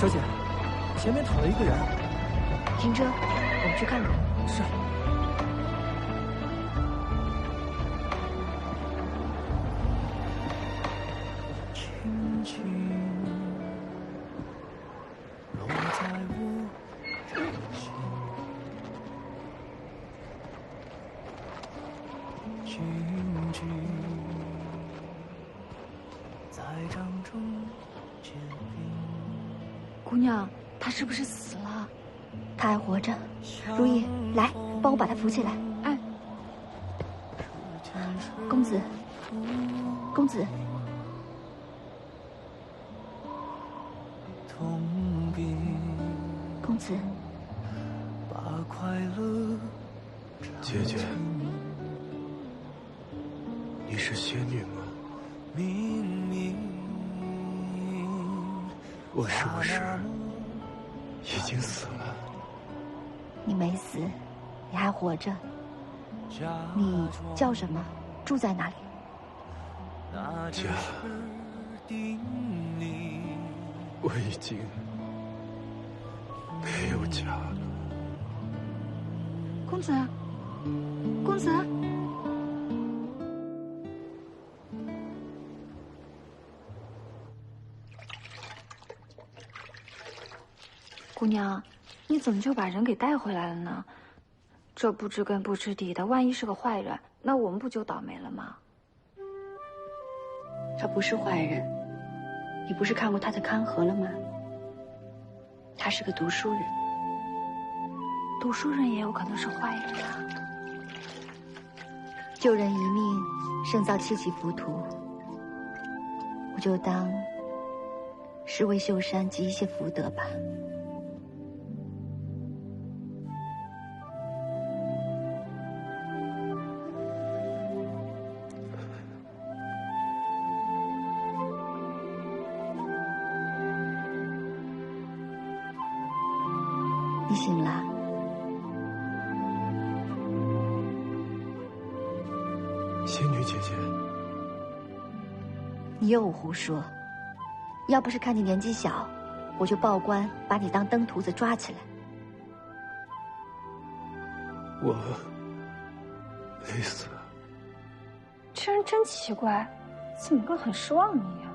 小姐，前面躺了一个人。停车，我们去看看。是。轻轻落在我掌心，静静在掌中结冰。姑娘，他是不是死了？他还活着。如意，来，帮我把他扶起来。哎，公子，公子。公子，姐姐，你是仙女吗？我是不是已经死了？你没死，你还活着。你叫什么？住在哪里？家，我已经没有家了。公子，公子。姑娘，你怎么就把人给带回来了呢？这不知根不知底的，万一是个坏人，那我们不就倒霉了吗？他不是坏人，你不是看过他的刊盒了吗？他是个读书人，读书人也有可能是坏人啊。救人一命，胜造七级浮屠，我就当是为秀山积一些福德吧。你醒了？仙女姐姐，你又胡说！要不是看你年纪小，我就报官把你当登徒子抓起来。我累死了。这人真奇怪，怎么跟很失望一样？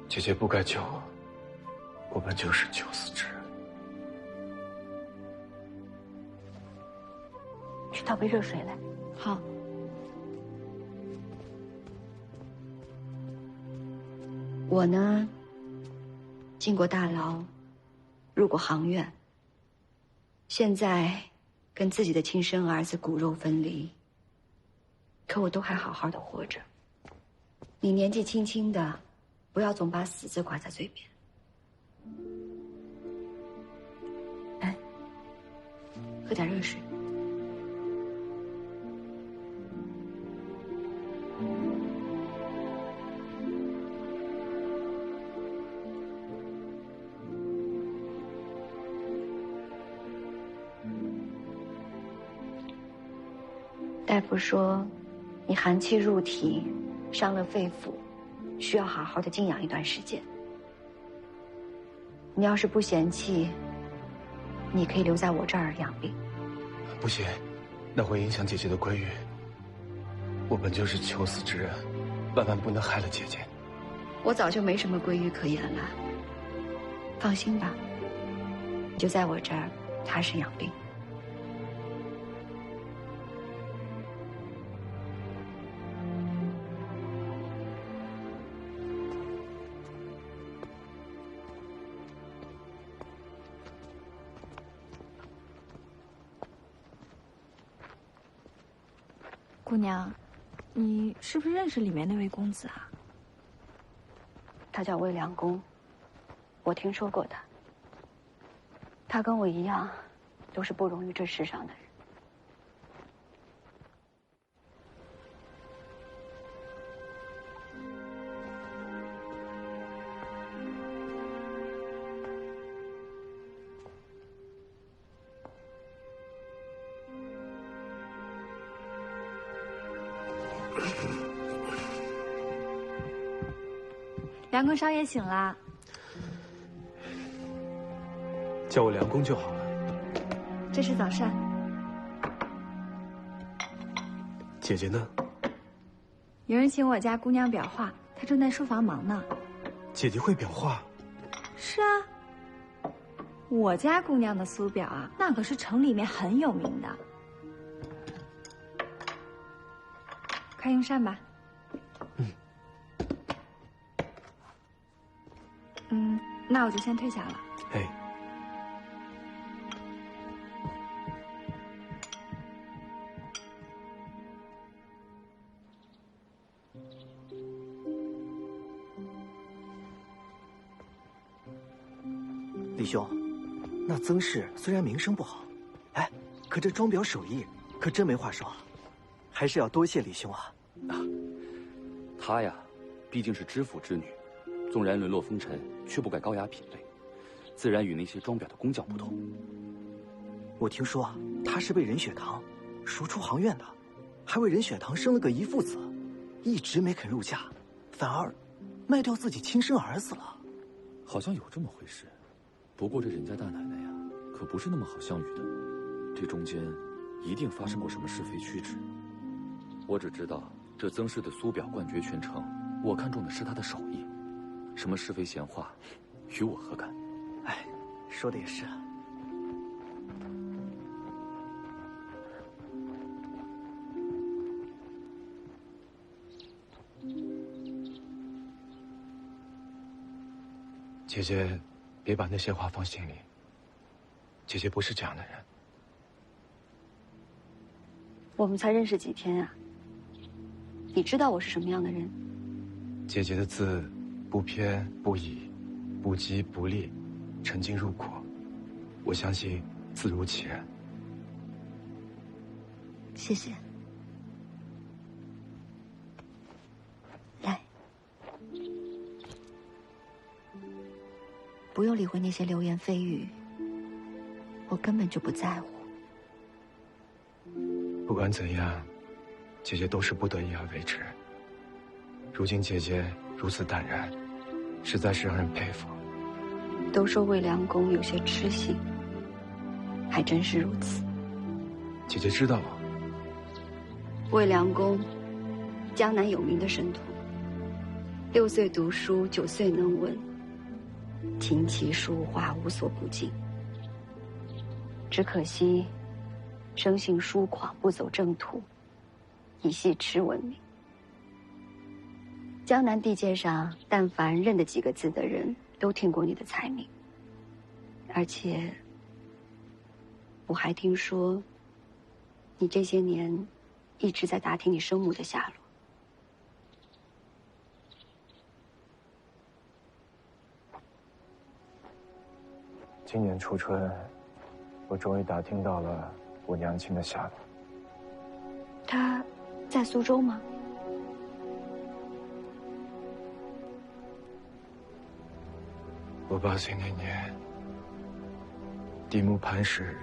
姐姐不该救我，我本就是求死之人。去倒杯热水来。好。我呢，进过大牢，入过行院，现在跟自己的亲生儿子骨肉分离，可我都还好好的活着。你年纪轻轻的，不要总把死字挂在嘴边。哎，喝点热水。大夫说，你寒气入体，伤了肺腑，需要好好的静养一段时间。你要是不嫌弃，你可以留在我这儿养病。不行，那会影响姐姐的归于。我本就是求死之人，万万不能害了姐姐。我早就没什么归于可言了。放心吧，你就在我这儿踏实养病。姑娘，你是不是认识里面那位公子啊？他叫魏良公，我听说过他。他跟我一样，都是不容于这世上的人。梁公少爷醒啦。叫我梁公就好了。这是早膳。姐姐呢？有人请我家姑娘裱画，她正在书房忙呢。姐姐会裱画？是啊，我家姑娘的苏裱啊，那可是城里面很有名的。快用膳吧。那我就先退下了。哎。李兄，那曾氏虽然名声不好，哎，可这装裱手艺可真没话说，还是要多谢李兄啊。她呀，毕竟是知府之女，纵然沦落风尘，却不改高雅品味，自然与那些装裱的工匠不同。我听说她是被任雪堂赎出行院的，还为任雪堂生了个遗腹子，一直没肯入嫁，反而卖掉自己亲生儿子了。好像有这么回事。不过这任家大奶奶呀，可不是那么好相遇的，这中间一定发生过什么是非曲直。我只知道这曾氏的苏裱冠绝全城，我看中的是她的手艺，什么是非闲话，与我何干？哎，说的也是。姐姐，别把那些话放心里。姐姐不是这样的人。我们才认识几天啊？你知道我是什么样的人？姐姐的字不偏不倚，不激不厉，沉静入骨，我相信字如其人。谢谢。来，不用理会那些流言蜚语，我根本就不在乎。不管怎样，姐姐都是不得已而为之。如今姐姐如此淡然，实在是让人佩服。都说魏良公有些痴性，还真是如此。姐姐知道吗？魏良公，江南有名的神徒，6岁读书，9岁能文，琴棋书画无所不精。只可惜，生性疏狂，不走正途，以戏痴闻名。江南地界上，但凡认得几个字的人，都听过你的才名。而且，我还听说，你这些年一直在打听你生母的下落。今年初春，我终于打听到了我娘亲的下落。她在苏州吗？我8岁那年，嫡母潘氏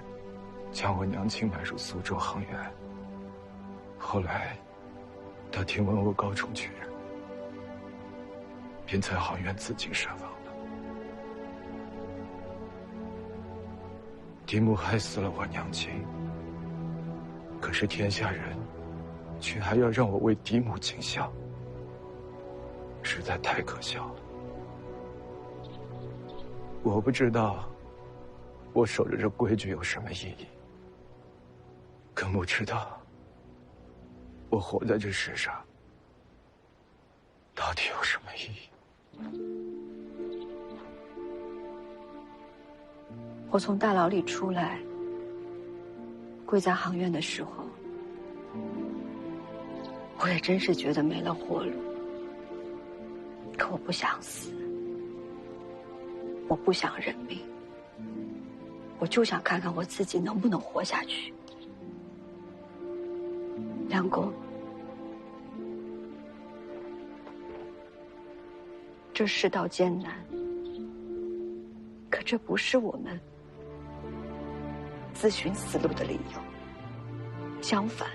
将我娘亲买入苏州行院。后来，他听闻我高中举人，便在行院自尽身亡了。嫡母害死了我娘亲，可是天下人却还要让我为嫡母尽孝，实在太可笑了。我不知道我守着这规矩有什么意义，更不知道我活在这世上到底有什么意义。我从大牢里出来，跪在行院的时候，我也真是觉得没了活路。可我不想死，我不想认命，我就想看看我自己能不能活下去。梁公，这世道艰难，可这不是我们自寻死路的理由。相反，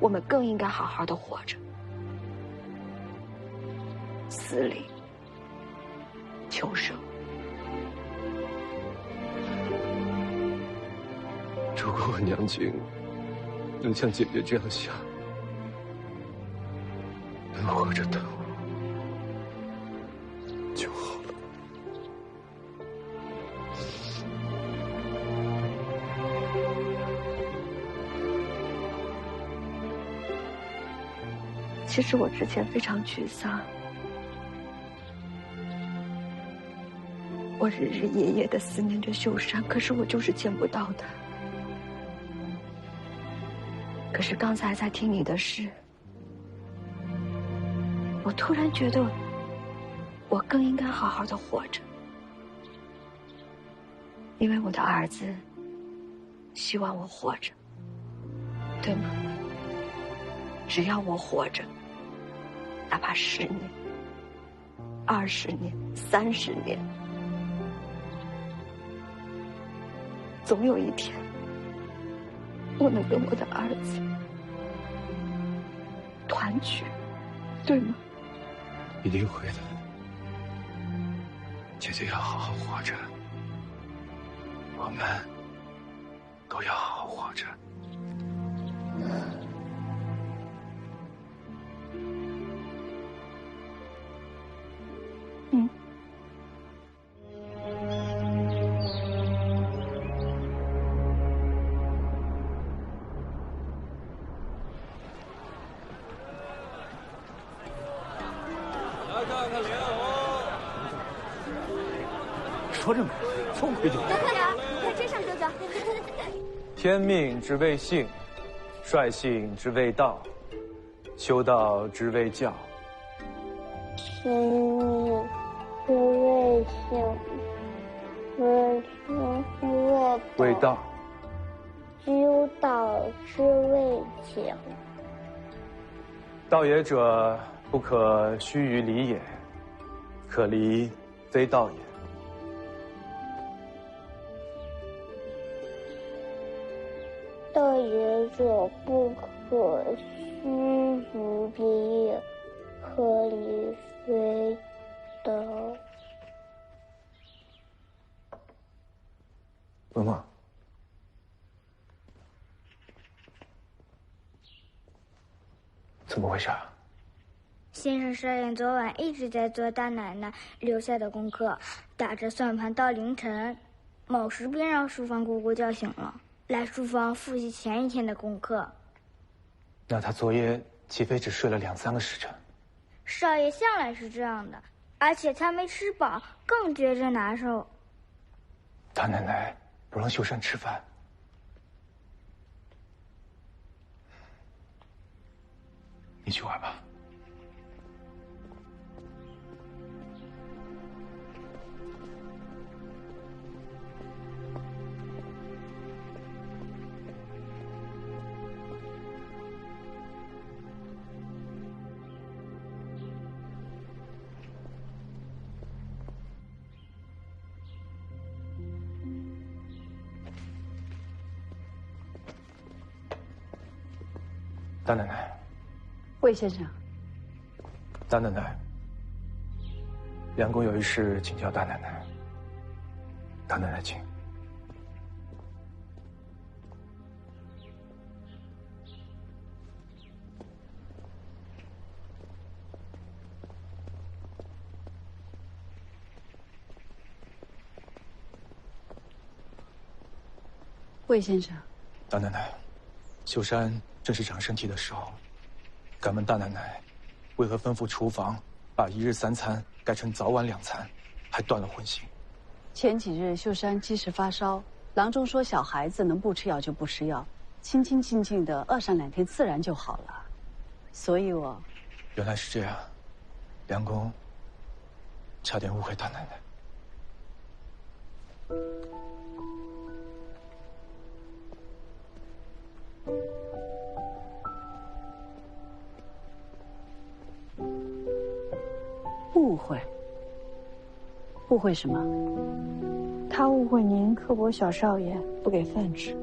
我们更应该好好的活着，死里求生。如果我娘亲能像姐姐这样想，能活着等我就好了。其实我之前非常沮丧，我日日夜夜的思念着秀山，可是我就是见不到他。可是刚才在听你的事，我突然觉得，我更应该好好的活着，因为我的儿子希望我活着，对吗？只要我活着，哪怕10年、20年、30年，总有一天，我能跟我的儿子团聚，对吗？一定会的。姐姐要好好活着，我们都要好好活着。嗯。来看看莲藕。说着美，这么规矩。等快点，你看这上走走。天命之谓性，率性之谓道，修道之谓教。天命之谓性，率性之谓道，修道之谓教。道也者，不可须臾离也，可离非道也。道也者，不可须臾离也，可离非道。文梦，怎么回事啊？先生少爷昨晚一直在做大奶奶留下的功课，打着算盘到凌晨，某时便让淑芳姑姑叫醒了，来书房复习前一天的功课。那他昨夜岂非只睡了2、3个时辰？少爷向来是这样的，而且他没吃饱，更觉着难受。大奶奶不让秀山吃饭，你去玩吧。大奶奶，魏先生，大奶奶，梁公有一事请教大奶奶。大奶奶请。魏先生，大奶奶，秀山正是长身体的时候，敢问大奶奶，为何吩咐厨房把1日3餐改成早晚2餐，还断了荤腥？前几日秀山积食发烧，郎中说小孩子能不吃药就不吃药，清清静静的饿上2天自然就好了。所以我……原来是这样，梁公差点误会大奶奶。误会？误会什么？他误会您刻薄小少爷，不给饭吃。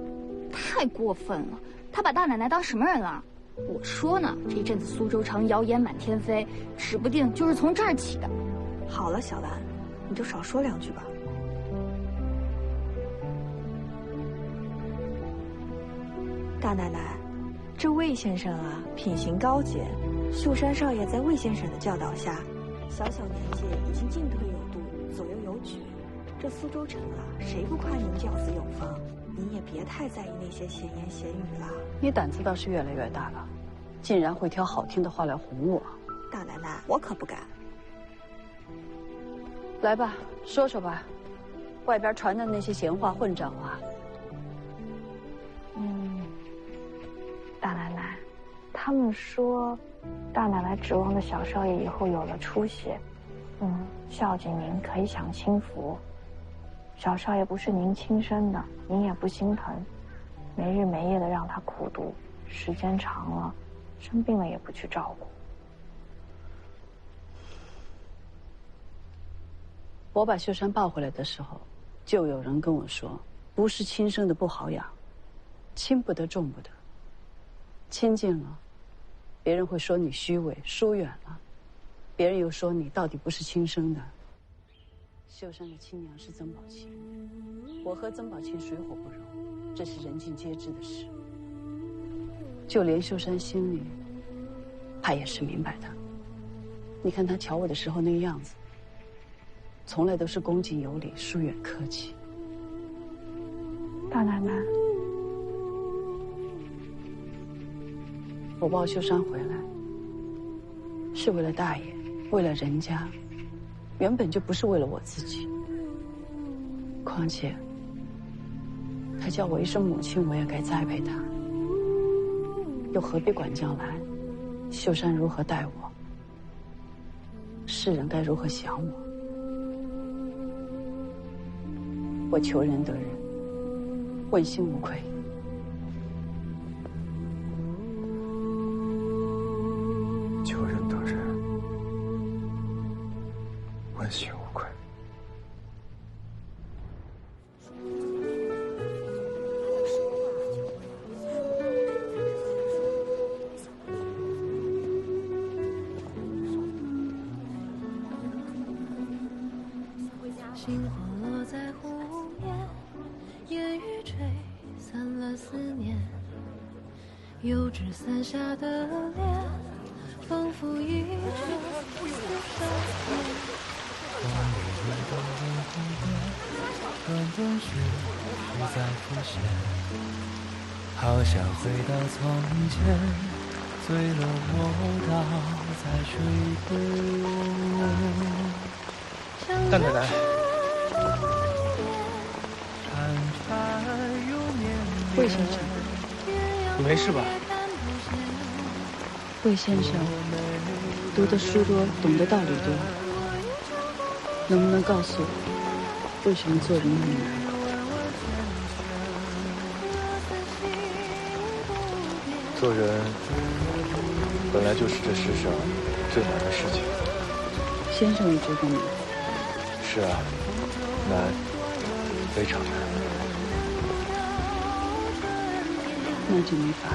太过分了！他把大奶奶当什么人了？我说呢，这一阵子苏州城谣言满天飞，指不定就是从这儿起的。好了，小兰，你就少说2句吧。大奶奶，这魏先生啊，品行高洁，秀山少爷在魏先生的教导下，小小年纪已经进退有度，左右有矩。这苏州城啊，谁不夸您教子有方？您也别太在意那些闲言闲语了。你胆子倒是越来越大了，竟然会挑好听的话来哄我。大奶奶，我可不敢。来吧，说说吧，外边传的那些闲话混账话。大奶奶，他们说，大奶奶指望的小少爷以后有了出息，孝敬您可以享清福。小少爷不是您亲生的，您也不心疼，没日没夜的让他苦读，时间长了，生病了也不去照顾。我把秀山抱回来的时候，就有人跟我说，不是亲生的不好养，亲不得重不得。亲近了，别人会说你虚伪；疏远了，别人又说你到底不是亲生的。秀山的亲娘是曾宝琴，我和曾宝琴水火不容，这是人尽皆知的事。就连秀山心里，他也是明白的。你看他瞧我的时候那个样子，从来都是恭敬有礼，疏远客气。大奶奶，我抱秀山回来，是为了大爷，为了人家，原本就不是为了我自己。况且，他叫我一声母亲，我也该栽培他，又何必管将来秀山如何待我，世人该如何想我？我求人得人，问心无愧。求人得人，问心无愧。星火落在湖面，烟雨吹散了思念，油纸伞下的脸，仿佛一场厮杀片。光里流动的湖边，断断续续在浮现，好想回到从前，醉了我倒在水边。大奶奶，魏先生，你没事吧？魏先生读的书多，懂得道理多，能不能告诉我，为什么做人那么难？做人本来就是这世上最难的事情。先生也觉得难？是啊，难，非常难。那就没法子。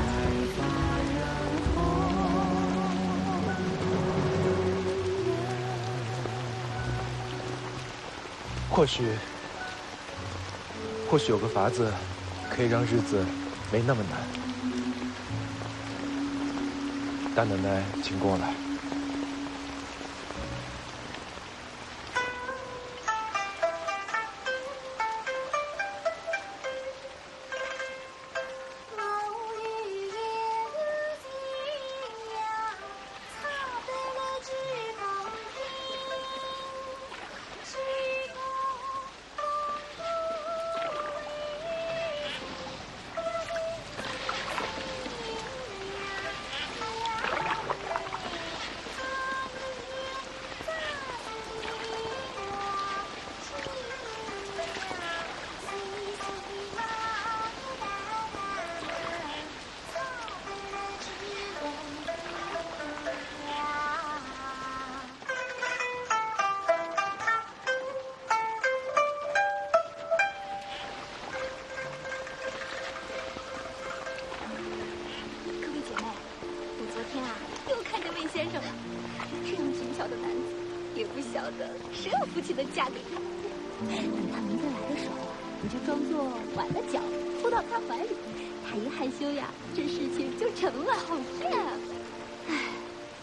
或许有个法子，可以让日子没那么难。大奶奶，请过来。谁有福气能嫁给他？等他明天来的时候啊，你就装作崴了脚，扑到他怀里，他一害羞呀，这事情就成了。讨厌！唉，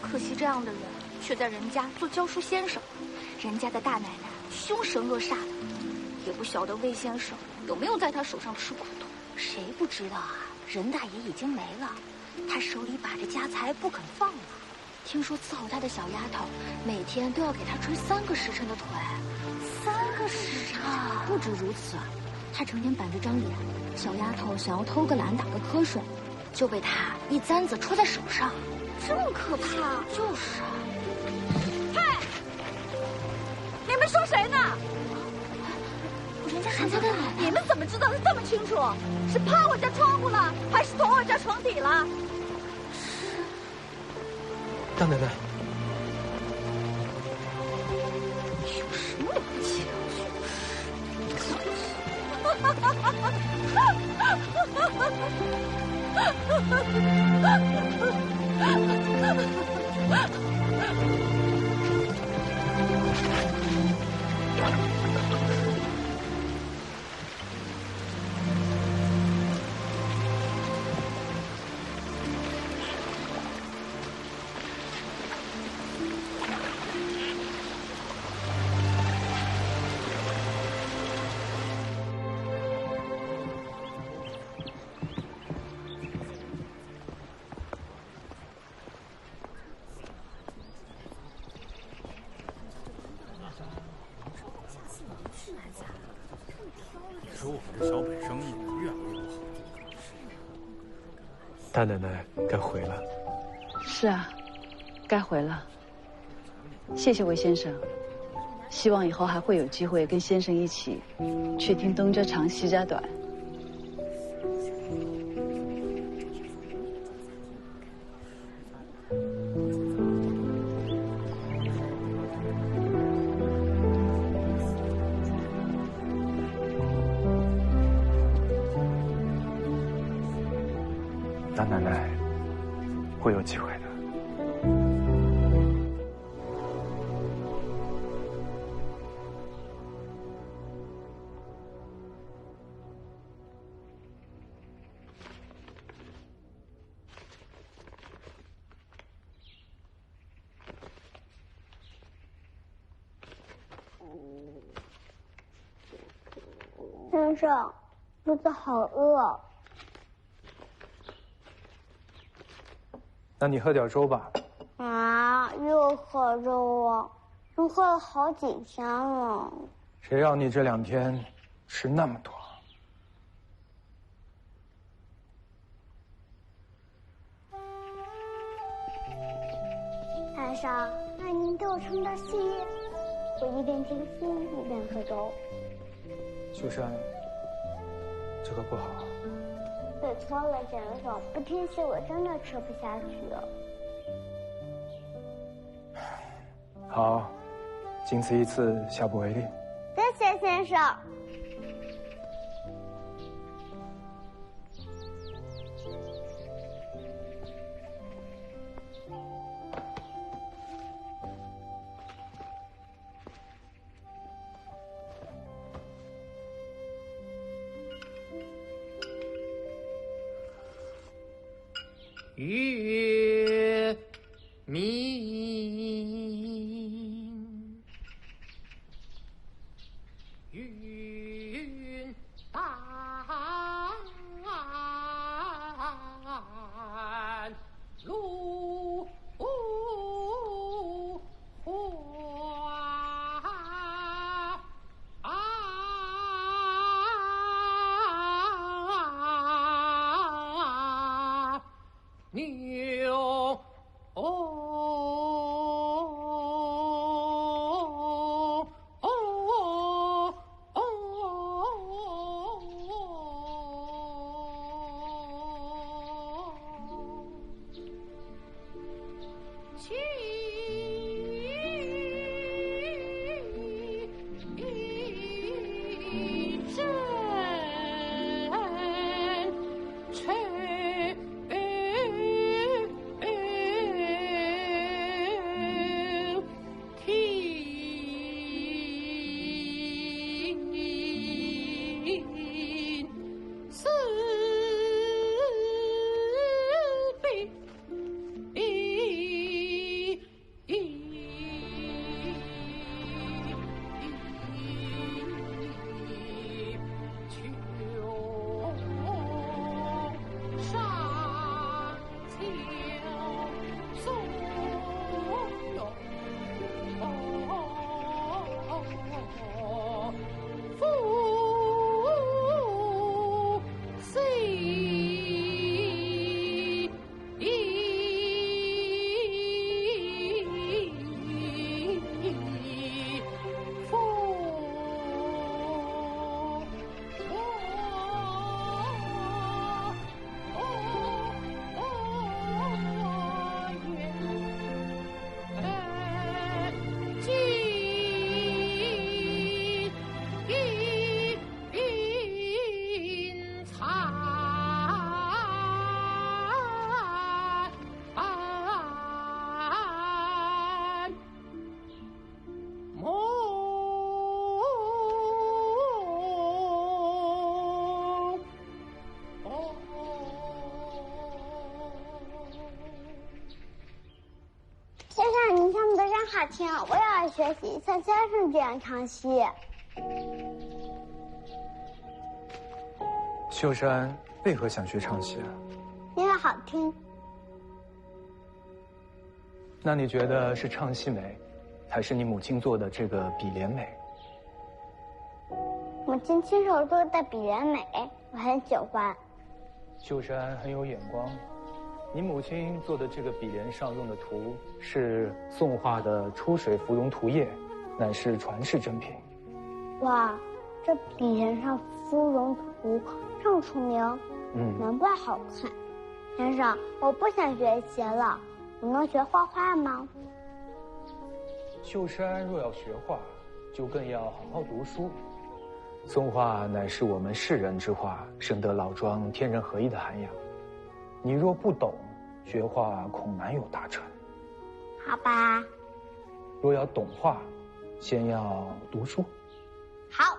可惜这样的人却在人家做教书先生，人家的大奶奶凶神恶煞的，也不晓得魏先生有没有在他手上吃苦头。谁不知道啊？任大爷已经没了，他手里把着家财不肯放了。听说伺候他的小丫头每天都要给他捶3个时辰的腿。3个时辰？不止如此，他成天板着张脸，小丫头想要偷个懒打个瞌睡，就被他一簪子戳在手上，这么可怕。就是。嘿，你们说谁呢？人家喊他的奶奶。你们怎么知道的这么清楚？是趴我家窗户了，还是捅我家床底了？大奶奶，有什么了不起啊？说我们这小本生意越来越不好。大奶奶该回了。是啊，该回了。谢谢魏先生，希望以后还会有机会跟先生一起去听东家长西家短。大奶奶会有机会的。先生，肚子好饿。那你喝点粥吧。啊，又喝粥啊！都喝了好几天了。谁让你这2天吃那么多？先生，那您给我盛点细叶，我一边听书一边喝粥。秀山，这个不好。对错了，先生，不听戏我真的吃不下去。好，仅此一次，下不为例。谢谢先生。月明，云淡，芦花，牛好听，我也要学习，像先生这样唱戏。秀山为何想学唱戏啊？因为好听。那你觉得是唱戏美，还是你母亲做的这个笔莲美？母亲亲手做的笔莲美，我很喜欢。秀山很有眼光。你母亲做的这个笔莲上用的图是宋画的出水芙蓉图页，乃是传世珍品。哇，这笔莲上芙蓉图这么出名，难怪好看。先生，我不想学习了，你能学画画吗？秀山若要学画，就更要好好读书。宋画乃是我们世人之画，深得老庄天人合一的涵养。你若不懂，学画恐难有大成。好吧。若要懂画，先要读书。好。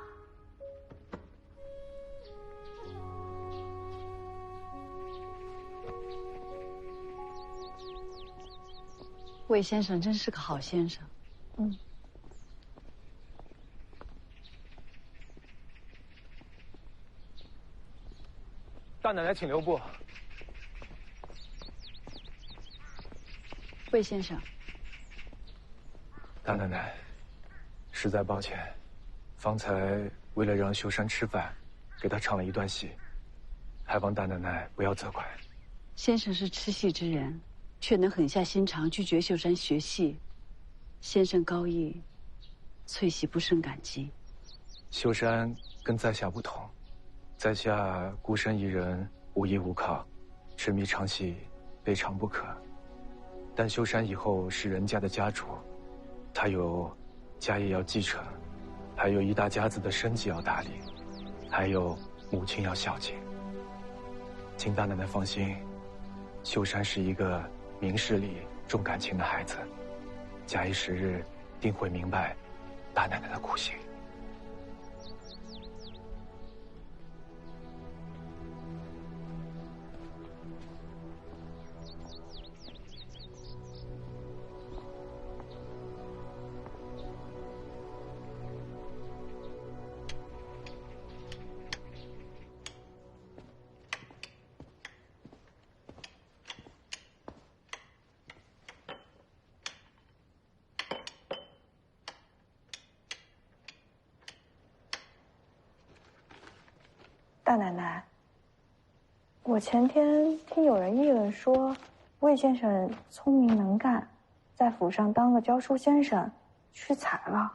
魏先生真是个好先生。大奶奶，请留步。魏先生，大奶奶，实在抱歉，方才为了让秀山吃饭，给他唱了一段戏，还望大奶奶不要责怪。先生是吃戏之人，却能狠下心肠拒绝秀山学戏，先生高义，翠喜不胜感激。秀山跟在下不同，在下孤身一人，无依无靠，痴迷唱戏，非唱不可。但秀山以后是人家的家主，他有家业要继承，还有一大家子的生计要打理，还有母亲要孝敬。请大奶奶放心，秀山是一个明事理、重感情的孩子，假以时日，定会明白大奶奶的苦心。大奶奶，我前天听有人议论说，魏先生聪明能干，在府上当个教书先生，屈才了。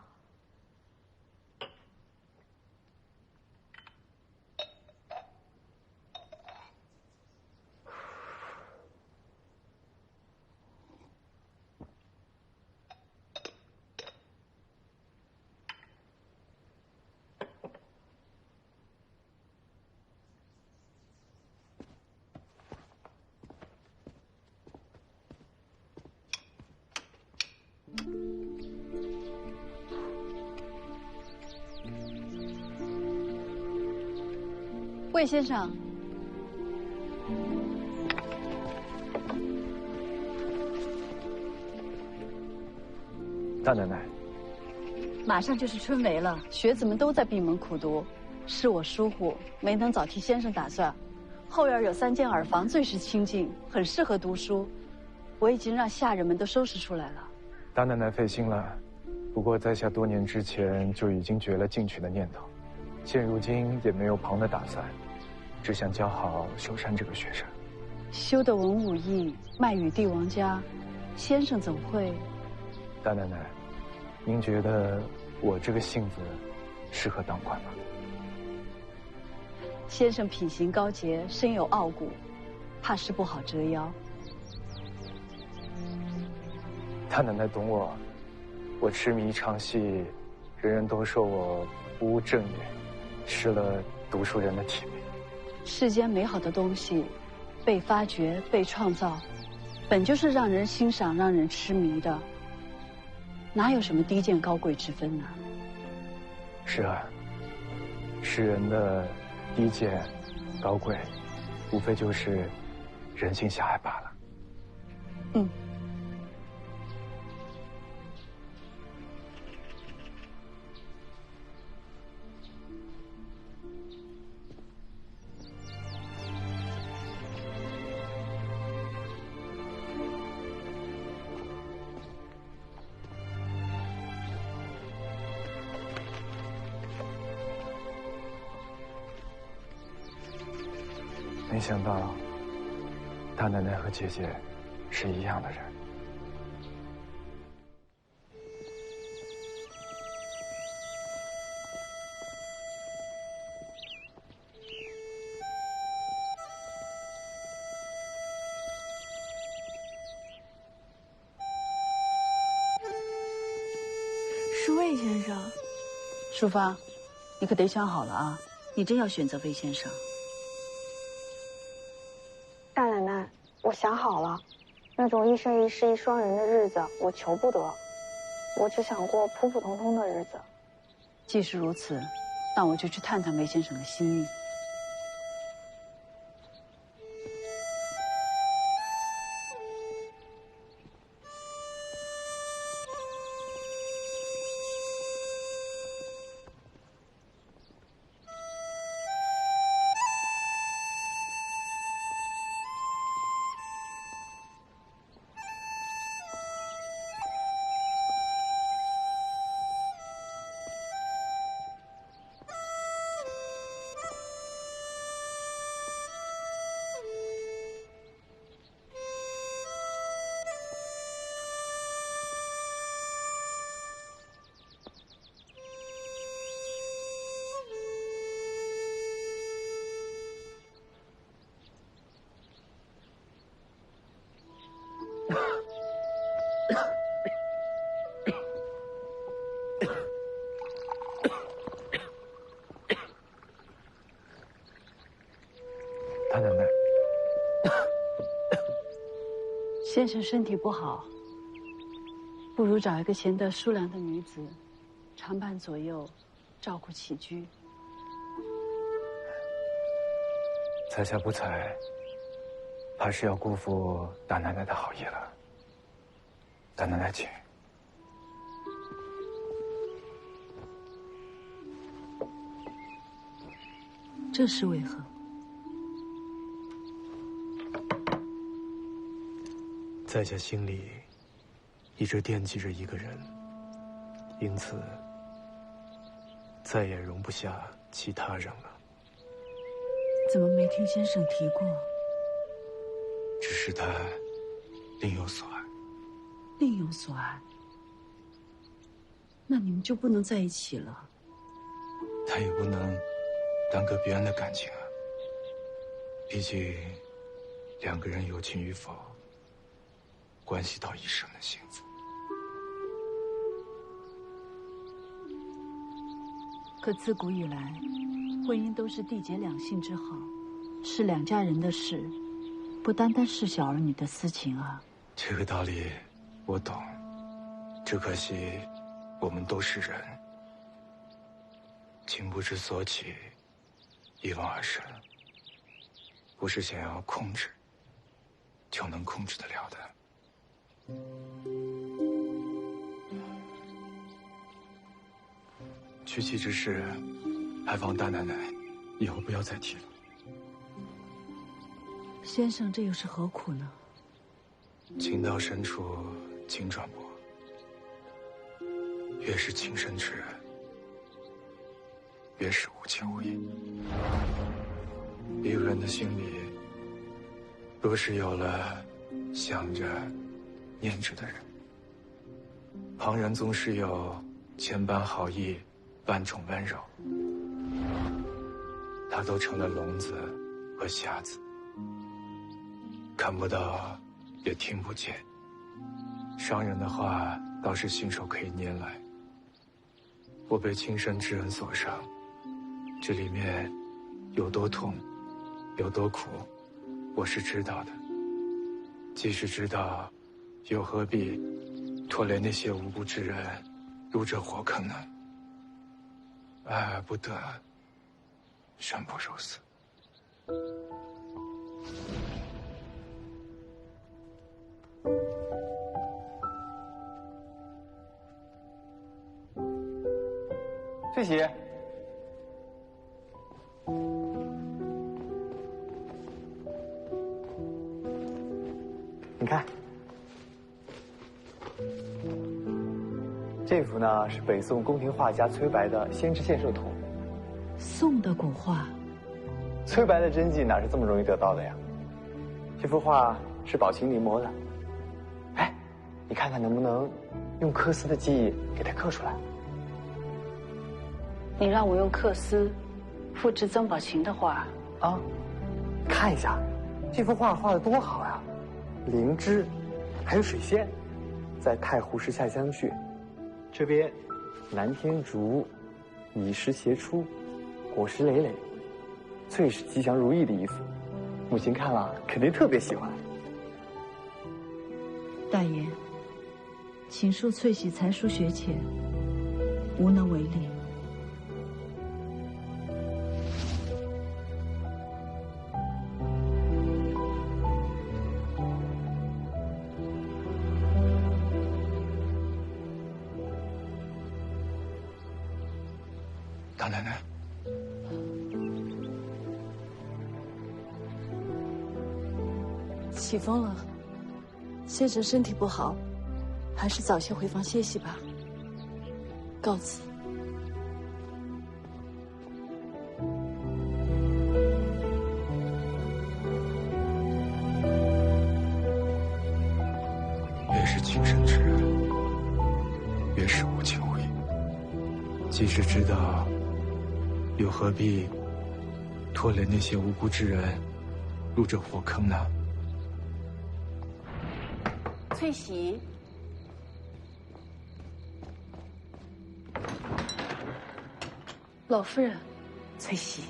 魏先生，大奶奶，马上就是春闱了，学子们都在闭门苦读，是我疏忽，没能早替先生打算。后院有3间耳房，最是清静，很适合读书。我已经让下人们都收拾出来了。大奶奶费心了，不过在下多年之前就已经绝了进取的念头，现如今也没有旁的打算，只想教好秀山这个学生。修得文武艺，卖与帝王家，先生怎会？大奶奶，您觉得我这个性子适合当官吗？先生品行高洁，身有傲骨，怕是不好折腰。大奶奶懂我，我痴迷唱戏，人人都说我不务正业，失了读书人的体面。世间美好的东西，被发掘、被创造，本就是让人欣赏、让人痴迷的，哪有什么低贱高贵之分呢？是啊，世人的低贱、高贵，无非就是人性狭隘罢了。没想到，大奶奶和姐姐是一样的人。是魏先生。淑芳，你可得想好了啊！你真要选择魏先生？大奶奶，我想好了，那种一生一世一双人的日子，我求不得。我只想过普普通通的日子。既是如此，那我就去探探魏先生的心意。大奶奶，先生身体不好，不如找一个贤德淑良的女子，常伴左右，照顾起居。在下不才，怕是要辜负大奶奶的好意了。大奶奶请。这是为何？在下心里一直惦记着一个人，因此再也容不下其他人了。怎么没听先生提过？只是他另有所爱。另有所爱？那你们就不能在一起了？他也不能耽搁别人的感情啊。毕竟两个人有情与否，关系到一生的幸福。可自古以来，婚姻都是缔结两性之好，是两家人的事，不单单是小儿女的私情啊。这个道理我懂，只可惜我们都是人，情不知所起，一往而深，不是想要控制就能控制得了的。娶妻之事，还望大奶奶以后不要再提了。先生，这又是何苦呢？情到深处情转薄，越是情深之人，越是无情无义。一个人的心里，若是有了想着、念着的人，旁人总是有千般好意、万种温柔，他都成了聋子和瞎子，看不到也听不见，伤人的话倒是信手可以拈来。我被亲生之人所伤，这里面有多痛，有多苦，我是知道的。即使知道，又何必拖累那些无辜之人入这火坑呢？爱而不得，生不如死。翠喜，你看，这幅呢是北宋宫廷画家崔白的《先知献寿图》。宋的古画。翠白的真迹哪是这么容易得到的呀？这幅画是宝琴临摹的。哎，你看看能不能用缂丝的技艺给它刻出来？你让我用缂丝复制曾宝琴的画啊？看一下，这幅画画的多好呀！灵芝，还有水仙，在太湖石下相续。这边南天竹，以石斜出，果实累累。翠是吉祥如意的意思，母亲看了肯定特别喜欢。大爷，请恕翠喜才疏学浅，无能为力。大奶奶。起风了，先生身体不好，还是早些回房歇息吧。告辞。越是情深之人，越是无情无义。即使知道，又何必拖累那些无辜之人入这火坑呢？翠喜，老夫人，翠喜，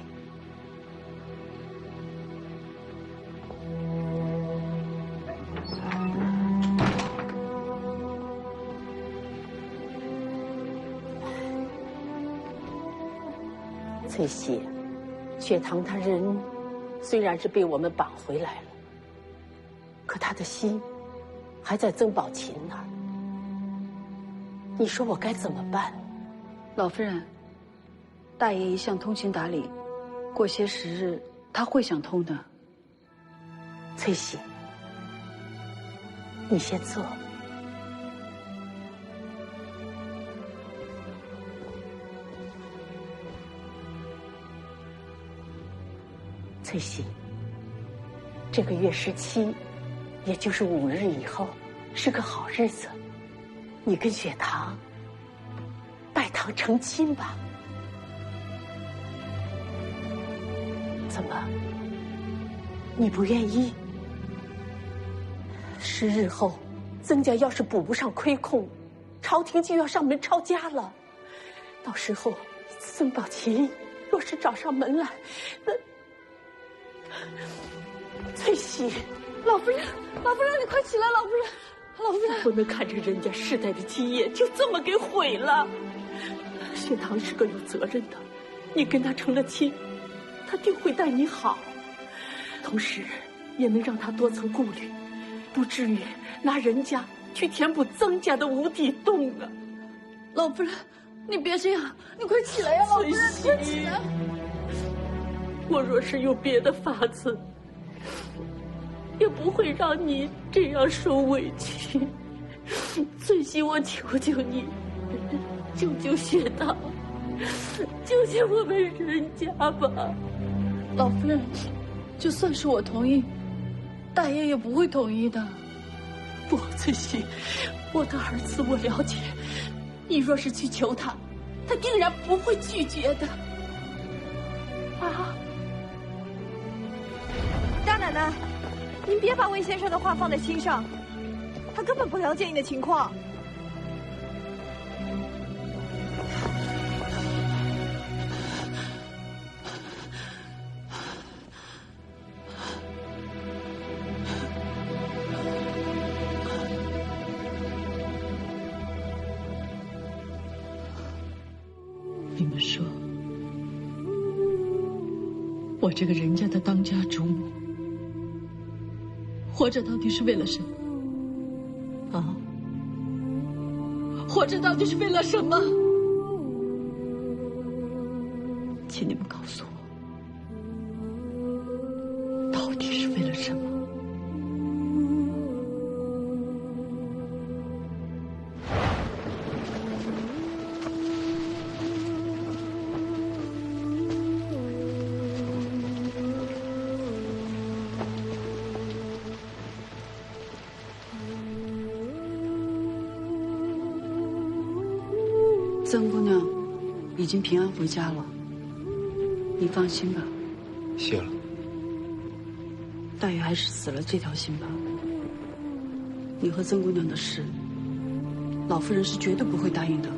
翠喜，雪堂他人虽然是被我们绑回来了，可他的心还在曾宝琴那儿。你说我该怎么办？老夫人，大爷一向通情达理，过些时日他会想通的。翠喜，你先坐。翠喜，这个月17，也就是5日以后，是个好日子，你跟雪堂拜堂成亲吧。怎么，你不愿意？10日后，曾家要是补不上亏空，朝廷就要上门抄家了。到时候，曾宝琴若是找上门来，那翠喜，老夫人，老夫人，你快起来！老夫人，老夫人，不能看着人家世代的基业就这么给毁了。雪堂是个有责任的，你跟他成了亲，他定会待你好，同时也能让他多层顾虑，不至于拿人家去填补曾家的无底洞啊。老夫人，你别这样，你快起来呀！老夫人，快起来！我若是有别的法子，也不会让你这样受委屈。翠喜，我求求你，救救雪堂，救救我们人家吧。老夫人，就算是我同意，大爷也不会同意的。不，翠喜，我的儿子我了解，你若是去求他，他定然不会拒绝的。啊！大奶奶，您别把魏先生的话放在心上，他根本不了解你的情况。你们说，我这个人家的当家主母，活着到底是为了什么？啊？活着到底是为了什么？请你们告诉我，到底是为了什么？曾姑娘已经平安回家了，你放心吧。谢了。大爷还是死了这条心吧。你和曾姑娘的事，老夫人是绝对不会答应的。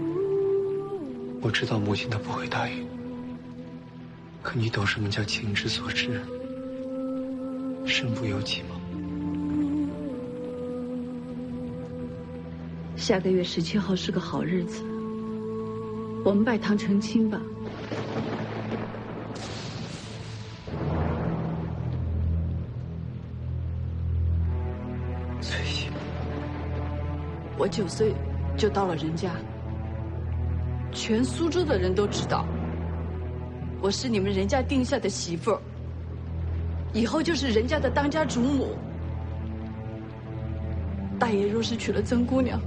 我知道母亲她不会答应，可你懂什么叫情之所至，身不由己吗？下个月17号是个好日子，我们拜堂成亲吧。翠溪，我9岁就到了人家，全苏州的人都知道，我是你们人家定下的媳妇儿，以后就是人家的当家主母。大爷若是娶了曾姑娘，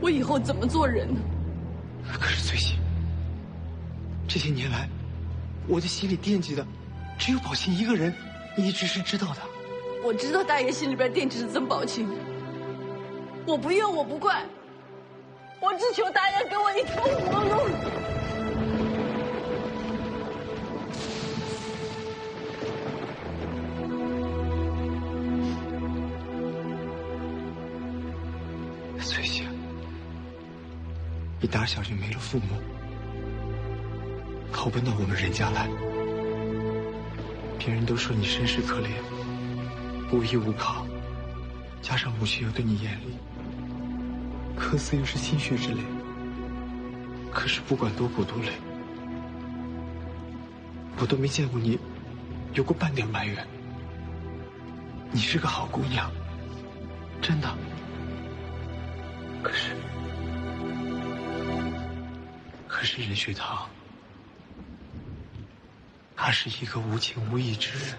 我以后怎么做人呢？可是翠溪，这些年来，我的心里惦记的只有宝琴一个人，你一直是知道的。我知道大爷心里边惦记着曾宝琴，我不怨我不怪，我只求大爷给我一条活路。翠溪，你打小就没了父母，投奔到我们人家来，别人都说你身世可怜，无依无靠，加上母亲又对你严厉，科斯又是心血之类。可是不管多苦多累，我都没见过你有过半点埋怨。你是个好姑娘，真的。可是任雪堂，他是一个无情无义之人，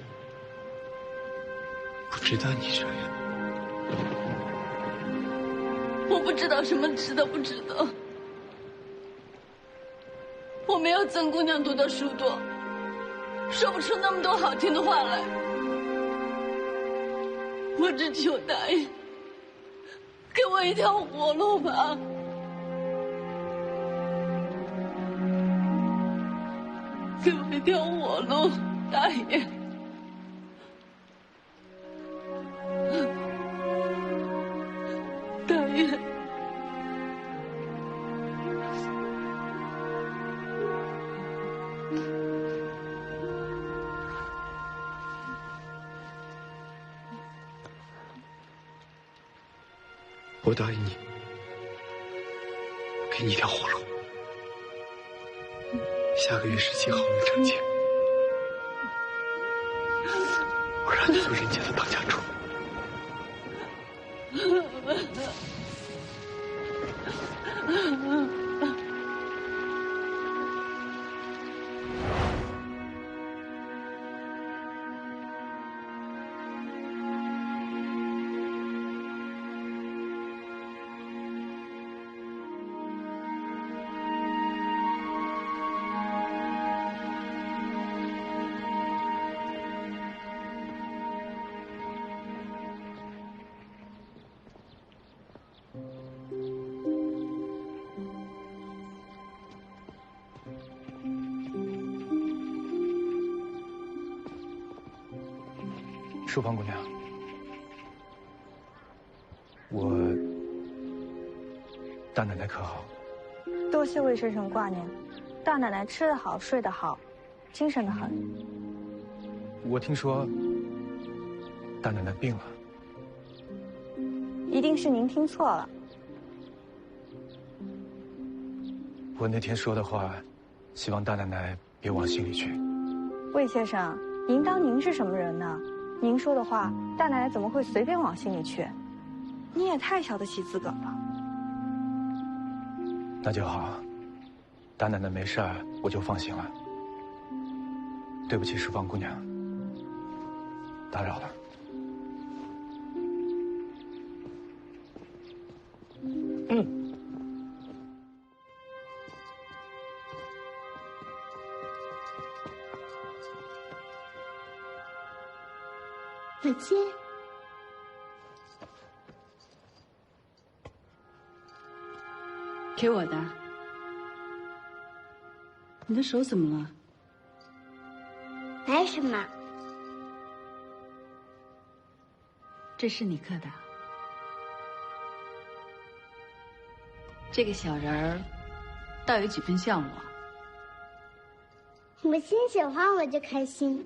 不值得你这样。我不知道什么值得不值得，我没有曾姑娘读的书多，说不出那么多好听的话来。我只求大爷给我一条活路吧。给我一条活路，大爷。大爷。我答应你，给你一条活路。下个月17号我们成亲，我让你做人家的当家主。淑芳姑娘，我大奶奶可好？多谢魏先生挂念，大奶奶吃得好，睡得好，精神得很。我听说大奶奶病了。一定是您听错了。我那天说的话，希望大奶奶别往心里去。魏先生，您当您是什么人呢？您说的话，大奶奶怎么会随便往心里去？你也太小得起自个儿了。那就好，大奶奶没事儿，我就放心了。对不起，淑芳姑娘，打扰了。再见。给我的。你的手怎么了？没什么。这是你刻的。这个小人儿，倒有几分像我。母亲喜欢我就开心。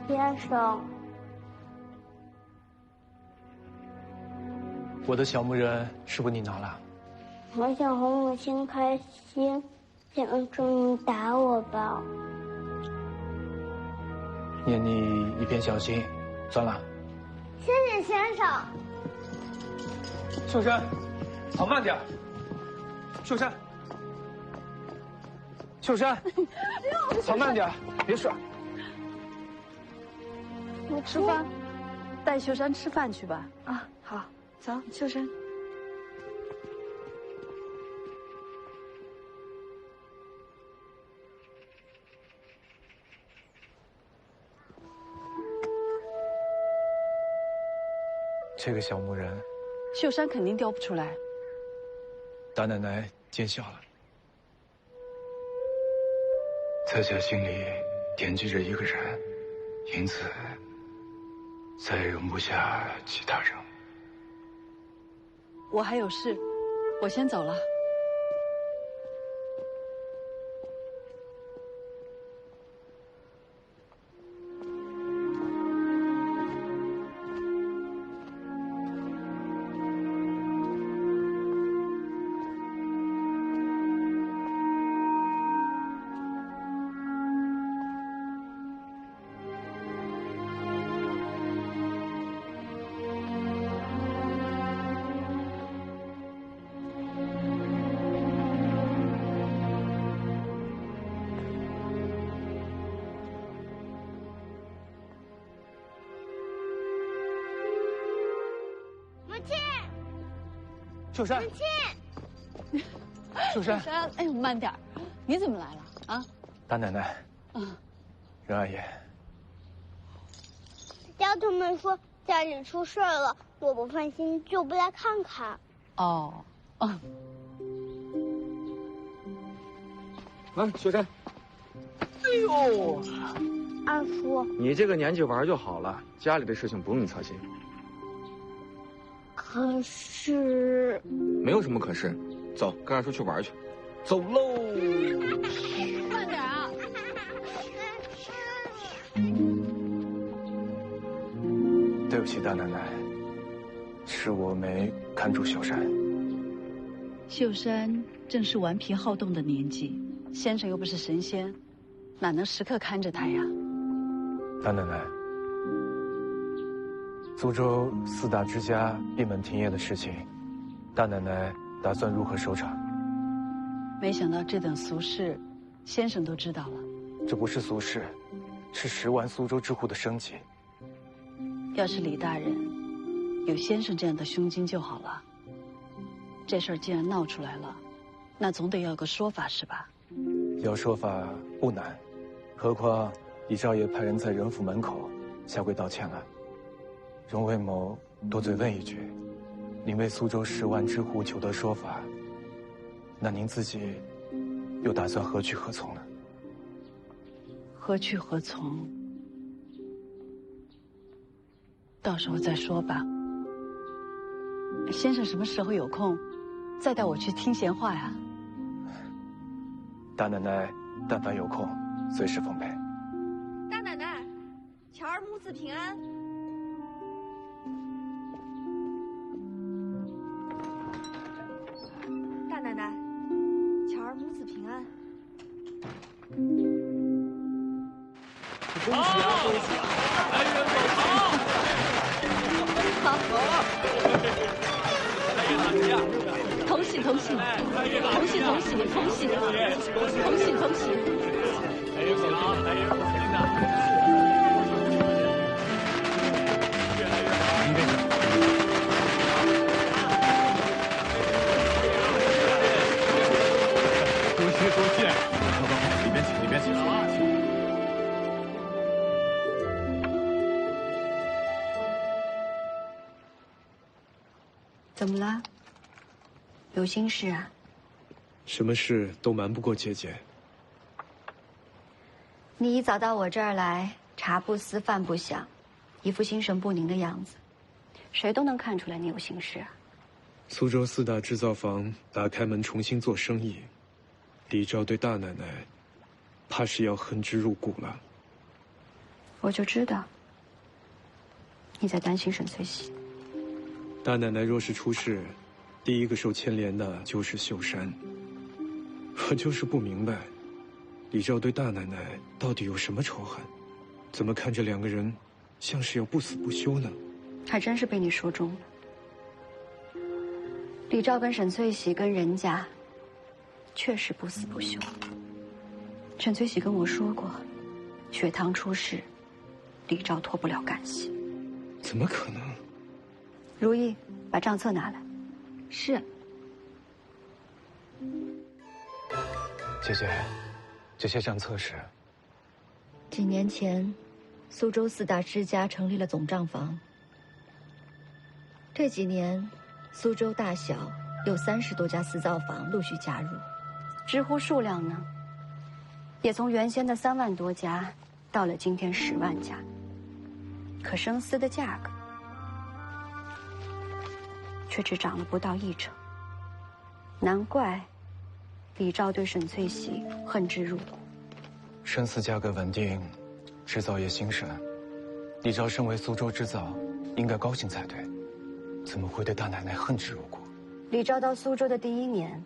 先生，我的小木人是不是你拿了？我想哄母亲开心，先生你打我吧。念你一片小心，算了。谢谢先生。秀山，跑慢点。秀山，秀山，跑慢点，别摔。吃饭，带秀山吃饭去吧。啊，好，走，秀山。这个小木人，秀山肯定雕不出来。大奶奶见笑了，在家心里惦记着一个人，因此再也容不下其他人。我还有事，我先走了。秀山，母亲，秀山，哎呦，慢点儿，你怎么来了啊？大奶奶，任阿姨，丫头们说家里出事了，我不放心，就不来看看。哦，来，秀山。哎呦，二叔，你这个年纪玩就好了，家里的事情不用你操心。可是，没有什么可是，走，跟二叔去玩去，走喽！慢点啊！对不起，大奶奶，是我没看住秀山。秀山正是顽皮好动的年纪，先生又不是神仙，哪能时刻看着他呀？大奶奶，苏州4大之家闭门停业的事情，大奶奶打算如何收场？没想到这等俗事，先生都知道了。这不是俗事，是10万苏州之户的生计。要是李大人有先生这样的胸襟就好了。这事儿既然闹出来了，那总得要个说法是吧？要说法不难，何况李少爷派人在仁府门口下跪道歉了。荣卫谋多嘴问一句：“您为苏州10万之户求得说法，那您自己又打算何去何从呢？”何去何从？到时候再说吧。先生什么时候有空，再带我去听闲话呀？大奶奶但凡有空，随时奉陪。大奶奶，巧儿母子平安。大奶奶，巧儿母子平安。恭喜啊！同喜同喜，同喜同喜同喜，同喜同喜。多谢多谢，快，里边请，里边请。怎么了？有心事啊？什么事都瞒不过姐姐。你一早到我这儿来，茶不思饭不想，一副心神不宁的样子，谁都能看出来你有心事啊。苏州4大制造坊打开门重新做生意，李昭对大奶奶怕是要恨之入骨了。我就知道你在担心沈翠喜。大奶奶若是出事，第一个受牵连的就是秀山。我就是不明白，李昭对大奶奶到底有什么仇恨？怎么看着两个人像是要不死不休呢？还真是被你说中了。李昭跟沈翠喜跟任家确实不死不休。沈翠喜跟我说过，血堂出事，李昭脱不了干系。怎么可能？如意，把账册拿来。是。姐姐，这些账册是？几年前，苏州4大之家成立了总账房。这几年，苏州大小有30多家私造坊陆续加入，支户数量呢，也从原先的3万多家，到了今天10万家。可生丝的价格却只涨了不到1成，难怪李昭对沈翠喜恨之入骨。生丝价格稳定，制造业兴盛，李昭身为苏州制造，应该高兴才对，怎么会对大奶奶恨之入骨？李昭到苏州的第1年，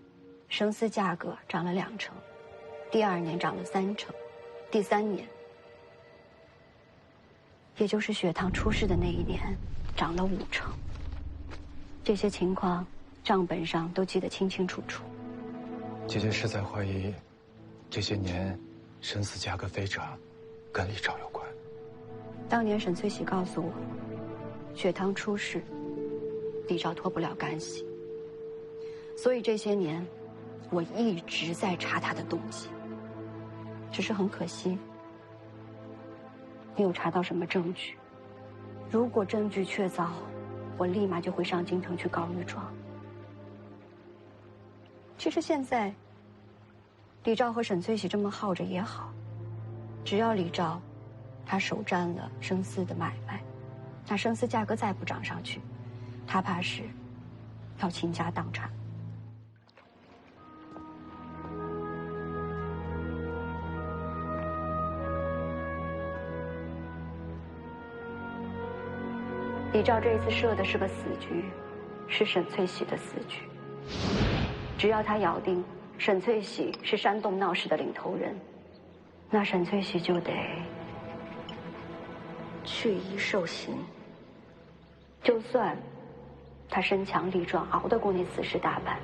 生丝价格涨了2成，第2年涨了3成，第3年，也就是血堂出事的那1年，涨了5成。这些情况账本上都记得清清楚楚。姐姐是在怀疑，这些年生丝价格飞涨，跟李昭有关。当年沈翠喜告诉我，血堂出事，李昭脱不了干系。所以这些年，我一直在查他的动机。只是很可惜，没有查到什么证据。如果证据确凿，我立马就会上京城去告御状。其实现在，李昭和沈翠喜这么耗着也好，只要李昭他手沾了生丝的买卖，那生丝价格再不涨上去，他怕是要倾家荡产。李昭这一次设的是个死局，是沈翠喜的死局。只要他咬定沈翠喜是煽动闹事的领头人，那沈翠喜就得去衣受刑。就算他身强力壮，熬得过那4世大板，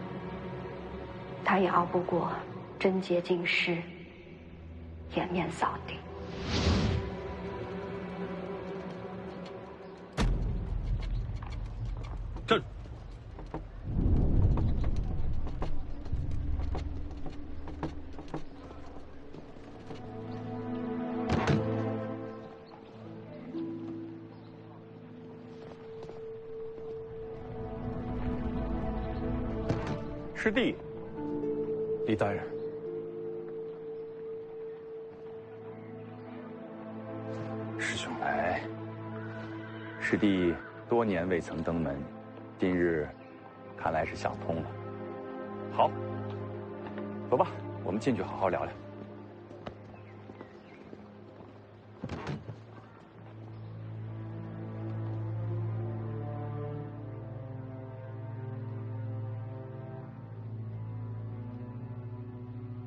他也熬不过贞洁尽失，颜面扫地。站住！师弟，李大人，师兄来。师弟多年未曾登门，今日看来是想通了。好，走吧，我们进去好好聊聊。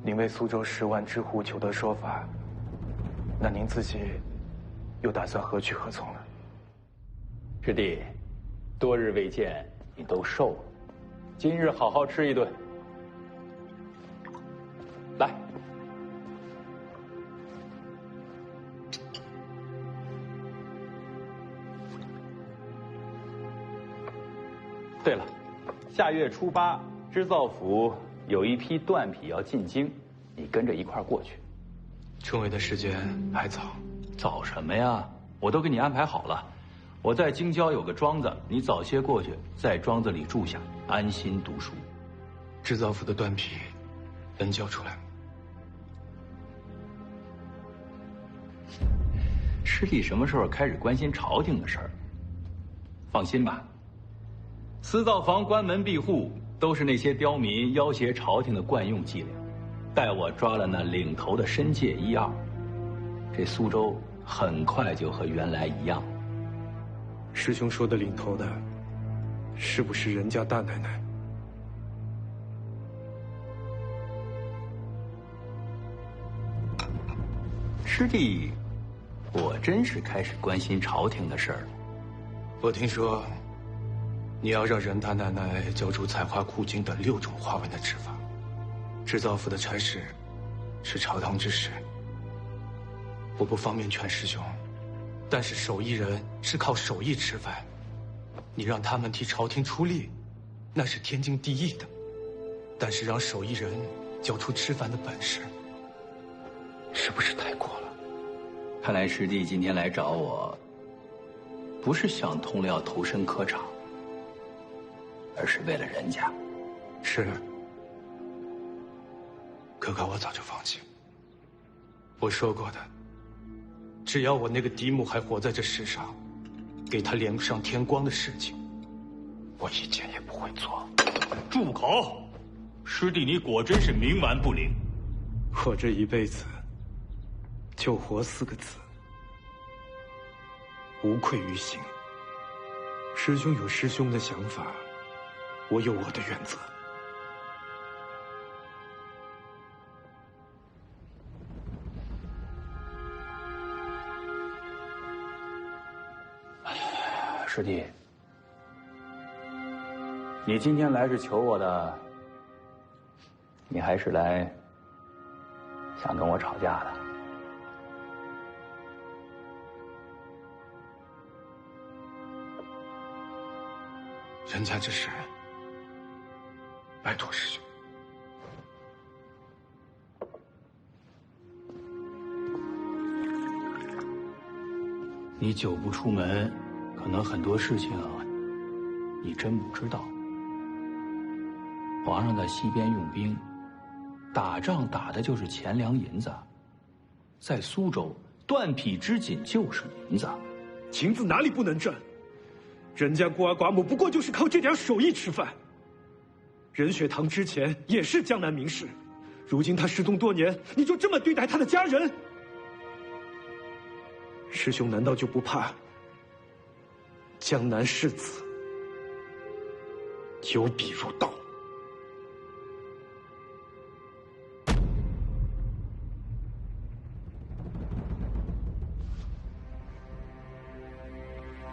您为苏州10万支户求得说法，那您自己又打算何去何从呢？师弟，多日未见，你都瘦了，今日好好吃一顿。来，对了，下月初8，织造府有一批缎匹要进京，你跟着一块儿过去。春闱的时间还早，早什么呀？我都给你安排好了。我在京郊有个庄子，你早些过去，在庄子里住下，安心读书。织造府的缎匹能交出来吗？师弟什么时候开始关心朝廷的事儿？放心吧，私造房关门闭户都是那些刁民要挟朝廷的惯用伎俩。待我抓了那领头的申界1、2，这苏州很快就和原来一样。师兄说的领头的，是不是人家大奶奶？师弟，我真是开始关心朝廷的事儿了。我听说，你要让任大奶奶交出采花苦茎等6种花纹的织法。织造府的差事是朝堂之事，我不方便劝师兄，但是手艺人是靠手艺吃饭，你让他们替朝廷出力，那是天经地义的。但是让手艺人交出吃饭的本事，是不是太过了？看来师弟今天来找我，不是想通了要投身科场，而是为了人家。是。可我早就放弃。我说过的，只要我那个嫡母还活在这世上，给她连不上天光的事情，我一件也不会做。住口！师弟，你果真是冥顽不灵。我这一辈子就活4个字：无愧于心。师兄有师兄的想法，我有我的原则。师弟，你今天来是求我的，你还是来想跟我吵架的？人家之事，拜托师兄。你久不出门，可能很多事情你真不知道。皇上在西边用兵，打仗打的就是钱粮银子。在苏州，缎匹织锦就是银子。银子哪里不能挣？人家孤儿寡母不过就是靠这点手艺吃饭。任雪堂之前也是江南名士，如今他失踪多年，你就这么对待他的家人？师兄难道就不怕江南世子有笔入刀？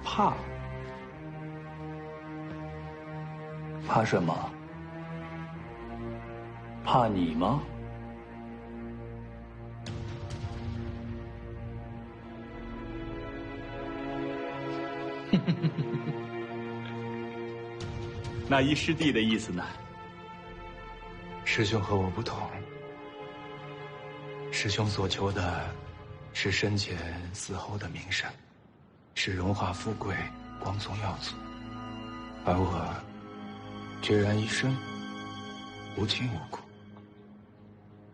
怕？怕什么？怕你吗？那依师弟的意思呢？师兄和我不同，师兄所求的是生前死后的名声，是荣华富贵、光宗耀祖，而我孑然一身，无亲无故，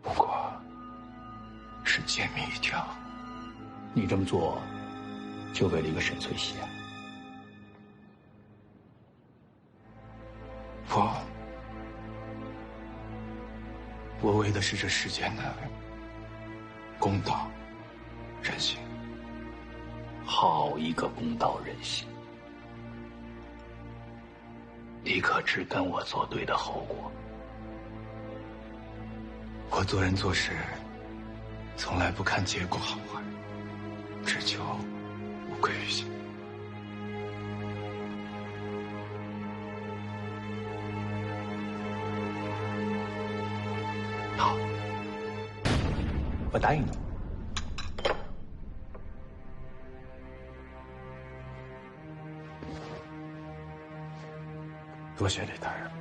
不过是贱命一条。你这么做，就为了一个沈翠喜啊？我为的是这世间的公道、人性。好一个公道人性！你可知跟我作对的后果？我做人做事，从来不看结果好坏，只求无愧于心。好，我答应你。多谢李大人。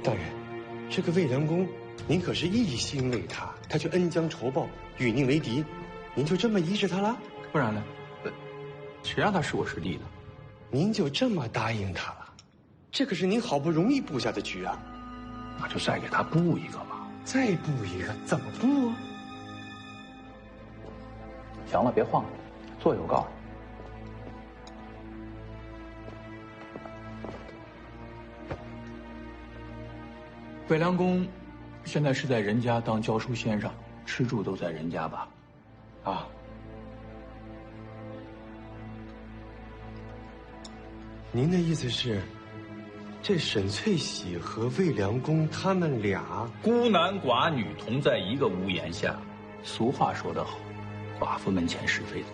大人，这个魏良公，您可是一心为他，他却恩将仇报，与您为敌，您就这么依着他了？不然呢？谁让他是我师弟的？您就这么答应他了？这可是您好不容易布下的局啊！那就再给他布一个吧。再布一个？怎么布啊？行了，别晃了，做有告诉。魏良公现在是在人家当教书先生，吃住都在人家吧？啊。您的意思是，这沈翠喜和魏良公他们俩孤男寡女同在一个屋檐下？俗话说得好，寡妇门前是非多。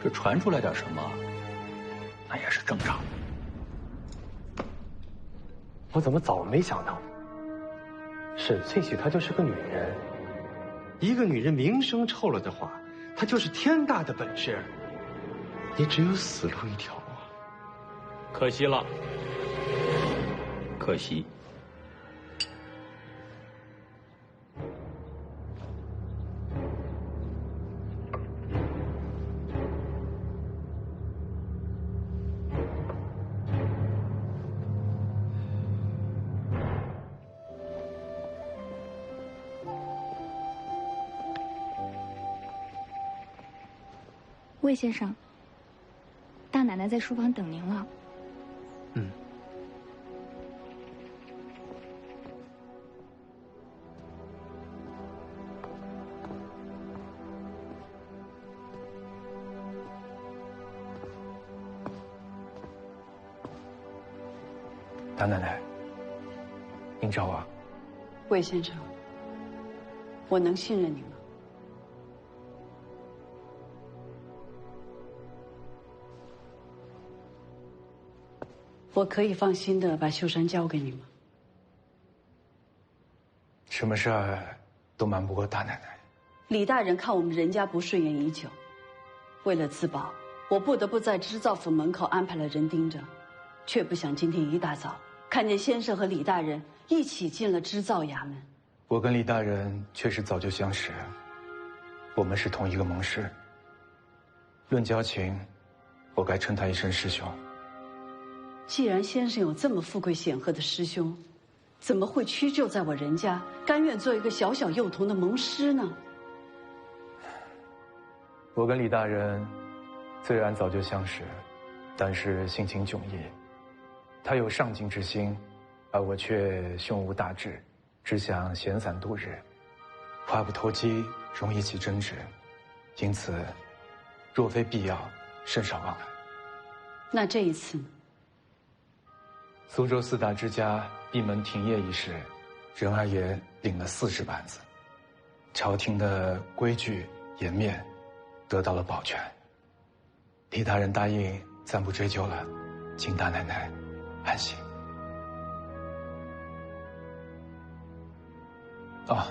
这传出来点什么，那也是正常的。我怎么早没想到？沈翠喜她就是个女人，一个女人名声臭了的话，她就是天大的本事，也只有死路一条。可惜了，可惜。魏先生，大奶奶在书房等您了。嗯。大奶奶，您找我？魏先生，我能信任你吗？我可以放心的把秀山交给你吗？什么事儿都瞒不过大奶奶。李大人看我们任家不顺眼已久，为了自保，我不得不在织造府门口安排了人盯着，却不想今天一大早看见先生和李大人一起进了织造衙门。我跟李大人确实早就相识，我们是同一个盟师。论交情，我该称他一声师兄。既然先生有这么富贵显赫的师兄，怎么会屈就在我任家，甘愿做一个小小幼童的盟师呢？我跟李大人虽然早就相识，但是性情迥异。他有上进之心，而我却胸无大志，只想闲散度日，话不投机，容易起争执，因此若非必要，甚少往来。那这一次呢？苏州四大之家闭门停业一事，任二爷领了40板子，朝廷的规矩颜面得到了保全。李大人答应暂不追究了，请大奶奶安心。啊，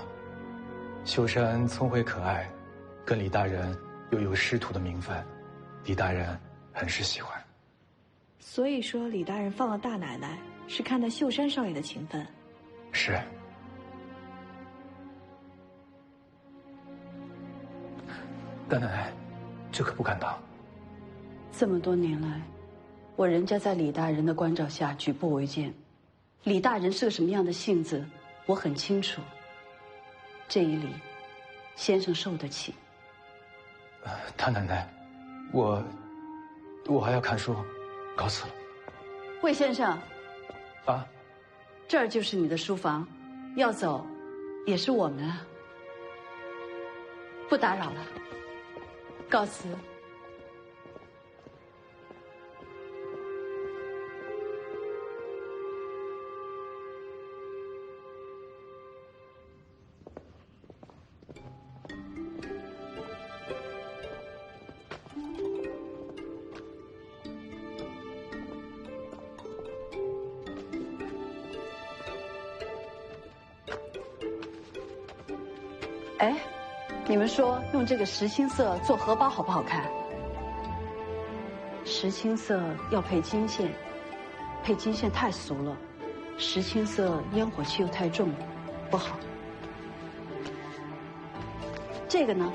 秀山聪慧可爱，跟李大人又有师徒的名分，李大人很是喜欢。所以说，李大人放了大奶奶，是看在秀山少爷的情分。是。大奶奶，这可不敢当。这么多年来，我任家在李大人的关照下举步维艰。李大人是个什么样的性子，我很清楚。这一礼，先生受得起。大奶奶，我还要看书。告辞了，魏先生。啊，这儿就是你的书房，要走，也是我们啊。不打扰了，告辞。哎，你们说用这个石青色做荷包好不好看？石青色要配金线，配金线太俗了，石青色烟火气又太重，不好。这个呢，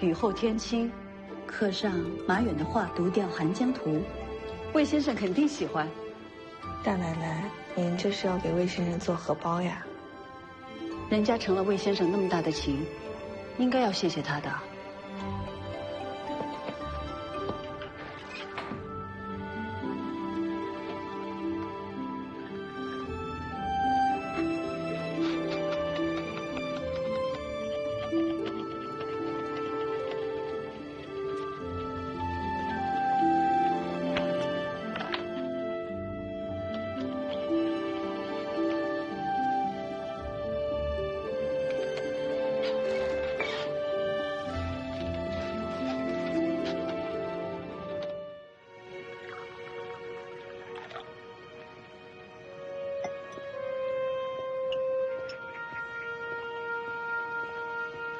雨后天青，刻上马远的画《独钓寒江图》，魏先生肯定喜欢。大奶奶，您这是要给魏先生做荷包呀？人家成了魏先生那么大的情，应该要谢谢他的。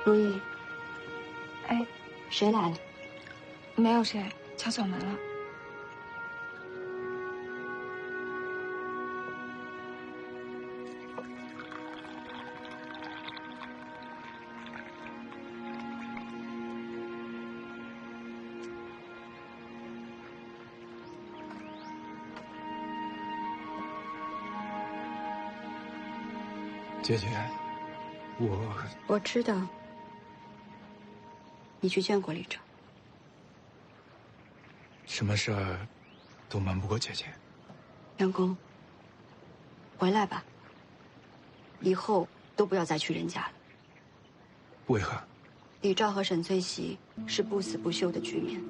如意，哎，谁来了？没有谁，敲错门了。姐姐，我知道。你去见过李照，什么事儿都瞒不过姐姐。梁公，回来吧。以后都不要再去人家了。为何？李照和沈翠喜是不死不休的局面，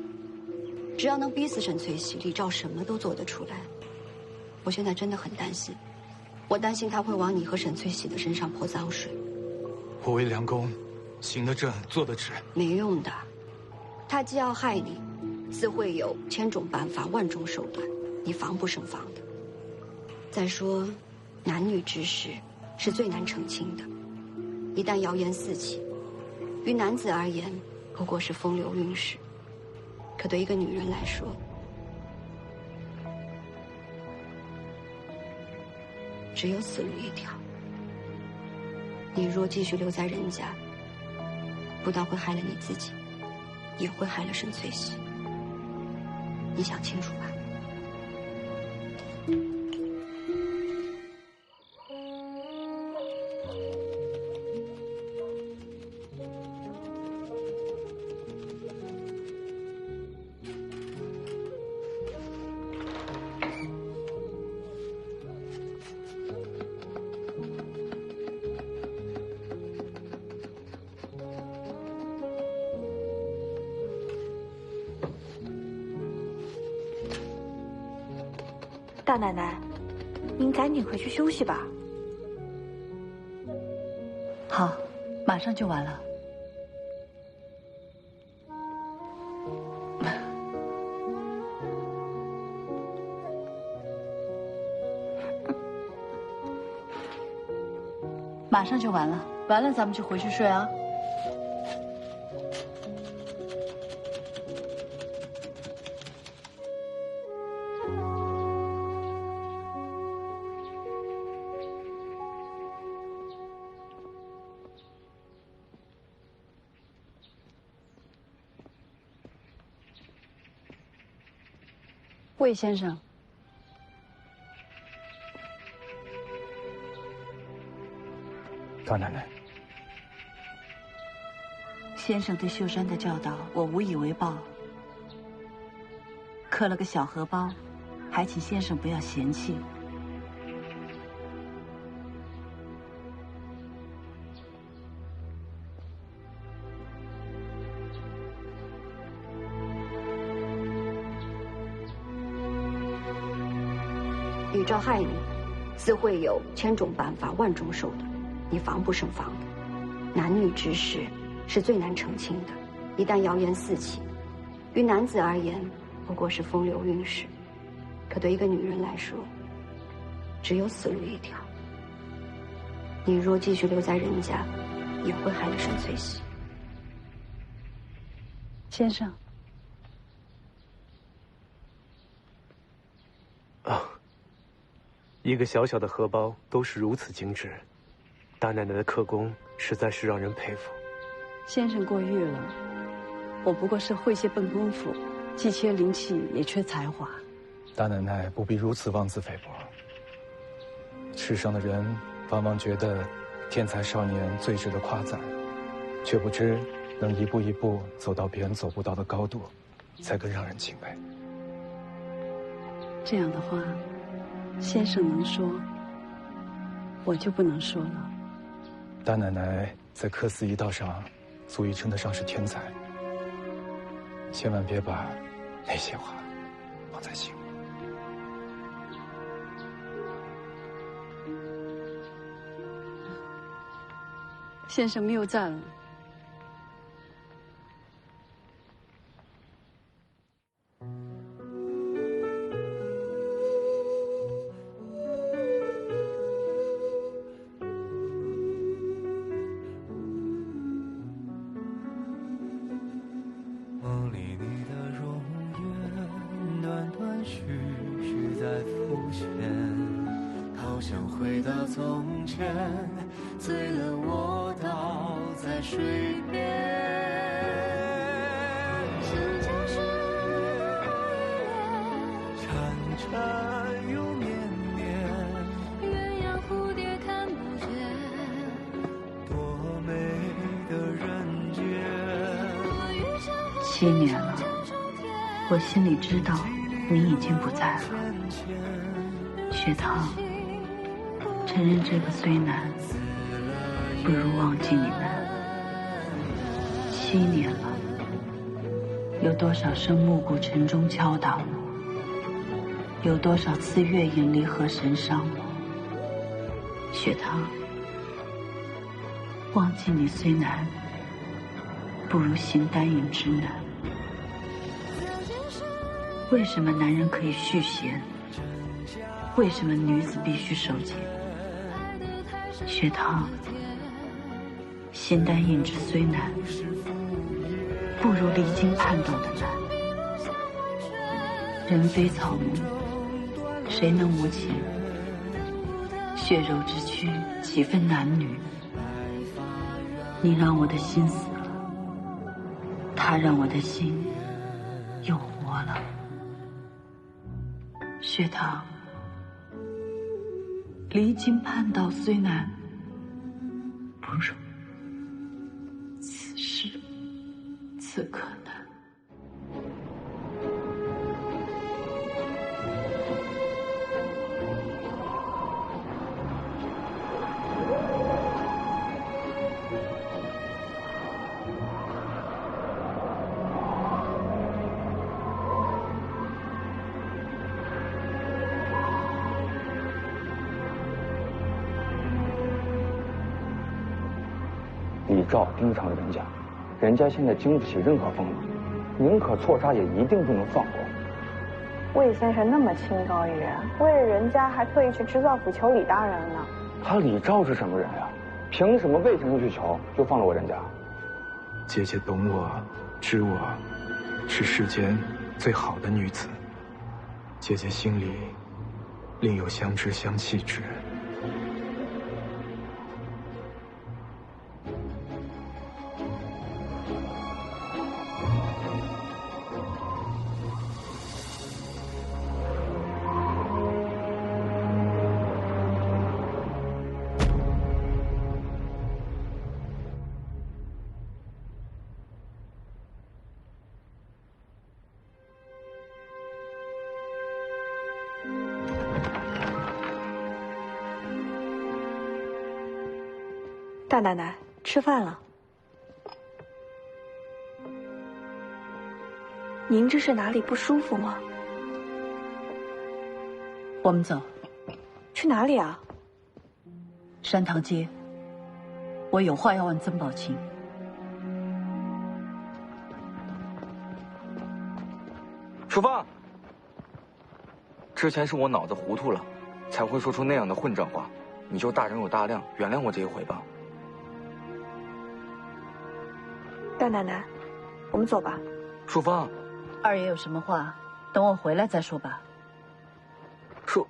只要能逼死沈翠喜，李照什么都做得出来。我现在真的很担心，我担心他会往你和沈翠喜的身上泼脏水。我为梁公，行得正，坐得直。没用的，他既要害你，自会有千种办法、万种手段，你防不胜防的。再说，男女之事是最难澄清的，一旦谣言四起，于男子而言不过是风流韵事，可对一个女人来说，只有死路一条。你若继续留在人家，不但会害了你自己，也会害了沈翠喜。你想清楚吧。大奶奶，您赶紧回去休息吧。好，马上就完了。马上就完了，完了咱们就回去睡啊。魏先生，大奶奶，先生对秀山的教导，我无以为报。刻了个小荷包，还请先生不要嫌弃。李照害你，自会有千种办法、万种手段，你防不胜防的。男女之事是最难澄清的，一旦谣言四起，于男子而言不过是风流韵事，可对一个女人来说，只有死路一条。你若继续留在人家，也会害了沈翠喜。先生。啊，一个小小的荷包都是如此精致，大奶奶的刻工实在是让人佩服。先生过誉了，我不过是会些笨功夫，既缺灵气也缺才华。大奶奶不必如此妄自菲薄。世上的人往往觉得天才少年最值得夸赞，却不知能一步一步走到别人走不到的高度，才更让人敬佩。这样的话，先生能说，我就不能说了。大奶奶在科司一道上，足以称得上是天才。千万别把那些话放在心里。先生谬赞了。梦里你的容颜，断断续续在浮现，好想回到从前，醉了我倒在水边。时间是潺潺又绵绵，鸳鸯蝴蝶看不见，多美的人间。7年了，我心里知道你已经不在了。雪堂，承认这个虽难，不如忘记你们。7年了，有多少声暮鼓晨钟敲打我，有多少次月影离合神伤我。雪堂，忘记你虽难，不如形单影之难。为什么男人可以续弦？为什么女子必须守节？雪堂，形单影只虽难，不如离经叛道的难。人非草木，谁能无情？血肉之躯，岂分男女？你让我的心死了，他让我的心又活了。雪堂，离经叛道虽难，不如此时此刻难。李兆盯上了人家，人家现在经不起任何风浪，宁可错杀也一定不能放过。魏先生那么清高一人，为了人家还特意去织造府求李大人呢。他李兆是什么人呀？凭什么魏先生去求就放了我人家？姐姐懂我，知我，是世间最好的女子。姐姐心里另有相知相弃之人。大奶奶，吃饭了。您这是哪里不舒服吗？我们走。去哪里啊？山塘街。我有话要问曾宝清。淑芳，之前是我脑子糊涂了，才会说出那样的混账话。你就大人有大量，原谅我这一回吧。大奶奶，我们走吧。淑芳，二爷有什么话，等我回来再说吧。淑。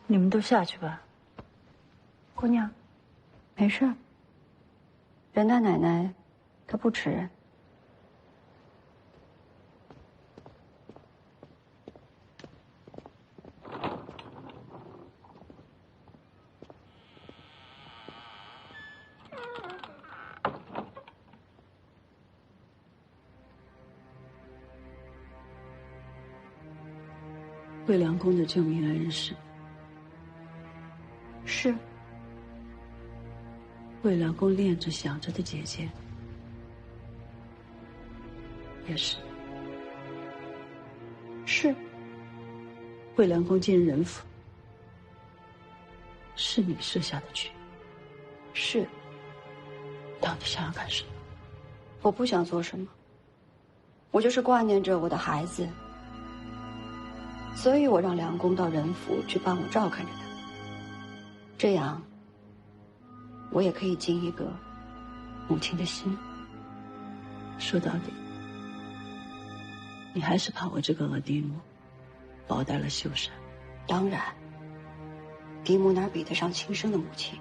你们都下去吧。姑娘，没事。任大奶奶，她不吃人。魏良公的救命恩师。是。魏良公恋着想着的姐姐，也是。是。魏良公进人府，是你设下的局。是。到底想要干什么？我不想做什么，我就是挂念着我的孩子，所以我让良公到人府去帮我照看着他。这样，我也可以尽一个母亲的心。说到底，你还是怕我这个恶嫡母保带了秀山。当然，嫡母哪比得上亲生的母亲？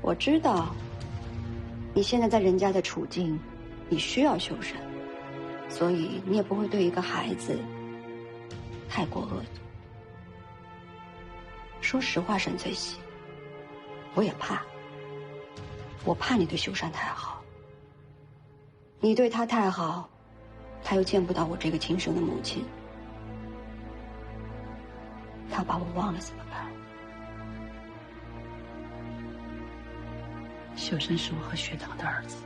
我知道，你现在在人家的处境，你需要秀山，所以你也不会对一个孩子太过恶毒。说实话，沈翠喜，我也怕。我怕你对秀山太好，你对他太好，他又见不到我这个亲生的母亲，他把我忘了怎么办？秀山是我和学堂的儿子，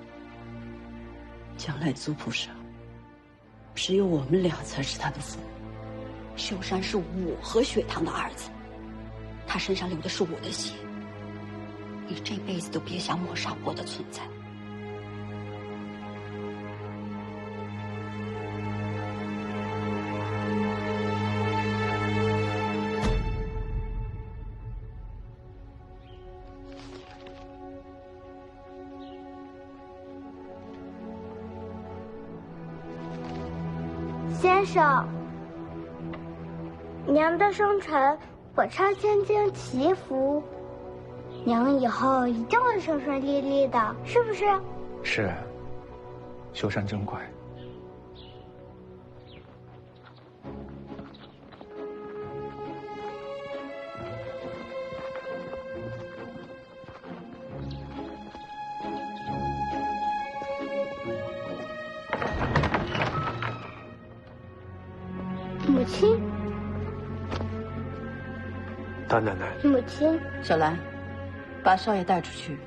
将来族谱上，只有我们俩才是他的父母。秀山是我和雪堂的儿子，他身上流的是我的血，你这辈子都别想抹杀我的存在。先生，娘的生辰，我唱千金祈福，娘以后一定会顺顺利利的，是不是？是。秀山真乖。母亲，大奶奶，母亲，小兰，把少爷带出去。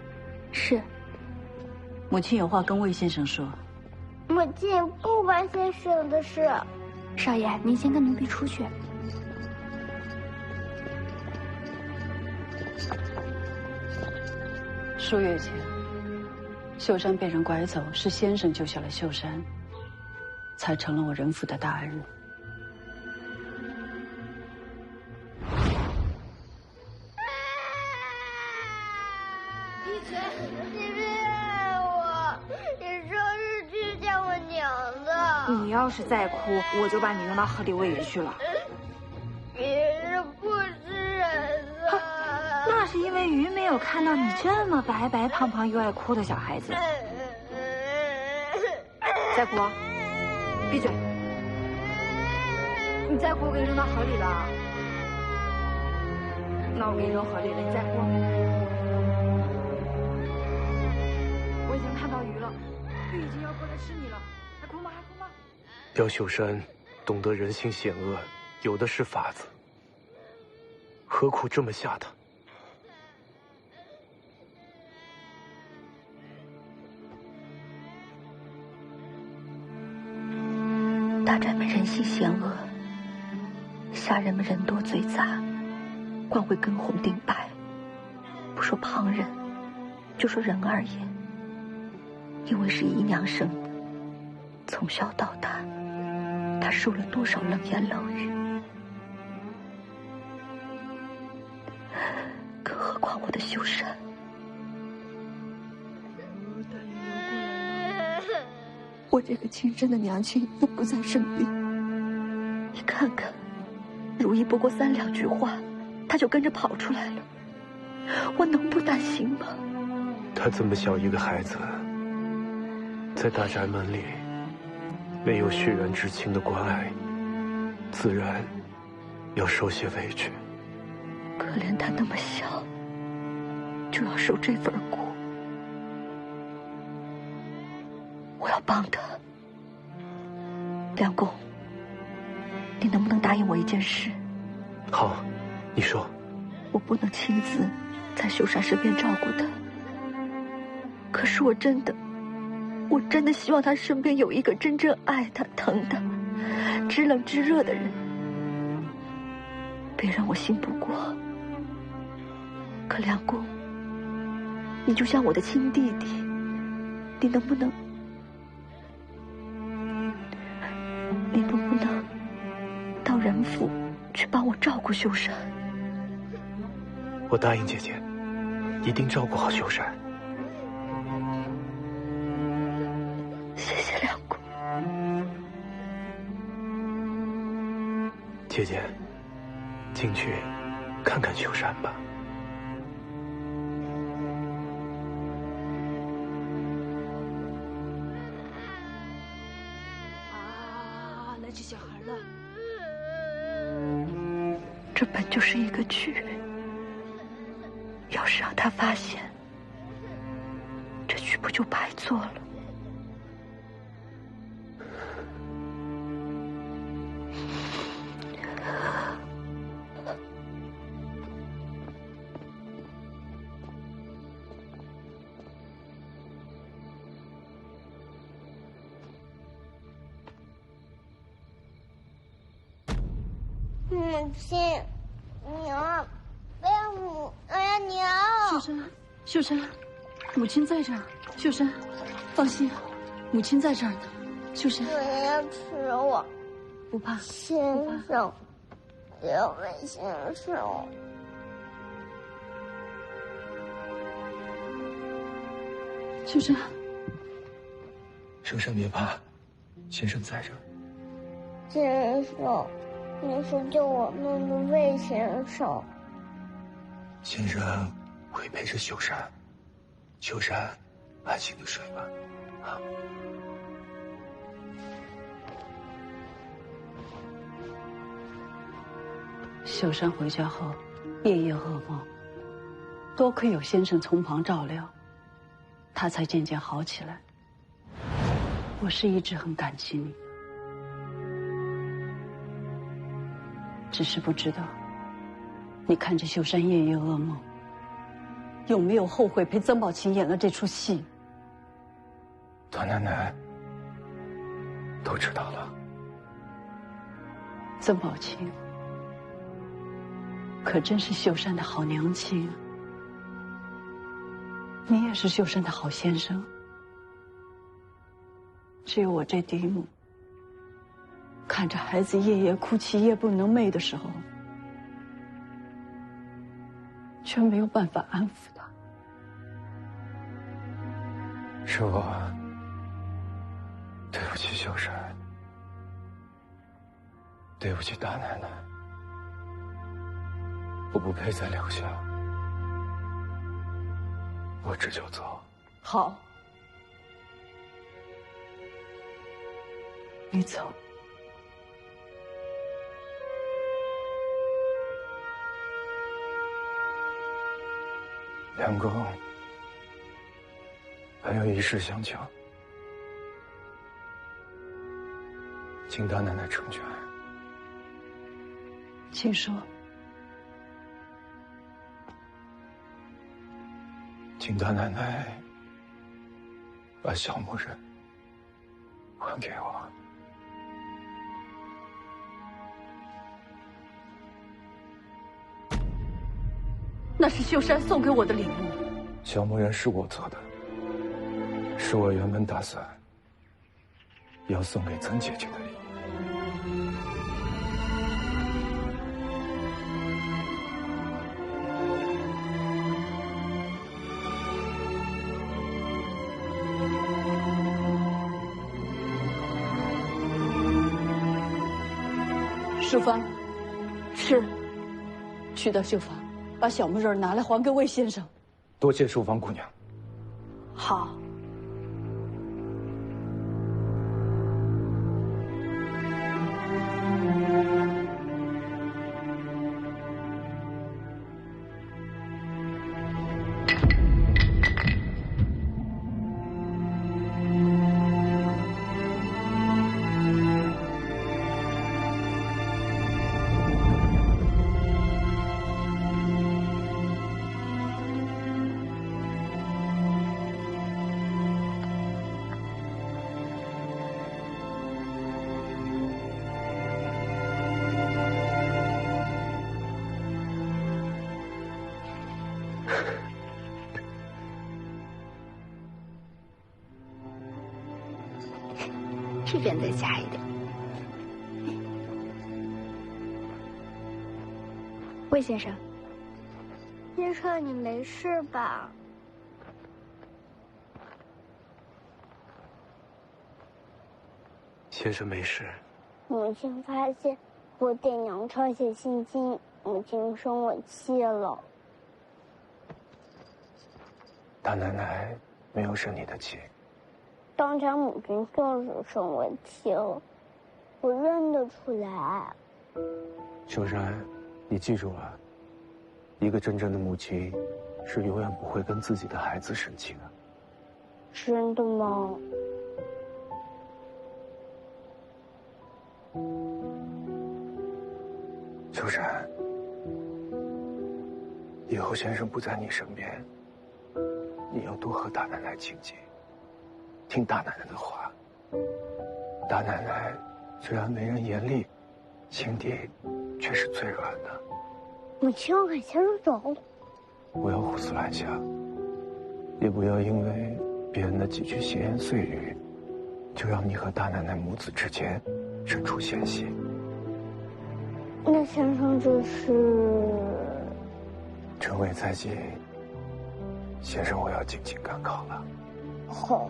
是。母亲有话跟魏先生说。母亲不关先生的事。少爷，您先跟奴婢出去。数月前，秀山被人拐走，是先生救下了秀山，才成了我人府的大恩人。你要是再哭，我就把你扔到河里喂鱼去了。鱼是不吃人的。那是因为鱼没有看到你这么白白胖胖又爱哭的小孩子。再哭，闭嘴！你再哭，我给你扔到河里了。闹别人河里来载我。我已经看到鱼了，鱼已经要过来吃你了，还哭吗？还哭吗？刁秀山懂得人性险恶，有的是法子，何苦这么吓他？大宅门人性险恶，下人们人多嘴杂，官会跟红顶白，不说旁人，就说人而言，因为是姨娘生的，从小到大，她受了多少冷言冷语，更何况我的秀山。我这个亲生的娘亲都不在身边，你看看，如意不过3两句话，他就跟着跑出来了，我能不担心吗？他这么小一个孩子，在大宅门里，没有血缘之亲的关爱，自然要受些委屈。可怜他那么小，就要受这份苦。我要帮他。梁公，你能不能答应我一件事？好，你说。我不能亲自在秀山身边照顾他，可是我真的希望他身边有一个真正爱他、疼他、知冷知热的人。别让我信不过。可梁公，你就像我的亲弟弟，你能不能到仁府去帮我照顾秀山？我答应姐姐，一定照顾好秀山。谢谢梁公。姐姐，进去看看秀山吧。来接小孩了。这本就是一个局，要是让他发现，这局不就白做了？母亲，娘，娘。秀山，母亲在这儿。秀山，放心，母亲在这儿呢。秀山，有人要吃我，不怕。先生，刘伟先生。秀山，秀山别怕，先生在这儿。先生。你说救我们的魏先生。先生会陪着秀山，秀山安心的睡吧，啊。秀山回家后，夜夜噩梦，多亏有先生从旁照料，他才渐渐好起来。我是一直很感激你。只是不知道，你看着秀山夜夜噩梦，有没有后悔陪曾宝琴演了这出戏？段奶奶都知道了。曾宝琴可真是秀山的好娘亲啊！你也是秀山的好先生。只有我这嫡母，看着孩子夜夜哭泣、夜不能寐的时候，却没有办法安抚他。是我对不起秀山，对不起大奶奶，我不配再留下，我这就走。好，你走。梁公，还有一事相求，请大奶奶成全。请说。请大奶奶把小木人还给我。那是秀山送给我的礼物。小木人是我做的，是我原本打算要送给曾姐姐的礼物。淑芳，是。去到绣坊，把小木人拿来还给魏先生。多谢淑芳姑娘。好。这边再加一点。魏先生，先生，你没事吧？先生没事。母亲发现我给娘抄写信经，母亲生我气了。大奶奶没有生你的气。当家母亲就是生我气了，我认得出来。秀山，你记住了，一个真正的母亲是永远不会跟自己的孩子生气的。真的吗？秀山，以后先生不在你身边，你要多和大奶奶亲近，听大奶奶的话。大奶奶虽然为人严厉，心底却是最软的。母亲，我先生走。不要胡思乱想，也不要因为别人的几句闲言碎语，就让你和大奶奶母子之间生出嫌隙。那先生这是？正位在即，先生我要进京赶考了。好，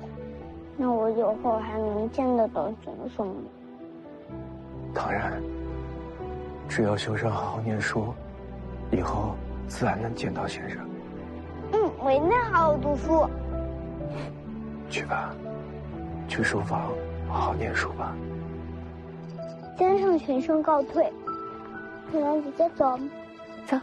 那我以后还能见得到先生吗？当然，只要秀山好好念书，以后自然能见到先生。我一定好好读书。去吧，去书房好好念书吧。先生全身告退，可兰姐姐走。走。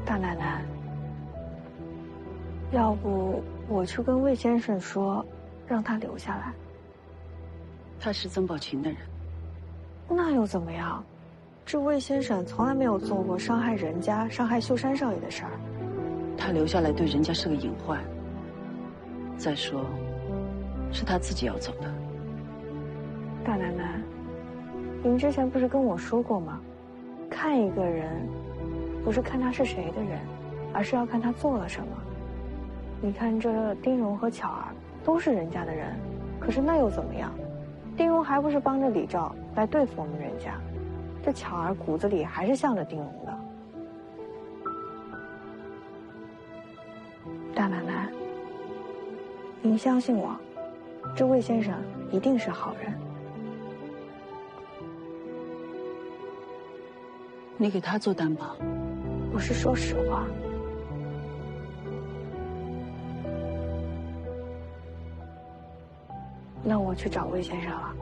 大奶奶，要不我去跟魏先生说，让他留下来。他是曾宝琴的人，那又怎么样？这魏先生从来没有做过伤害人家、伤害秀山少爷的事儿。他留下来对人家是个隐患。再说，是他自己要走的。大奶奶，您之前不是跟我说过吗？看一个人，不是看他是谁的人，而是要看他做了什么。你看这丁荣和巧儿都是人家的人，可是那又怎么样？丁荣还不是帮着李照来对付我们人家，这巧儿骨子里还是向着丁荣的。大奶奶，您相信我，这魏先生一定是好人。你给他做担保？我是说实话。那我去找魏先生了。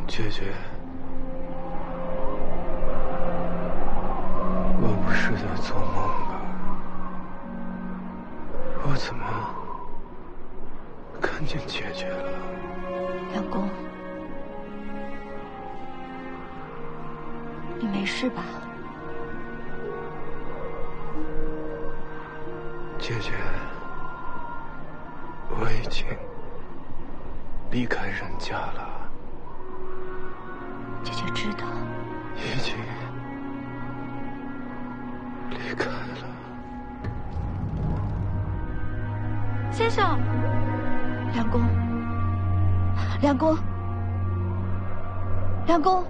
姐姐，我不是在做梦吧？我怎么看见姐姐了？梁公，你没事吧？姐姐，我已经离开人家了。姐姐知道，已经离开了。先生，梁公，梁公，梁公。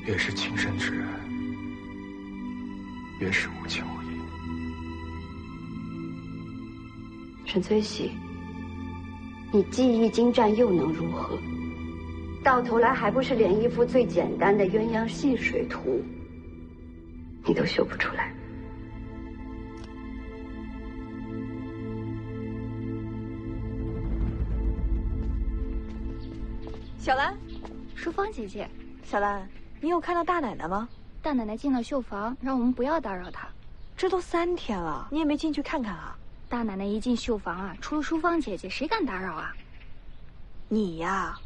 越是情深之人，越是无情无义。沈崔喜，你技艺精湛又能如何？到头来还不是连一幅最简单的鸳鸯戏水图，你都修不出来。小兰，淑芳姐姐，小兰，你有看到大奶奶吗？大奶奶进了绣房，让我们不要打扰她。这都3天了，你也没进去看看啊？大奶奶一进绣房啊，除了淑芳姐姐，谁敢打扰啊？你呀。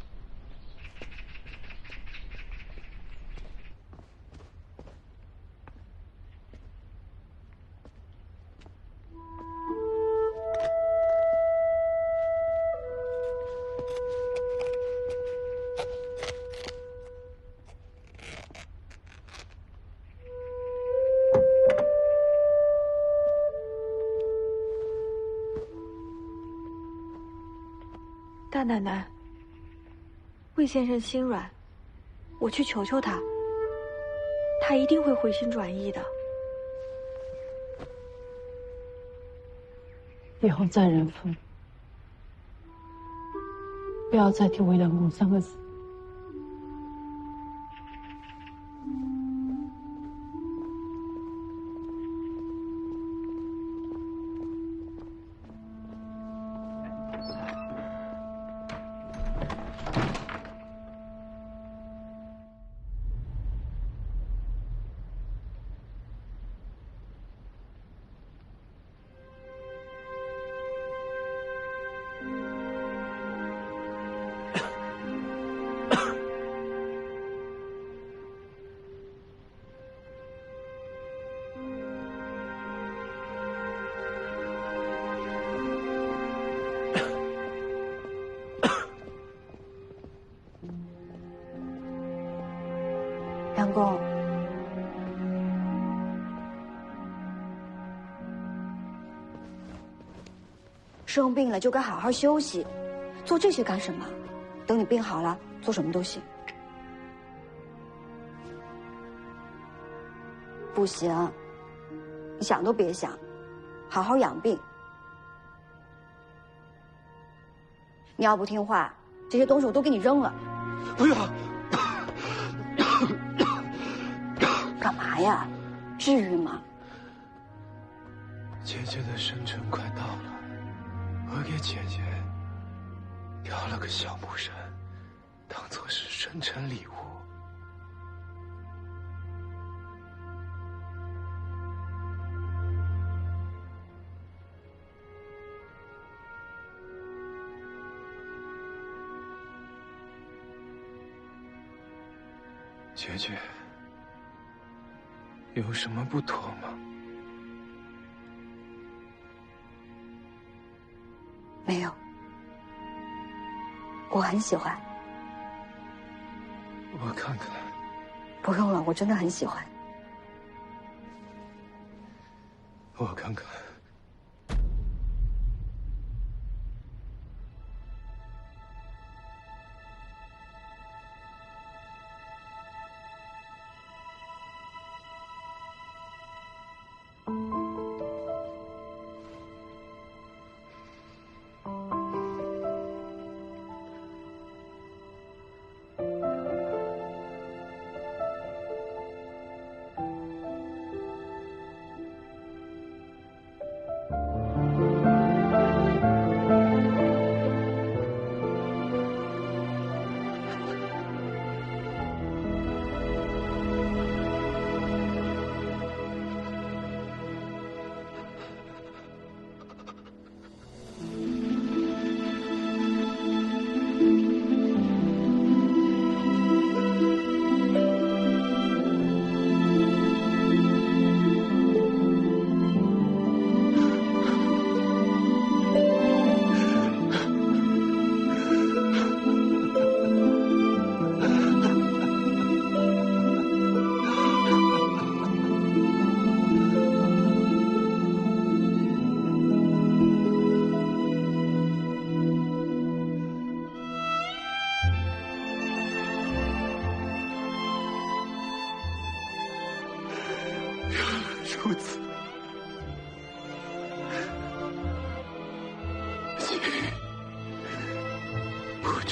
大奶奶，魏先生心软，我去求求他，他一定会回心转意的。以后再人妇，不要再提为人母3个字。杨公，生病了就该好好休息，做这些干什么？等你病好了，做什么都行。不行，你想都别想，好好养病。你要不听话，这些东西我都给你扔了。不要！干嘛呀？至于吗？姐姐的生辰快到了，我给姐姐雕了个小木神，当做是生辰礼物。姐姐，有什么不妥吗？没有，我很喜欢。我看看。不用了，我真的很喜欢。我看看。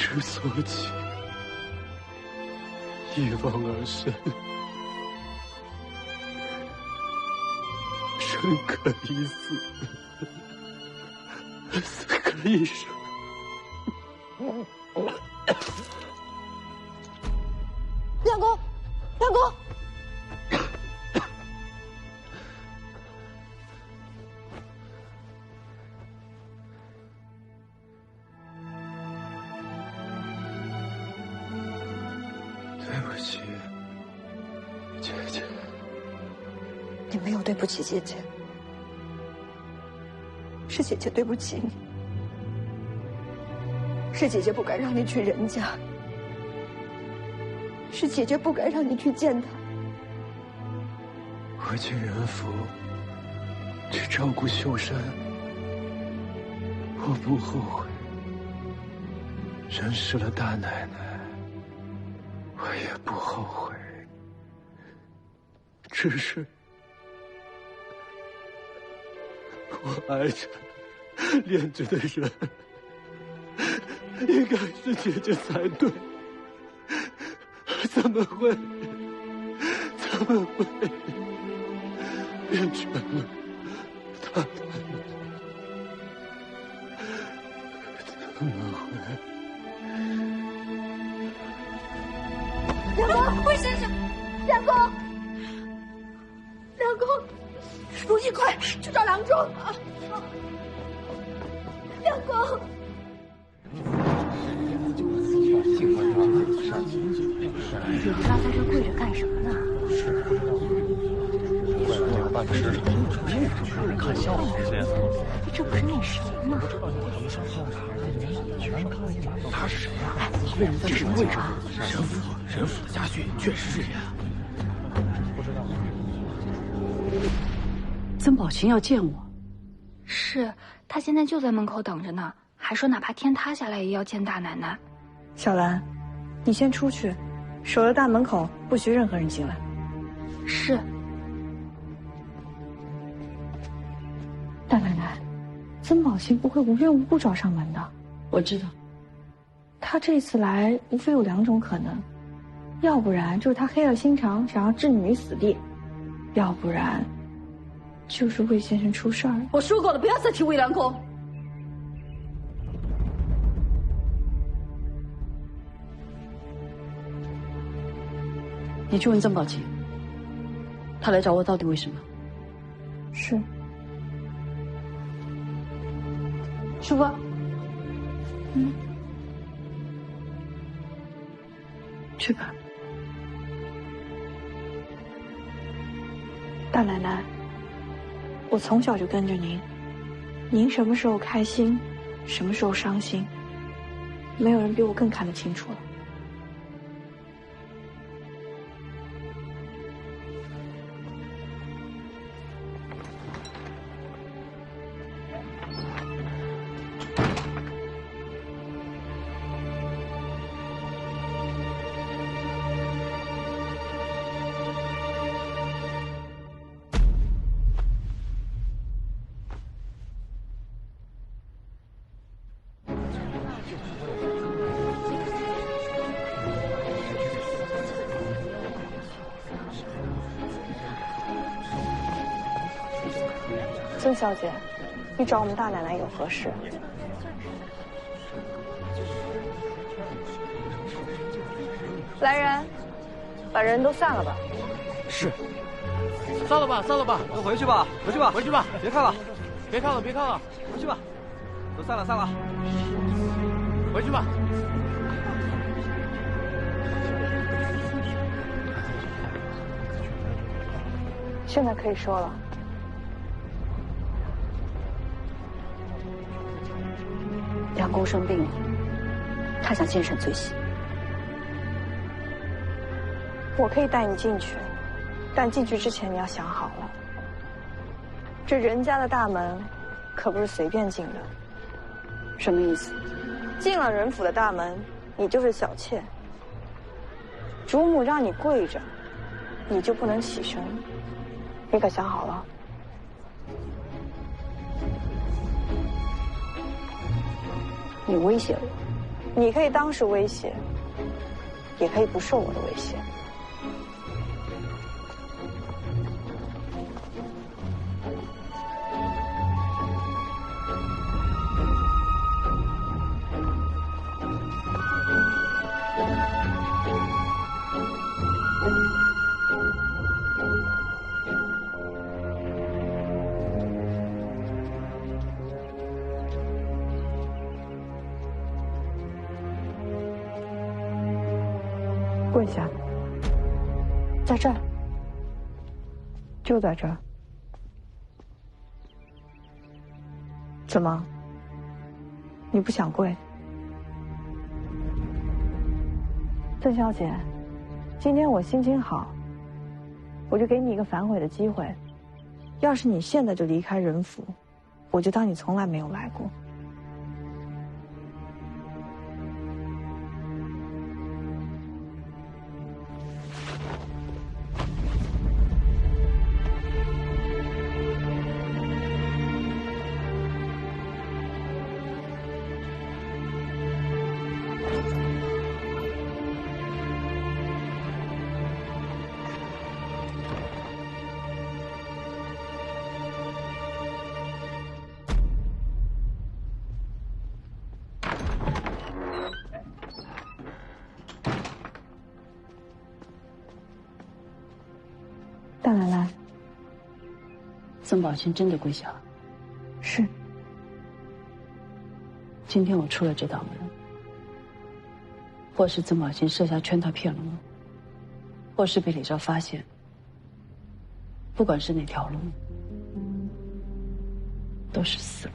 之所起，一往而深，生可以死，死可以生。亮公，亮公。对不起，姐姐。你没有对不起姐姐，是姐姐对不起你，是姐姐不敢让你去人家，是姐姐不敢让你去见他。我进人府去照顾秀山，我不后悔。认识了大奶奶，我也不后悔。只是我爱着、恋着的人，应该是姐姐才对，怎么会变成了大奶奶？怎么会？梁公，魏先生，梁公，梁公，如意，快去找郎中啊！梁公。你拉在这跪着干什么呢？是，为了这个办事的，看笑话去。这不是那谁吗？他是谁呀？为人在这个位置，人府的家训确实是这样。曾宝琴要见我，是他现在就在门口等着呢，还说哪怕天塌下来也要见大奶奶。小兰，你先出去，守着大门口，不许任何人进来。是。大奶奶，曾宝琴不会无缘无故找上门的。我知道。他这次来无非有两种可能，要不然就是他黑了心肠，想要置你于死地，要不然就是魏先生出事儿了。我说过了，不要再提魏良公。你去问曾宝琴，他来找我到底为什么？是。叔伯。去吧。大奶奶，我从小就跟着您，您什么时候开心，什么时候伤心，没有人比我更看得清楚了。曾小姐，你找我们大奶奶有何事？来人，把人都散了吧。是。散了吧，散了吧，都回去吧，回去吧，回去吧，别看了，别看了，别看了，回去吧，都散了，散了，回去吧。现在可以说了。梁公生病了，他想见审罪行。我可以带你进去，但进去之前你要想好了，这人家的大门可不是随便进的。什么意思？进了人府的大门，你就是小妾。主母让你跪着，你就不能起身。你可想好了？你威胁我，你可以当是威胁，也可以不受我的威胁。跪下，在这儿，就在这儿。怎么？你不想跪？郑小姐，今天我心情好，我就给你一个反悔的机会。要是你现在就离开仁府，我就当你从来没有来过。大奶奶，曾宝清真的跪下？是。今天我出了这道门，或是曾宝清设下圈套骗了我，或是被李昭发现。不管是哪条路，都是死路。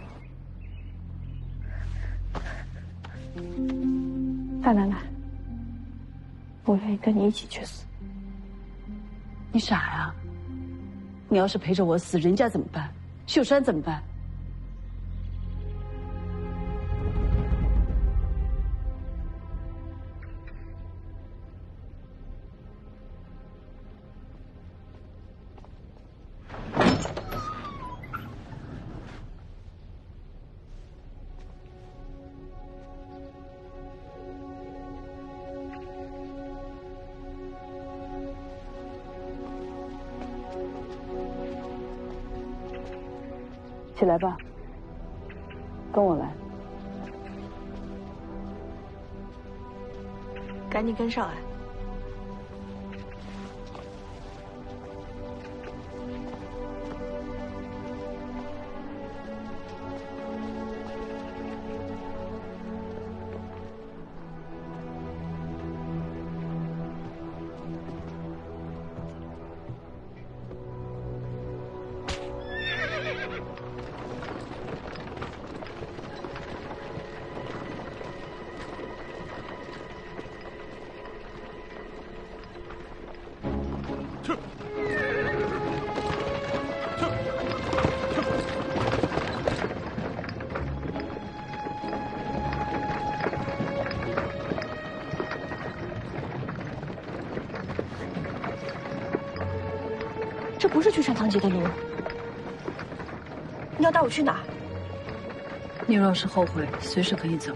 大奶奶，我愿意跟你一起去死。你傻呀！你要是陪着我死，人家怎么办？秀山怎么办？起来吧，跟我来。赶紧跟上来。这不是去上堂节的路，你要带我去哪儿？你若是后悔，随时可以走。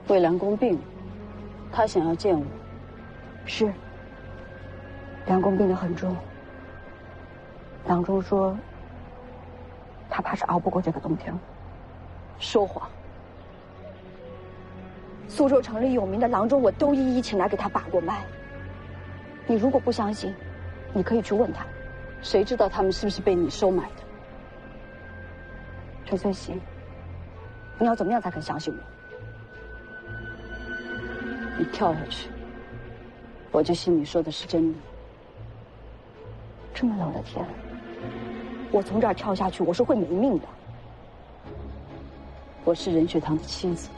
魏良公病了，他想要见我。是。梁公病得很重，郎中说，他怕是熬不过这个冬天了。说谎！苏州城里有名的郎中，我都一一请来给他把过脉。你如果不相信，你可以去问他。谁知道他们是不是被你收买的？陈翠喜，你要怎么样才肯相信我？你跳下去，我就信你说的是真的。这么冷的天，我从这儿跳下去，我是会没命的。我是任学堂的妻子，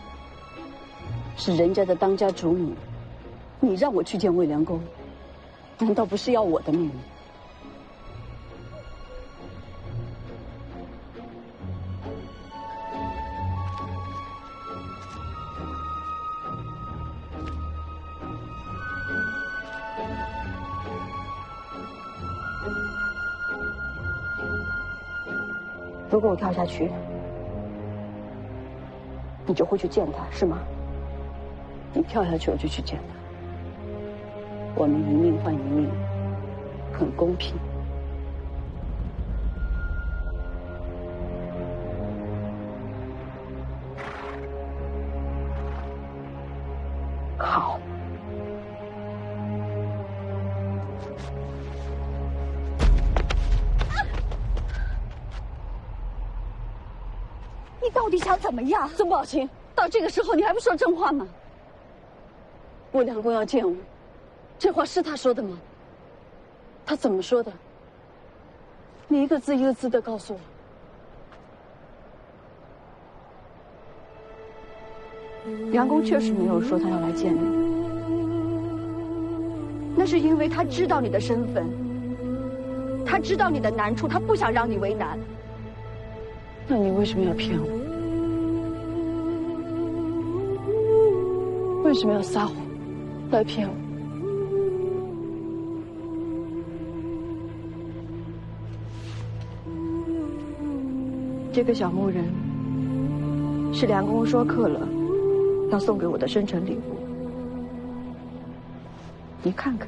是人家的当家主母，你让我去见魏良公，难道不是要我的命吗？如果我跳下去，你就会去见他，是吗？你跳下去，我就去见他。我们一命换一命，很公平。好。你到底想怎么样？曾宝清，到这个时候你还不说真话吗？我梁公要见我，这话是他说的吗？他怎么说的？你一个字一个字的告诉我。梁公确实没有说他要来见你，那是因为他知道你的身份，他知道你的难处，他不想让你为难。那你为什么要骗我？为什么要撒谎来骗我？这个小木人是梁公说刻了要送给我的生辰礼物，你看看，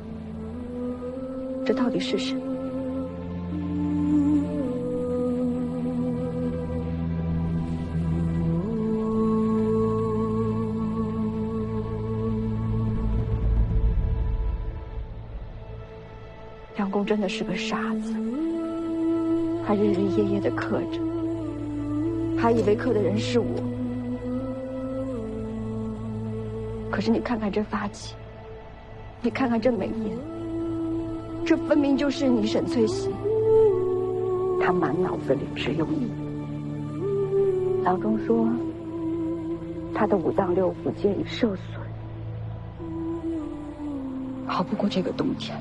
这到底是什么？梁公真的是个傻子，他日日夜夜的刻着，还以为刻的人是我。可是你看看这发髻，你看看这眉眼，这分明就是你沈翠喜。他满脑子里只有你。郎中说，他的五脏六腑皆已受损，熬不过这个冬天。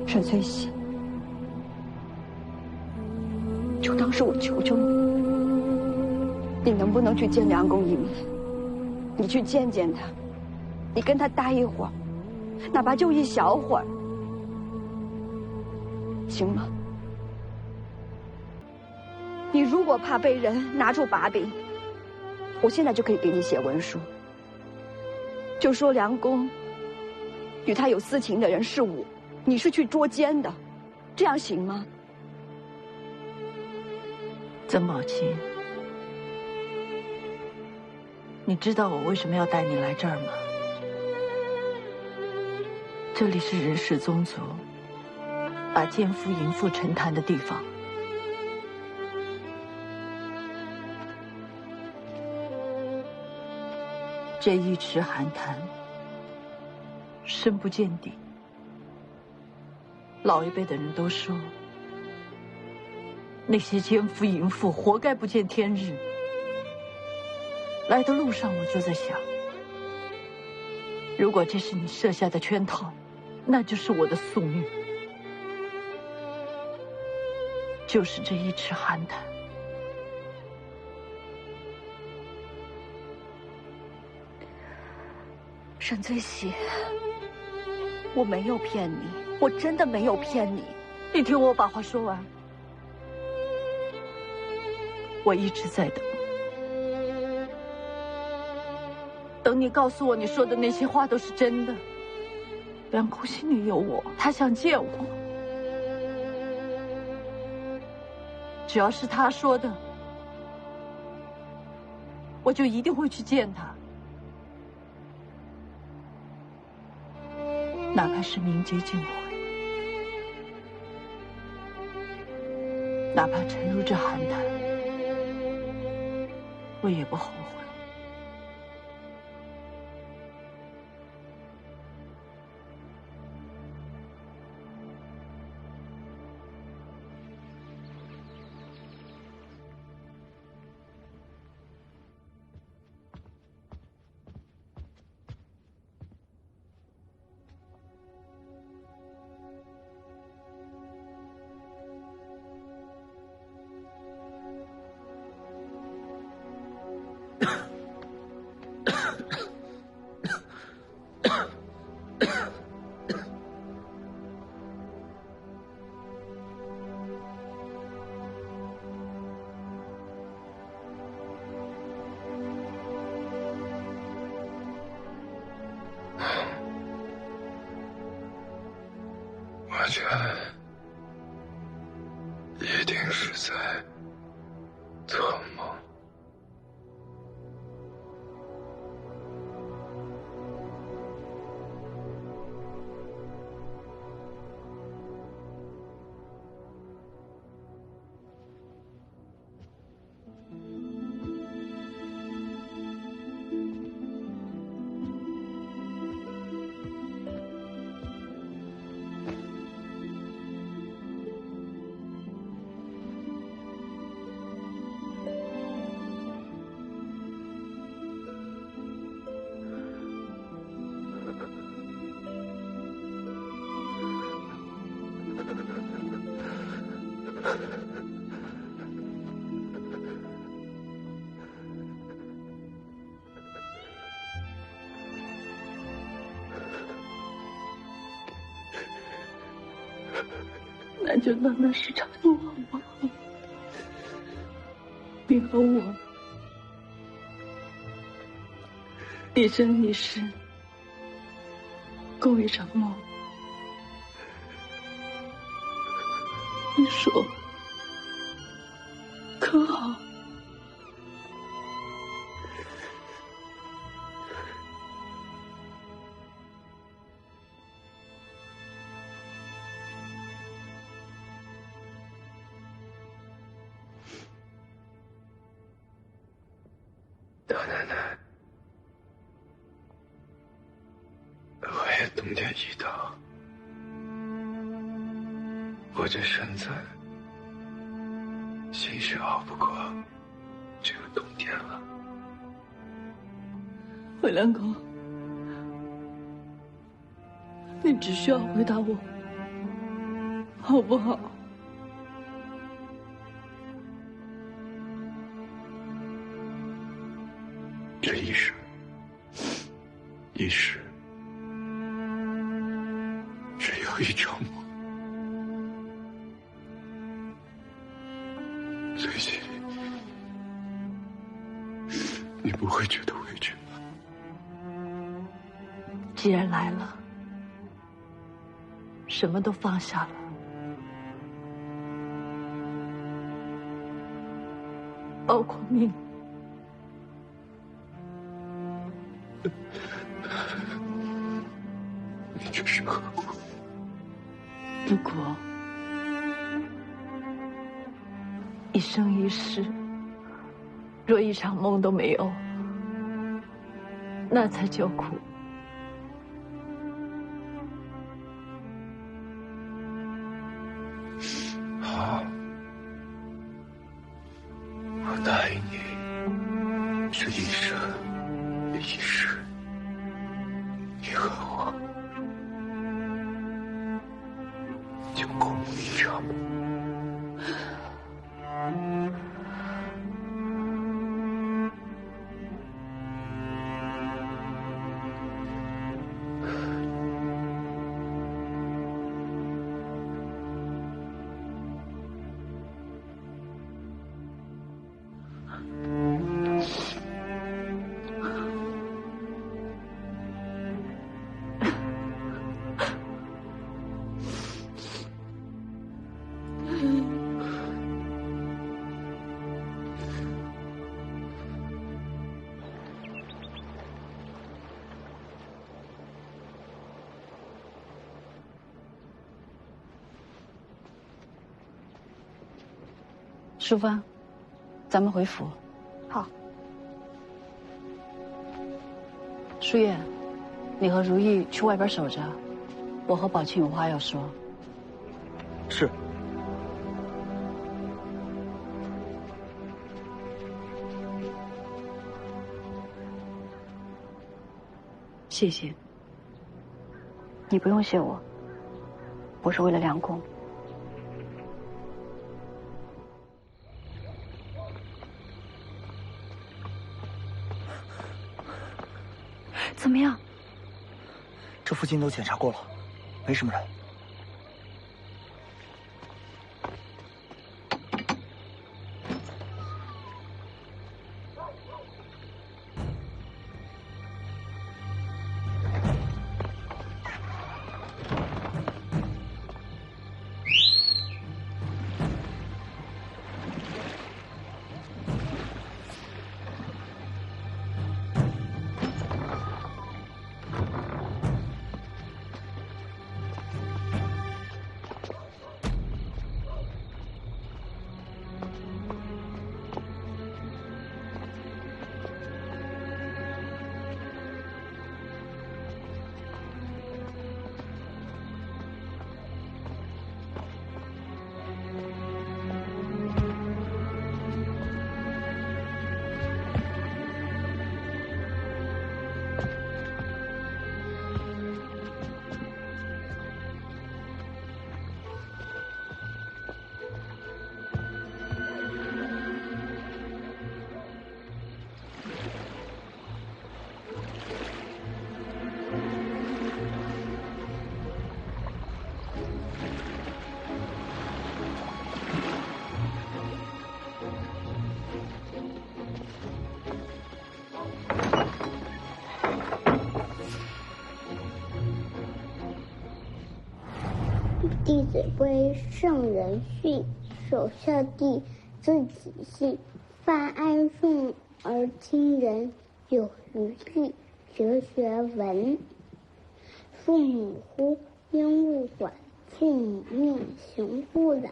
沈翠喜，就当是我求求你，你能不能去见梁公一面？你去见见他，你跟他待一会儿，哪怕就一小会儿，行吗？你如果怕被人拿出把柄，我现在就可以给你写文书，就说梁公与他有私情的人是我，你是去捉奸的，这样行吗？曾宝清，你知道我为什么要带你来这儿吗？这里是人世宗族把奸夫淫妇沉潭的地方。这一池寒潭，深不见底。老一辈的人都说，那些奸夫淫妇活该不见天日。来的路上我就在想，如果这是你设下的圈套，那就是我的宿命，就是这一池寒潭。沈翠喜，我没有骗你，我真的没有骗你。你听我把话说完。我一直在等你告诉我你说的那些话都是真的。梁公心里有我，他想见我。只要是他说的，我就一定会去见他。哪怕是明劫尽毁，哪怕沉入这寒潭，我也不后悔。我觉一定是在做梦。那就当那是场噩梦。你和我一生一世共一场梦，你说可好？大奶奶，我也懂点医道，我这身子兴许熬不过这个冬天了。回良公，你只需要回答我，好不好？这一世，一世，只有一场梦。最近，你不会觉得委屈吗？既然来了，什么都放下了。包括命。你这是何苦？如果一生一世，若一场梦都没有，那才叫苦。好，我答应你，这一生一世，你和我就共一场梦。淑芳，咱们回府。好。淑叶，你和如意去外边守着，我和宝庆有话要说。是。谢谢。你不用谢我，我是为了良公。怎么样？这附近都检查过了，没什么人。弟子规：圣人训，首孝悌，自己信。泛爱众而亲仁，有余力，哲学文。父母呼，应勿缓；父母命，行勿懒；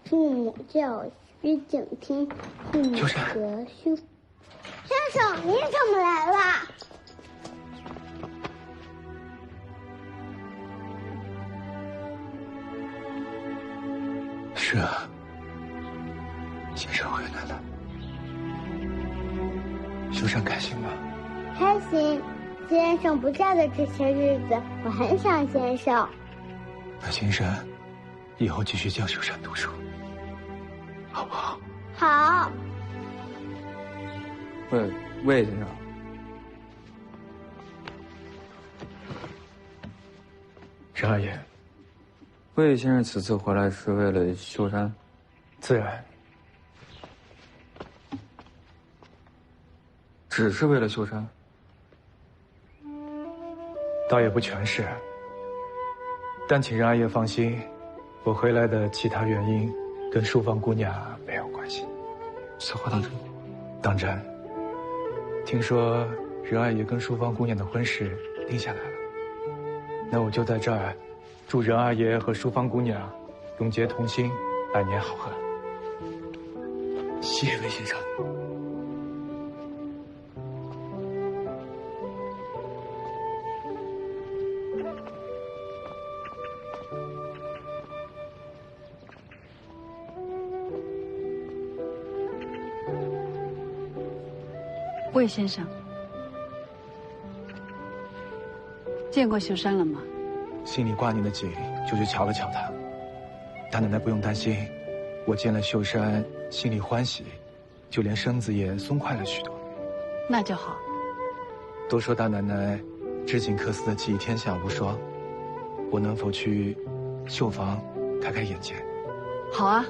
父母教，须敬听；父母责，须。先生，您怎么来了？是啊，先生回来了。修善开心吗？开心。先生不在的这些日子，我很想先生。那先生以后继续教修善读书，好不好？好。魏先生，任二爷，魏先生此次回来是为了修山？自然。只是为了修山？倒也不全是，但请任二爷放心，我回来的其他原因跟淑芳姑娘没有关系。此话当真？当真。听说任二爷跟淑芳姑娘的婚事定下来了，那我就在这儿祝任二爷和淑芳姑娘永结同心，百年好合。谢谢魏先生。魏先生，见过秀山了吗？心里挂念的紧，就去瞧了瞧他。大奶奶不用担心，我见了秀山，心里欢喜，就连身子也松快了许多。那就好。都说大奶奶知锦克斯的技艺天下无双，我能否去绣房开开眼界？好啊，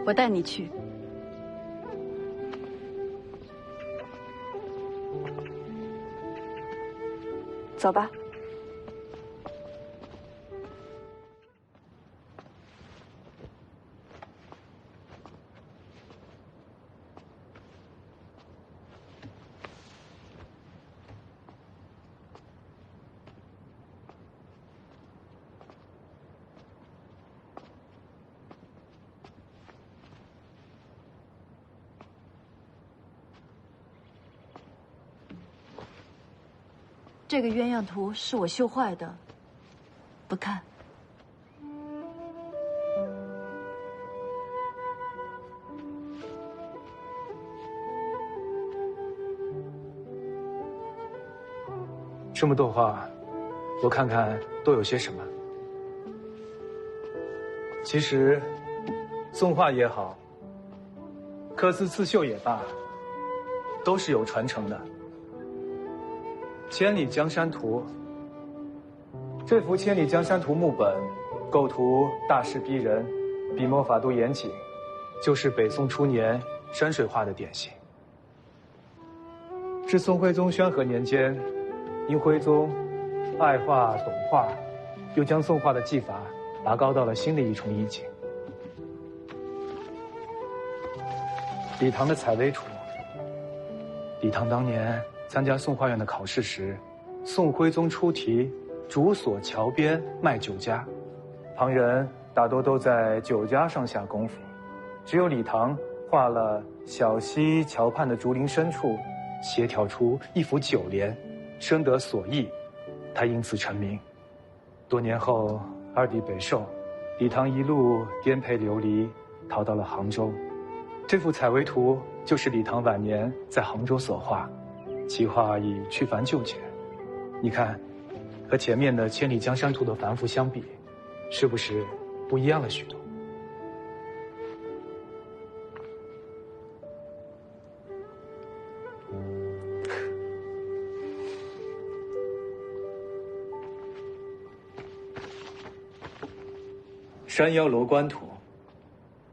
我带你去。走吧。这个鸳鸯图是我绣坏的，不看。这么多画，我看看都有些什么。其实，宋画也好，缂丝刺绣也罢，都是有传承的。《千里江山图》这幅《千里江山图》木本，构图大势逼人，笔墨法度严谨，就是北宋初年山水画的典型。至宋徽宗宣和年间，因徽宗爱画懂画，又将宋画的技法拔高到了新的一重意境。李唐的采薇图，李唐当年参加宋画院的考试时，宋徽宗出题竹所桥边卖酒家，旁人大多都在酒家上下功夫，只有李唐画了小溪桥畔的竹林深处，协调出一幅酒联，深得所意，他因此成名。多年后，二帝北狩，李唐一路颠沛流离，逃到了杭州。这幅采薇图就是李唐晚年在杭州所画，其画已去繁就简。你看，和前面的《千里江山图》的繁复相比，是不是不一样了许多？山腰楼观图，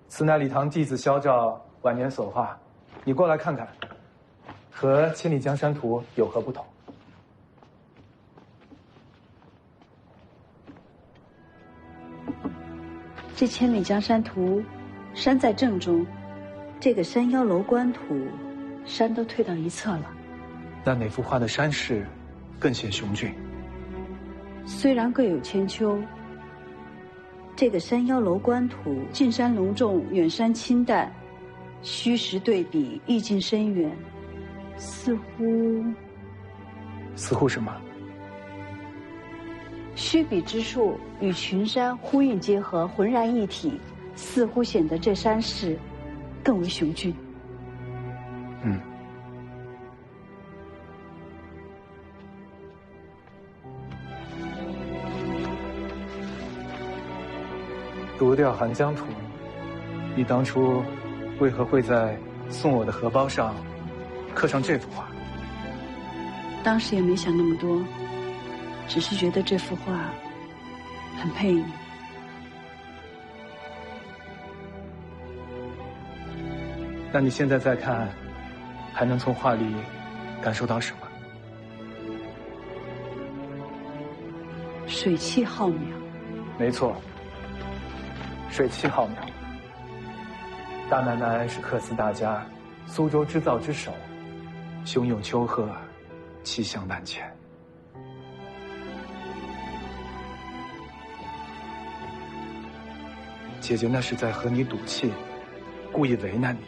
此乃李唐弟子萧照晚年所画，你过来看看，和《千里江山图》有何不同？这《千里江山图》，山在正中，这个山腰楼观图，山都退到一侧了。那哪幅画的山势更显雄峻？虽然各有千秋，这个山腰楼观图，近山隆重，远山清淡，虚实对比，意境深远，似乎什么？虚笔之术与群山呼应结合，浑然一体，似乎显得这山势更为雄峻。独钓寒江图，你当初为何会在送我的荷包上刻上这幅画？当时也没想那么多，只是觉得这幅画很配你。那你现在再看，还能从画里感受到什么？水气浩渺。没错，水气浩渺。大奶奶是缂丝大家苏州织造之首，胸有丘壑，气象万千。姐姐那是在和你赌气，故意为难你。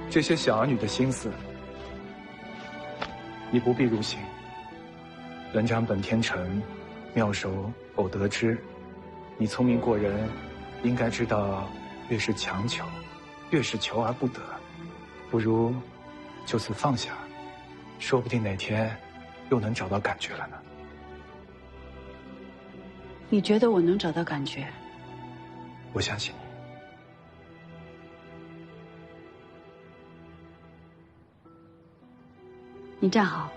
这些小儿女的心思，你不必入心。人长本天成，妙手偶得之。你聪明过人，应该知道，越是强求，越是求而不得。不如就此放下，说不定哪天又能找到感觉了呢。你觉得我能找到感觉？我相信你。你站好。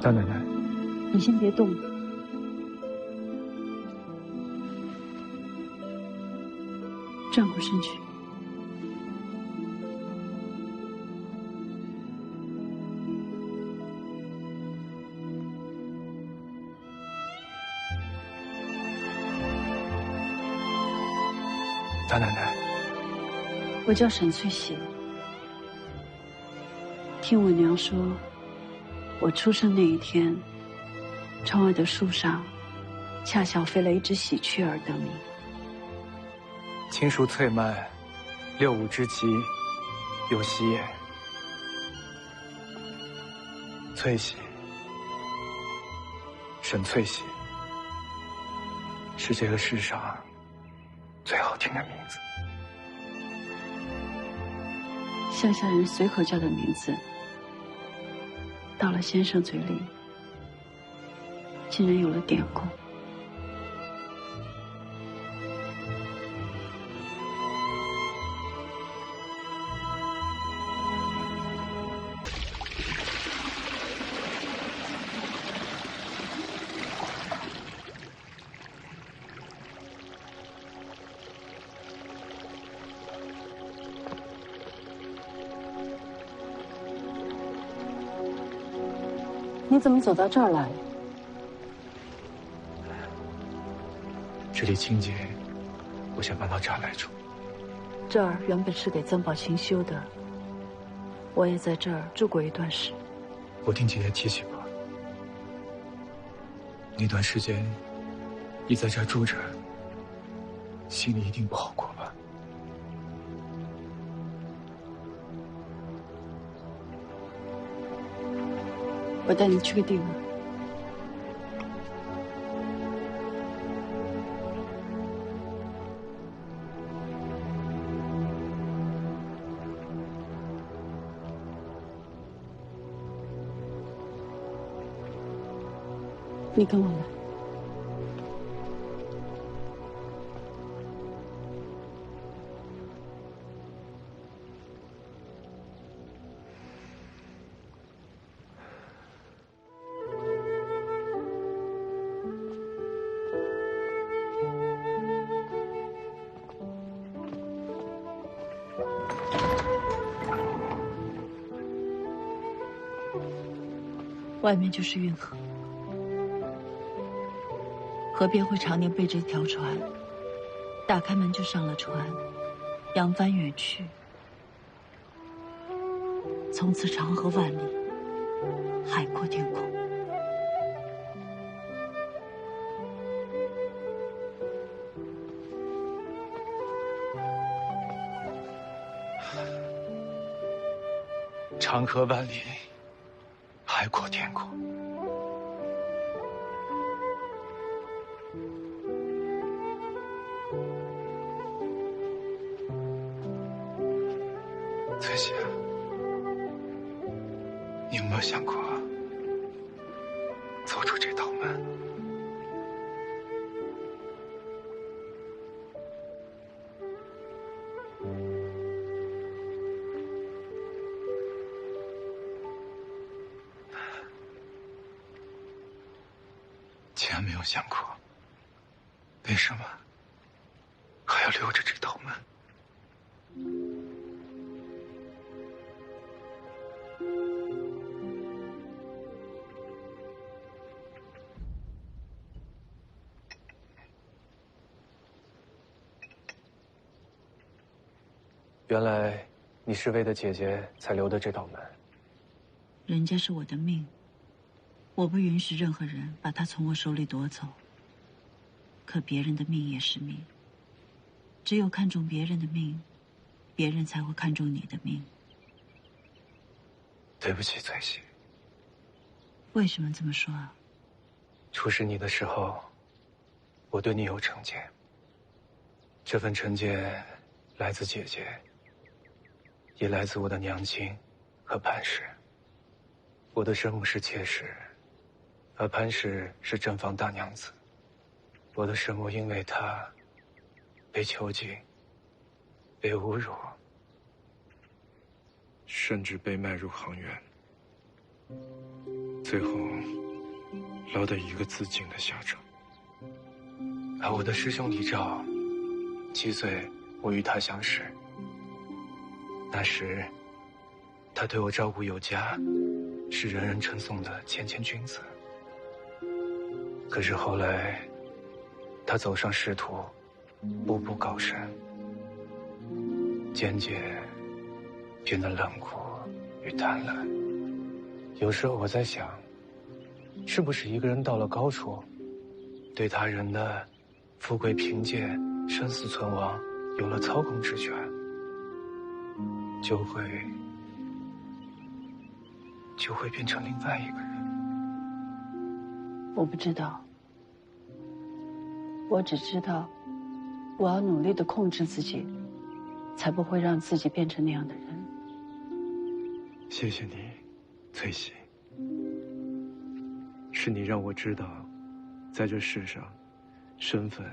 大奶奶，你先别动。转过身去。大奶奶，我叫沈翠喜。听我娘说，我出生那一天，窗外的树上，恰巧飞了一只喜鹊而得名。青树翠蔓，65枝齐，有喜也。翠喜，沈翠喜，是这个世上最好听的名字。乡下人随口叫的名字，到了先生嘴里，竟然有了典故。你怎么走到这儿来了？这里清洁，我想搬到这儿来住。这儿原本是给曾宝琴修的，我也在这儿住过一段时。我听姐姐提起过，那段时间你在这儿住着，心里一定不好过吧？我带你去个地方。你跟我来。外面就是运河，河边会常年备着一条船，打开门就上了船，扬帆远去。从此长河万里，海阔天空。长河万里，海阔天空。翠喜，你有没有想过走出这道门？竟然没有想过，为什么还要留着这道门？原来你是为了姐姐才留的这道门。人家是我的命，我不允许任何人把它从我手里夺走。可别人的命也是命，只有看重别人的命，别人才会看重你的命。对不起，翠喜。为什么这么说啊？初识你的时候，我对你有成见。这份成见来自姐姐，也来自我的娘亲和潘氏。我的生母是妾室，而潘氏是正房大娘子。我的生母因为她被囚禁、被侮辱，甚至被卖入行院，最后落得一个自尽的下场。而我的师兄李照，7岁我与他相识。那时，他对我照顾有加，是人人称颂的谦谦君子。可是后来，他走上仕途，步步高升，渐渐变得冷酷与贪婪。有时候我在想，是不是一个人到了高处，对他人的富贵贫贱、生死存亡有了操控之权，就会变成另外一个人。我不知道，我只知道，我要努力地控制自己，才不会让自己变成那样的人。谢谢你，翠喜。是你让我知道，在这世上，身份、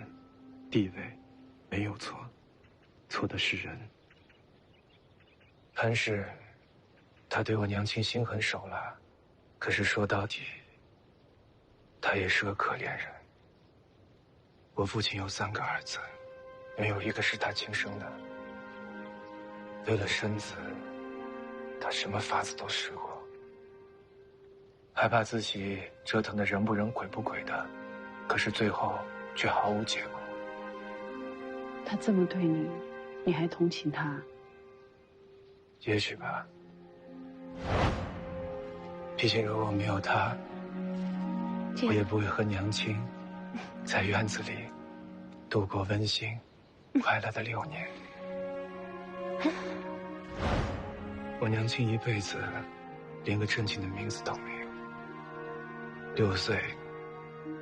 地位没有错，错的是人。潘氏，他对我娘亲心狠手辣，可是说到底，他也是个可怜人。我父亲有3个儿子，没有一个是他亲生的。为了生子，他什么法子都试过，还把自己折腾得人不人鬼不鬼的，可是最后却毫无结果。他这么对你，你还同情他？也许吧。毕竟如果没有他，我也不会和娘亲在院子里度过温馨、快乐的6年。我娘亲一辈子连个正经的名字都没有。6岁，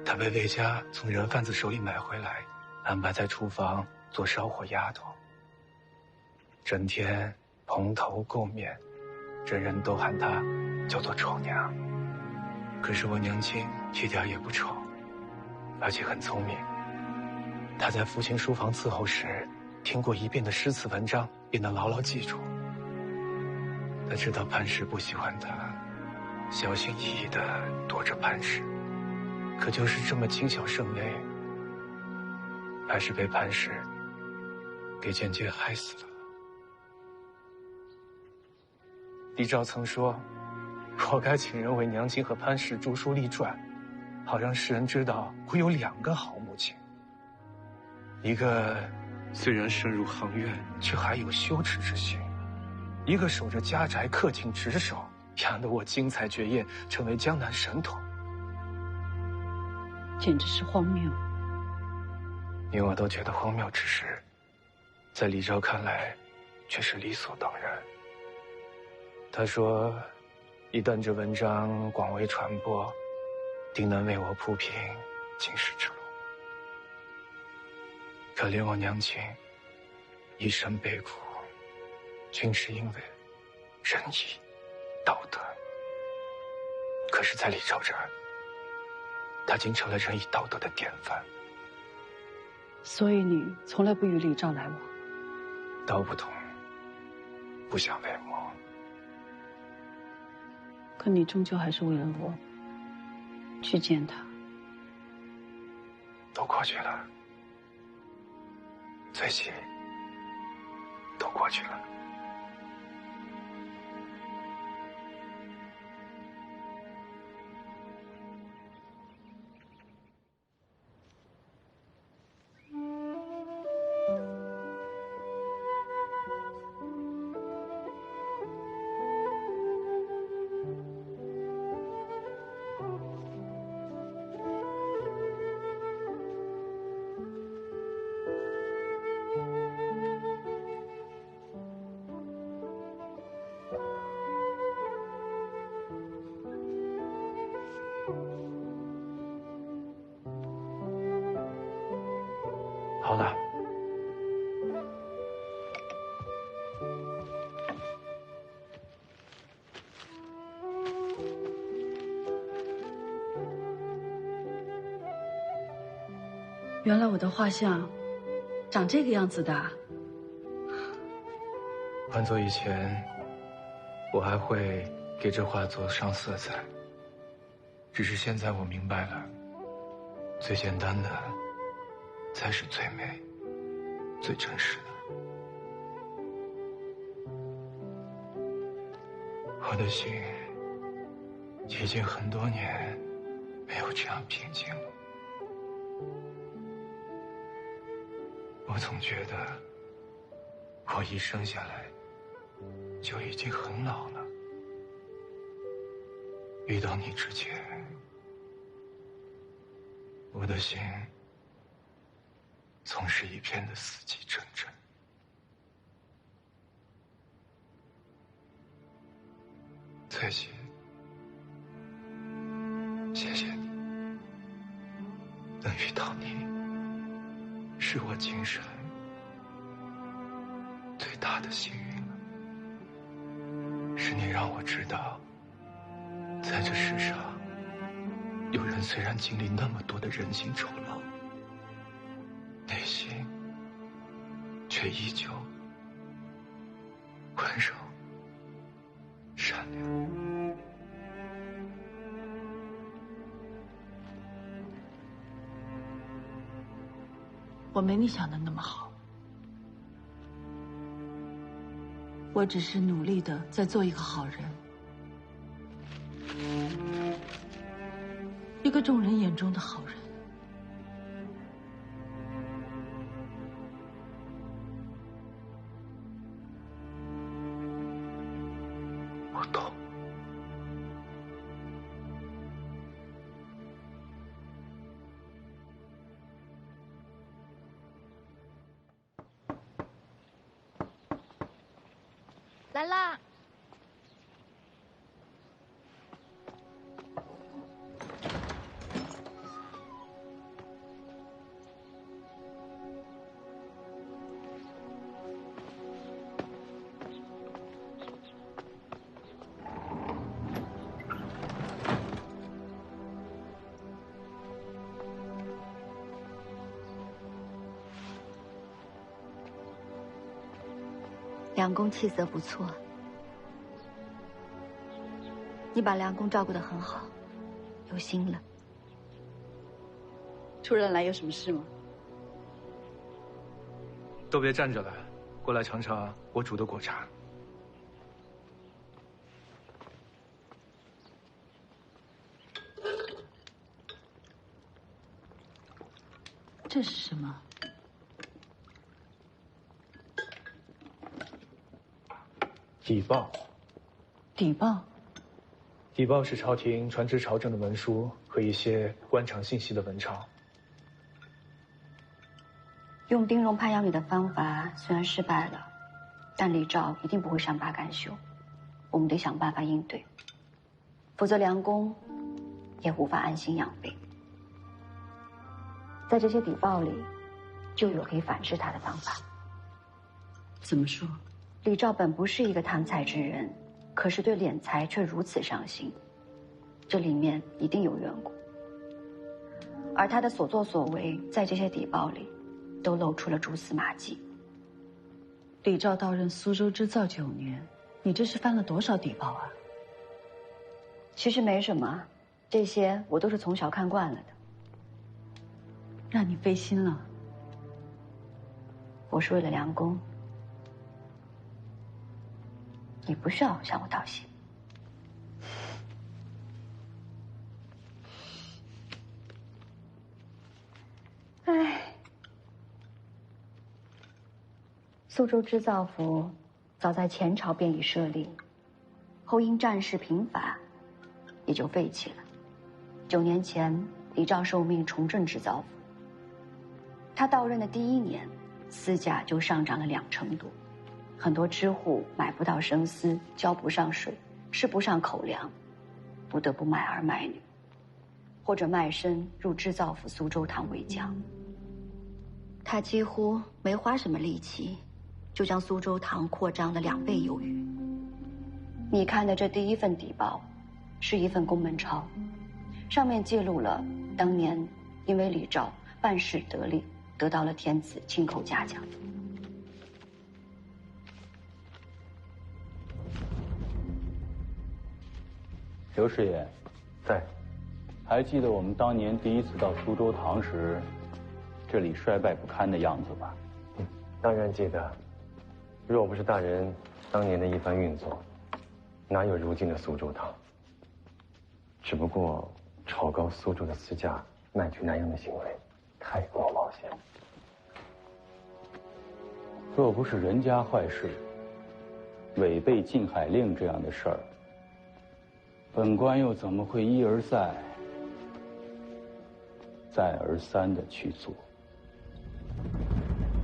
她被魏家从人贩子手里买回来，安排在厨房做烧火丫头，整天蓬头垢面，人人都喊她叫做丑娘。可是我娘亲一点也不丑，而且很聪明。她在父亲书房伺候时，听过1遍的诗词文章，便能牢牢记住。她知道潘氏不喜欢她，小心翼翼地躲着潘氏。可就是这么谨小慎微，还是被潘氏给间接害死了。李昭曾说，我该请人为娘亲和潘氏著书立传，好让世人知道我有2个好母亲。一个虽然深入行院，却还有羞耻之心；一个守着家宅，恪尽职守，养得我精彩绝艳，成为江南神童。简直是荒谬。你我都觉得荒谬之事，在李昭看来，却是理所当然。他说，一旦这文章广为传播，定能为我铺平经世之路。可怜我娘亲一生悲苦，均是因为仁义道德。可是在李昭这儿，他竟成了仁义道德的典范。所以你从来不与李昭来往？道不同，不相为谋。可你终究还是为了我去见他。都过去了，最起都过去了。好了，原来我的画像长这个样子的。换做以前，我还会给这画作上色彩。只是现在我明白了，最简单的才是最美、最真实的。我的心已经很多年没有这样平静了。我总觉得，我一生下来就已经很老了。遇到你之前，我的心总是一片的死气沉沉。翠溪，谢谢你，能遇到你，是我今生最大的幸运了。是你让我知道，在这世上，有人虽然经历那么多的人情丑陋，内心却依旧温柔善良。我没你想的那么好，我只是努力的在做一个好人，一个众人眼中的好人。我懂。来啦！梁公气色不错，你把梁公照顾得很好，有心了。突然来有什么事吗？都别站着了，过来尝尝我煮的果茶。这是什么？底报。底报。底报是朝廷传旨朝政的文书和一些官场信息的文钞。用丁荣潘阳你的方法虽然失败了，但李肇一定不会善罢甘休。我们得想办法应对，否则梁公也无法安心养病。在这些底报里，就有可以反制他的方法。怎么说？李肇本不是一个贪财之人，可是对敛财却如此上心，这里面一定有缘故。而他的所作所为，在这些底报里，都露出了蛛丝马迹。李肇到任苏州织造9年，你这是翻了多少底报啊？其实没什么，这些我都是从小看惯了的。让你费心了。我是为了梁公，你不需要向我道谢。唉，苏州织造府早在前朝便已设立，后因战事频繁，也就废弃了。9年前，李肇受命重振织造府。他到任的第1年，丝价就上涨了2成多，很多织户买不到生丝，交不上税，吃不上口粮，不得不卖儿卖女，或者卖身入织造府苏州堂为将。他几乎没花什么力气，就将苏州堂扩张了2倍有余。你看的这第1份底报，是一份公文钞，上面记录了当年因为李肇办事得力，得到了天子亲口嘉奖。刘师爷，在。还记得我们当年第1次到苏州堂时，这里衰败不堪的样子吧？当然记得。若不是大人当年的一番运作，哪有如今的苏州堂？只不过炒高苏州的丝价，卖去南阳的行为，太过冒险。若不是人家坏事，违背禁海令这样的事儿，本官又怎么会一而再、再而三的去做？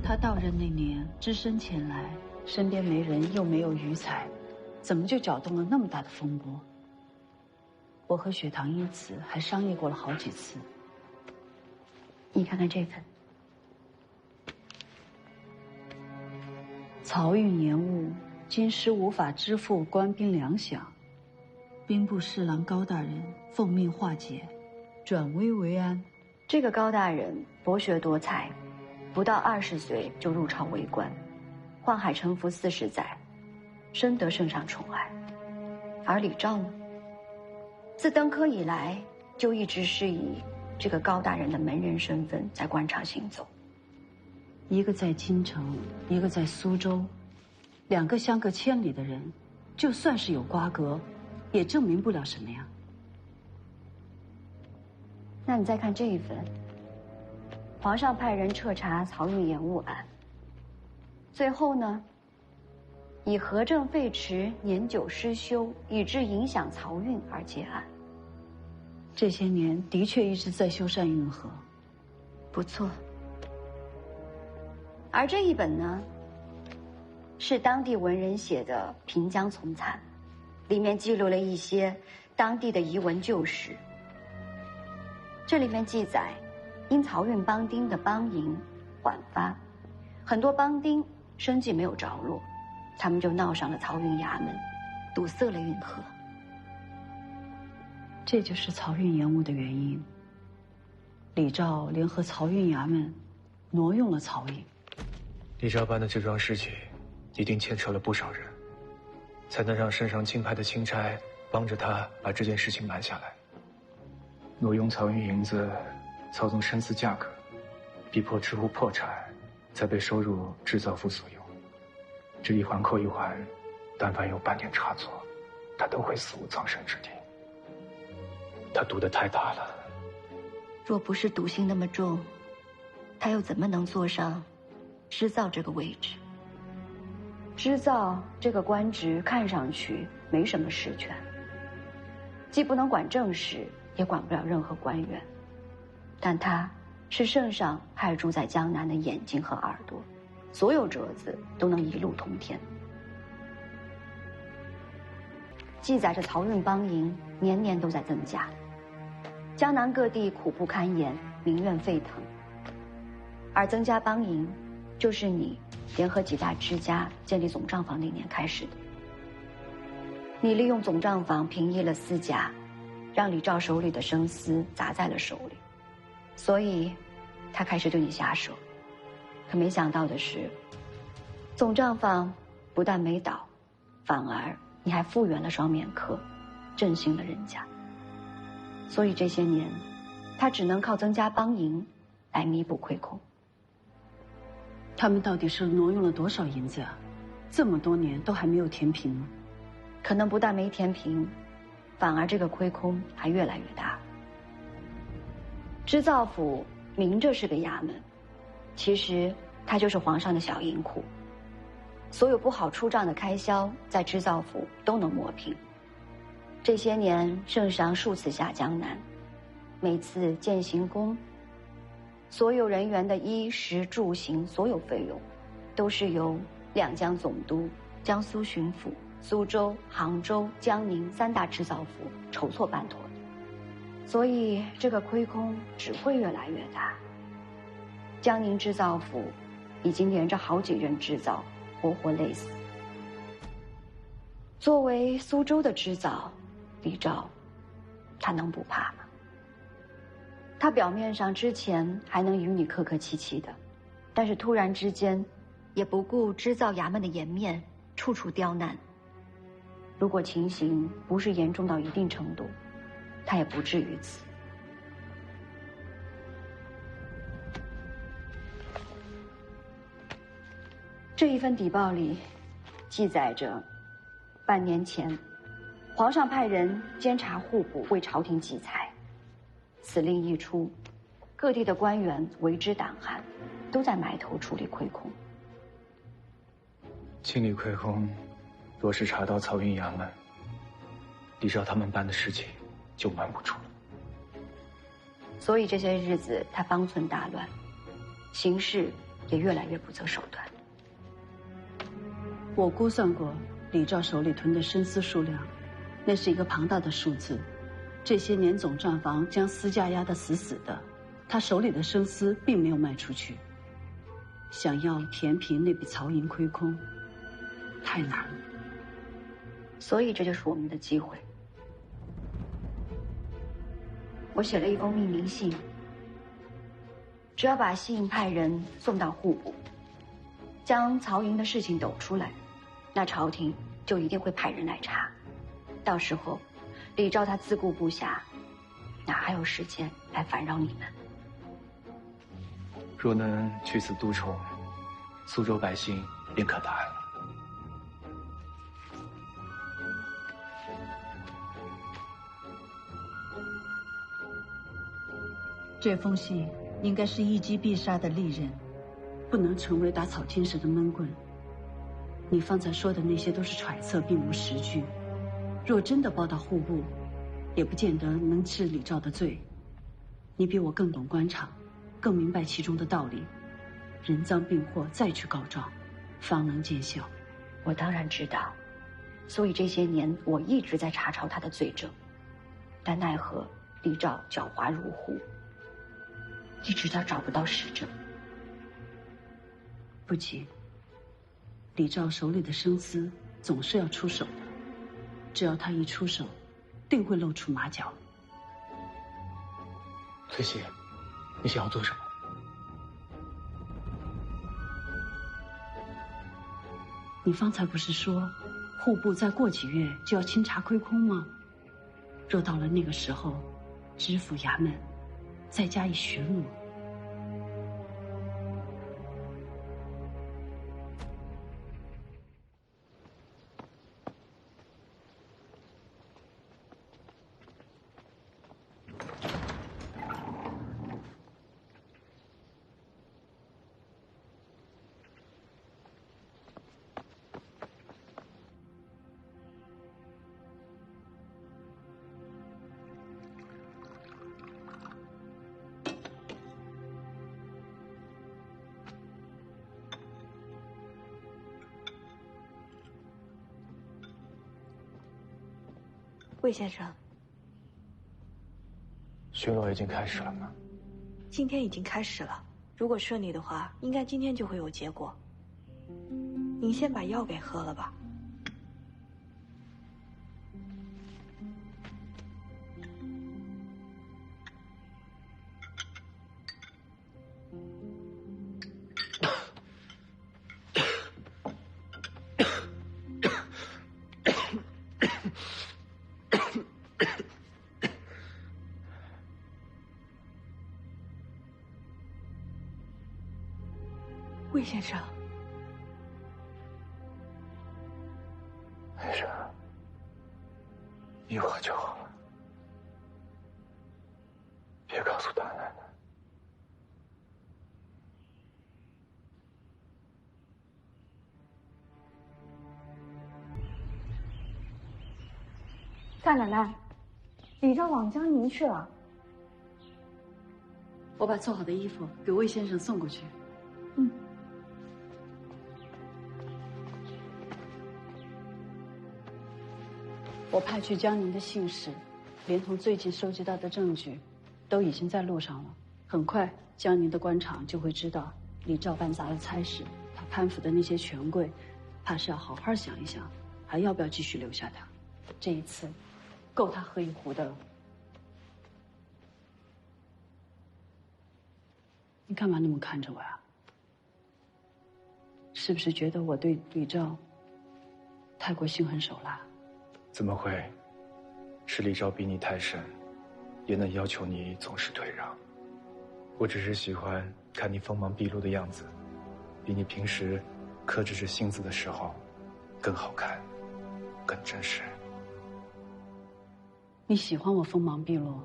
他到任那年，只身前来，身边没人，又没有余财，怎么就搅动了那么大的风波？我和雪堂因此还商议过了好几次。你看看这份。漕运延误，京师无法支付官兵粮饷，兵部侍郎高大人奉命化解，转危为安。这个高大人博学多才，不到20岁就入朝为官，宦海沉浮40载，深得圣上宠爱。而李肇呢，自登科以来，就一直是以这个高大人的门人身份在官场行走。一个在京城，一个在苏州，2个相隔千里的人，就算是有瓜葛，也证明不了什么呀。那你再看这一份，皇上派人彻查漕运延误案，最后呢，以河政废弛、年久失修，以致影响漕运而结案。这些年的确一直在修缮运河，不错。而这一本呢，是当地文人写的《平江丛残》，里面记录了一些当地的遗文旧事。这里面记载，因漕运帮丁的帮营缓发，很多帮丁生计没有着落，他们就闹上了漕运衙门，堵塞了运河。这就是漕运延误的原因。李肇联合漕运衙门，挪用了漕运。李肇办的这桩事情，一定牵扯了不少人，才能让身上金牌的钦差帮着他把这件事情瞒下来。挪用漕运银子，操纵生丝价格，逼迫织户破产，再被收入织造府所用。这一环扣一环，但凡有半点差错，他都会死无葬身之地。他赌得太大了。若不是赌性那么重，他又怎么能坐上织造这个位置？织造这个官职看上去没什么实权，既不能管政事，也管不了任何官员，但他是圣上派驻在江南的眼睛和耳朵，所有折子都能一路通天。记载着漕运邦营年年都在增加，江南各地苦不堪言，民怨沸腾。而增加邦营，就是你联合几大支家建立总账房那年开始的。你利用总账房平抑了私家，让李肇手里的生丝砸在了手里，所以他开始对你下手。可没想到的是，总账房不但没倒，反而你还复原了双面客，振兴了人家。所以这些年，他只能靠增加邦营来弥补亏空。他们到底是挪用了多少银子啊？这么多年都还没有填平吗？可能不但没填平，反而这个亏空还越来越大。织造府明着是个衙门，其实它就是皇上的小银库，所有不好出账的开销在织造府都能抹平。这些年圣上数次下江南，每次建行宫，所有人员的衣食住行所有费用，都是由两江总督、江苏巡抚、苏州、杭州、江宁三大织造府筹措办妥的，所以这个亏空只会越来越大。江宁织造府已经连着好几任织造活活累死。作为苏州的织造，李肇他能不怕吗？他表面上之前还能与你客客气气的，但是突然之间也不顾织造衙门的颜面，处处刁难。如果情形不是严重到一定程度，他也不至于此。这一份底报里记载着，半年前皇上派人监察户部为朝廷集财，此令一出，各地的官员为之胆寒，都在埋头处理亏空。清理亏空，若是查到漕运衙门，李肇他们办的事情就瞒不住了。所以这些日子他方寸大乱，行事也越来越不择手段。我估算过李肇手里囤的生丝数量，那是一个庞大的数字。这些年总账房将私价压得死死的，他手里的生丝并没有卖出去。想要填平那笔漕银亏空，太难了。所以这就是我们的机会。我写了一封命令信，只要把信派人送到户部，将漕银的事情抖出来，那朝廷就一定会派人来查。到时候李肇他自顾不暇，哪还有时间来烦扰你们？若能去此都宠，苏州百姓便可大安了。这封信应该是一击必杀的利刃，不能成为打草惊蛇的闷棍。你方才说的那些都是揣测，并无实据。若真的报到户部，也不见得能治李肇的罪。你比我更懂官场，更明白其中的道理。人赃并获，再去告状，方能见效。我当然知道，所以这些年我一直在查抄他的罪证，但奈何李肇狡猾如虎，一直都找不到实证。不急，李肇手里的生丝总是要出手的，只要他一出手，定会露出马脚。翠溪，你想要做什么？你方才不是说，户部再过几月就要清查亏空吗？若到了那个时候，知府衙门再加以巡逻。魏先生，巡逻已经开始了吗？今天已经开始了，如果顺利的话，应该今天就会有结果。您先把药给喝了吧。魏先生，没事，一会儿就好了。别告诉大奶奶。大奶奶，李昭往江宁去了。我把做好的衣服给魏先生送过去。嗯。我派去江宁的信使，连同最近收集到的证据，都已经在路上了。很快，江宁的官场就会知道李兆办砸了差事，他攀附的那些权贵，怕是要好好想一想，还要不要继续留下他。这一次，够他喝一壶的了。你干嘛那么看着我呀？是不是觉得我对李兆太过心狠手辣？怎么会？是李昭逼你太甚，也能要求你总是退让。我只是喜欢看你锋芒毕露的样子，比你平时克制着性子的时候更好看，更真实。你喜欢我锋芒毕露，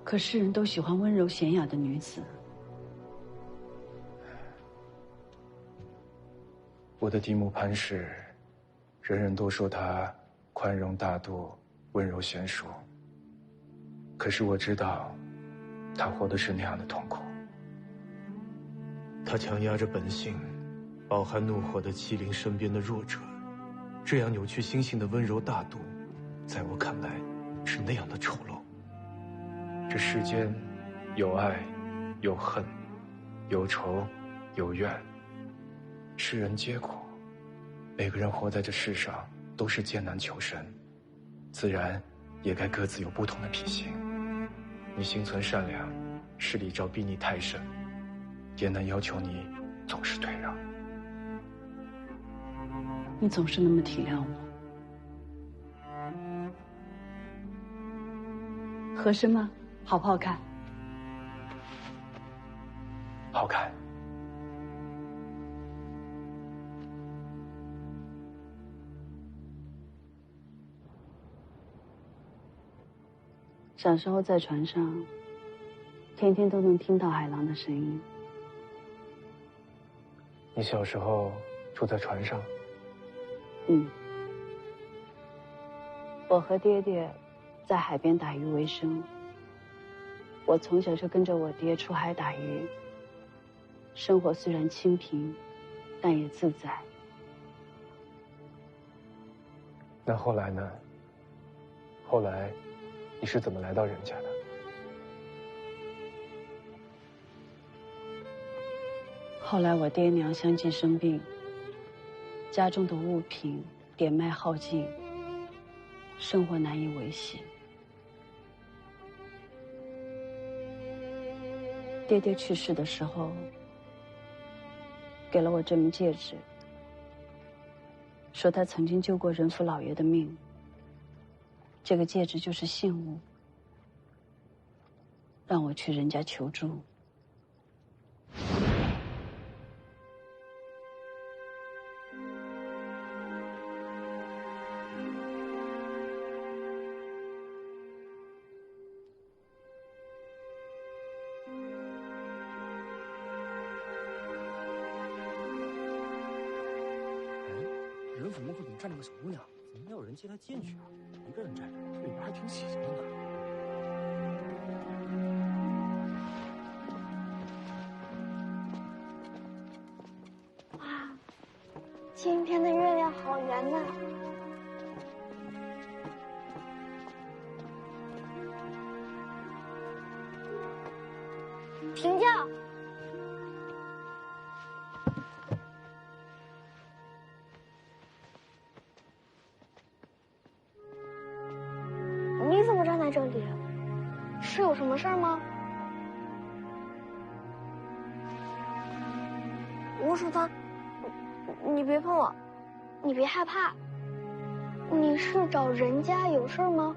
可世人都喜欢温柔娴雅的女子。我的嫡母潘氏，人人都说她宽容大度、温柔娴熟。可是我知道，她活的是那样的痛苦。她强压着本性，饱含怒火的欺凌身边的弱者，这样扭曲心性的温柔大度，在我看来是那样的丑陋。这世间有爱，有恨，有仇，有怨，世人皆苦。每个人活在这世上都是艰难求生，自然也该各自有不同的脾性。你心存善良，是李昭逼你太甚，也能要求你总是退让。你总是那么体谅我，合身吗？好不好看？好看。小时候在船上，天天都能听到海浪的声音。你小时候住在船上？嗯。我和爹爹在海边打鱼为生。我从小就跟着我爹出海打鱼，生活虽然清贫，但也自在。那后来呢？后来你是怎么来到人家的？后来我爹娘相继生病，家中的物品点卖耗尽，生活难以维系。爹爹去世的时候，给了我这枚戒指，说他曾经救过仁福老爷的命。这个戒指就是信物，让我去人家求助。仁府门口怎么站着个小姑娘？怎么没有人接她进去啊？一个人站着，这里边还挺喜庆的呢。哇，今天的月亮好圆呐！这里？是有什么事儿吗？吴淑芳，你别碰我，你别害怕。你是找人家有事吗？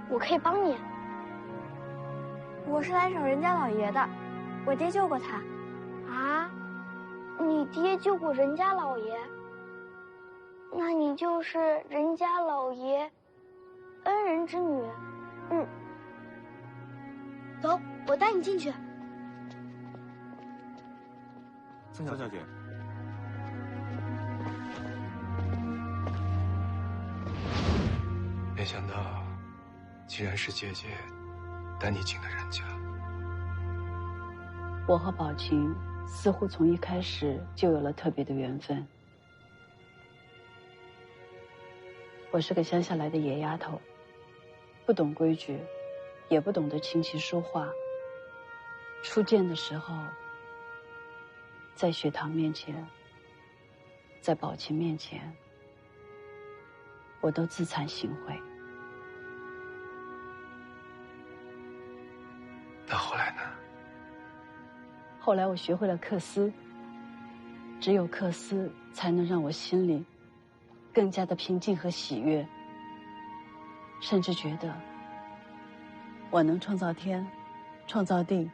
我可以帮你。我是来找人家老爷的，我爹救过他。啊？你爹救过人家老爷？那你就是人家老爷恩人之女。嗯。走，我带你进去。曾小姐，没想到，竟然是姐姐带你进的人家。我和宝琴似乎从一开始就有了特别的缘分。我是个乡下来的野丫头，不懂规矩，也不懂得琴棋书画。初见的时候，在学堂面前，在宝琴面前，我都自惭形秽。那后来呢？后来我学会了克丝，只有克丝才能让我心里更加的平静和喜悦，甚至觉得我能创造天，创造地。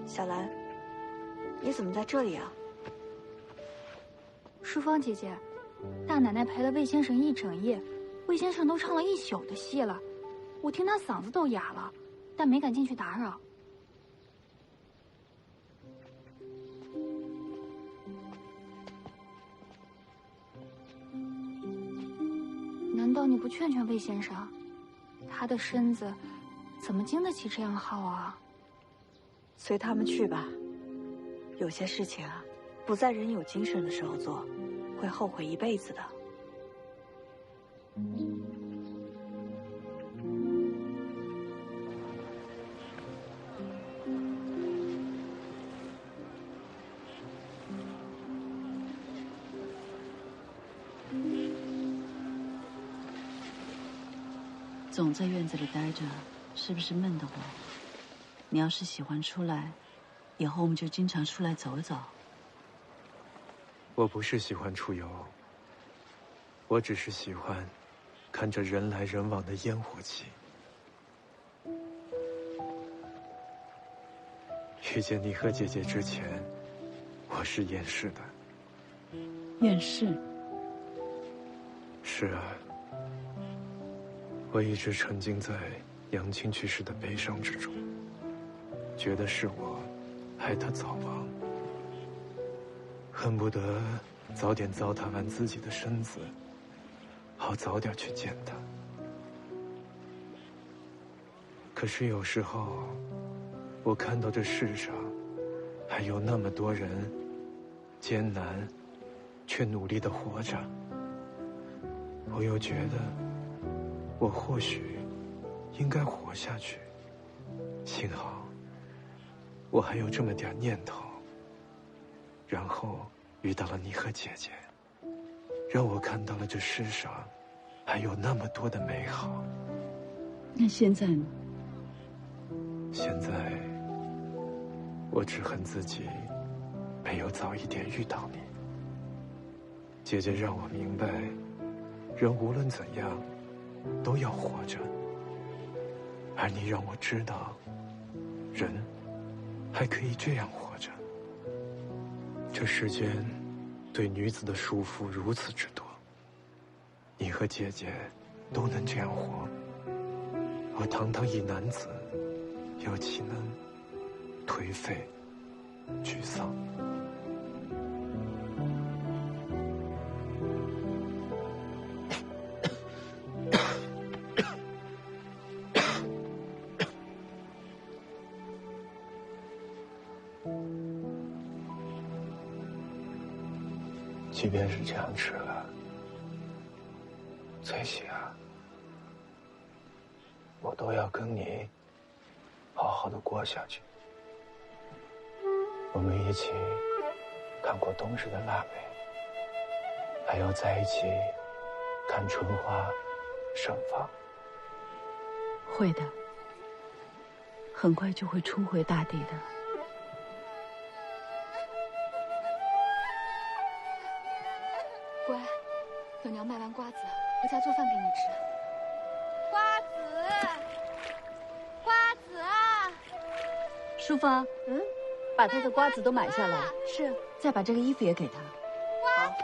小兰，你怎么在这里啊？淑芳姐姐，大奶奶陪了魏先生一整夜，魏先生都唱了一宿的戏了，我听他嗓子都哑了，但没敢进去打扰。难道你不劝劝魏先生？他的身子怎么经得起这样耗啊？随他们去吧。有些事情啊，不在人有精神的时候做，会后悔一辈子的。总在院子里待着，是不是闷得慌？你要是喜欢出来，以后我们就经常出来走走。我不是喜欢出游，我只是喜欢看着人来人往的烟火气。遇见你和姐姐之前，我是厌世的。厌世？是啊，我一直沉浸在杨青去世的悲伤之中，觉得是我害他早亡，恨不得早点糟蹋完自己的身子，好早点去见他。可是有时候，我看到这世上还有那么多人艰难却努力地活着，我又觉得我或许应该活下去。幸好我还有这么点念头，然后遇到了你和姐姐，让我看到了这世上还有那么多的美好。那现在呢？现在，我只恨自己没有早一点遇到你。姐姐让我明白，人无论怎样，都要活着。而你让我知道，人还可以这样活着。这世间对女子的束缚如此之多，你和姐姐都能这样活，而堂堂一男子，又岂能颓废、沮丧？即便是这样吃了，翠喜啊，我都要跟你好好的过下去。我们一起看过冬日的腊梅，还要在一起看春花盛放。会的，很快就会重回大地的。乖，等娘卖完瓜子，回家做饭给你吃。瓜子，瓜子啊！淑芳，把他的瓜子都买下来。是，再把这个衣服也给他。瓜子，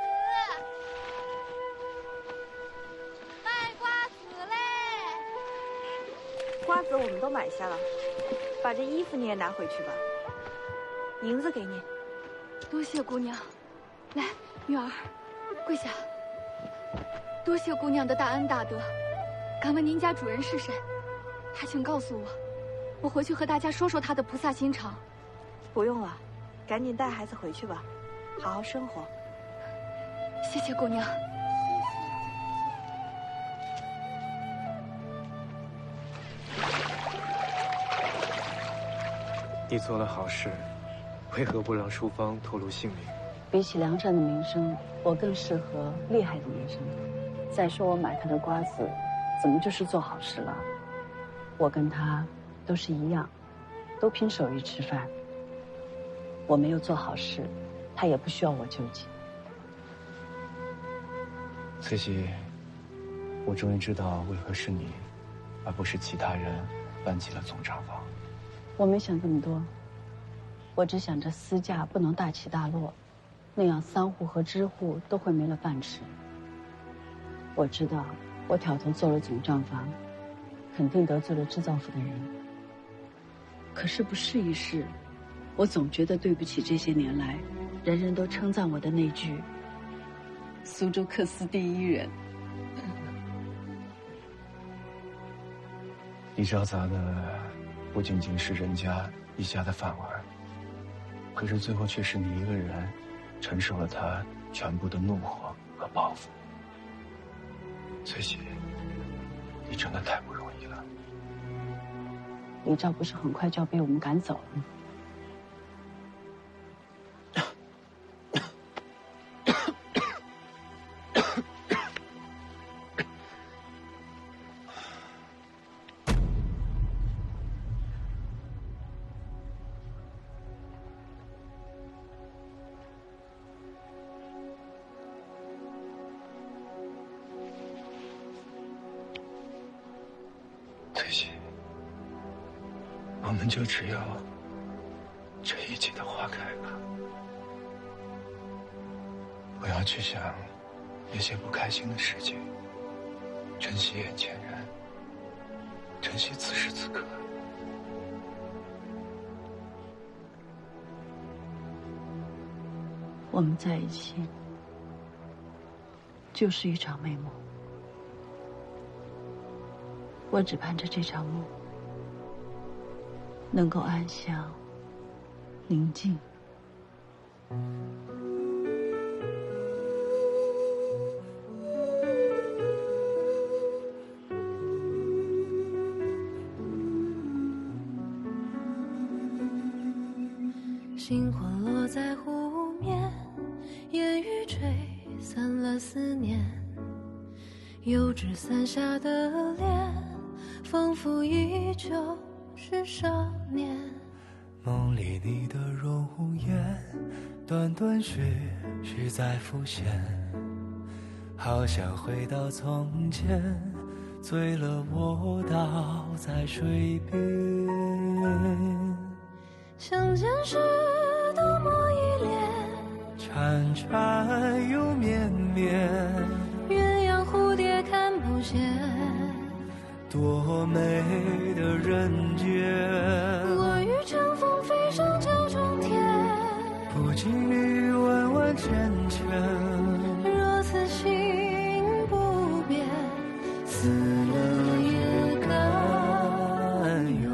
卖瓜子嘞！瓜子我们都买下了，把这衣服你也拿回去吧。银子给你。多谢姑娘。来，女儿，跪下。多谢姑娘的大恩大德。敢问您家主人是谁？还请告诉我，我回去和大家说说他的菩萨心肠。不用了，赶紧带孩子回去吧，好好生活。谢谢姑娘。你做了好事，为何不让淑芳透露姓名？比起良善的名声，我更适合厉害的名声。再说我买他的瓜子，怎么就是做好事了？我跟他都是一样，都凭手艺吃饭。我没有做好事，他也不需要我救济。翠喜，我终于知道为何是你，而不是其他人搬起了总账房。我没想这么多，我只想着私家不能大起大落，那样3户和支户都会没了饭吃。我知道我挑头做了总账房，肯定得罪了制造府的人。可是不试一试，我总觉得对不起这些年来人人都称赞我的那句“苏州克斯第一人”。你招砸的不仅仅是人家一家的饭碗，可是最后却是你一个人承受了他全部的怒火和报复。翠喜，你真的太不容易了。李照不是很快就要被我们赶走了吗？翠喜，我们就只有这一季的花开吧。不要去想那些不开心的事情，珍惜眼前人，珍惜此时此刻。我们在一起，就是一场美梦。我只盼着这场梦能够安详、宁静。星火落在湖面，烟雨吹散了思念，油纸伞下的脸，仿佛依旧是少年。梦里你的容颜，断断续续在浮现，好想回到从前，醉了我倒在水边。相见时多么依恋，缠缠又绵绵，鸳鸯蝴蝶看不见，多美的人间。我欲乘风飞上九重天，不经意弯弯圈圈，若此心不变，死了也甘愿。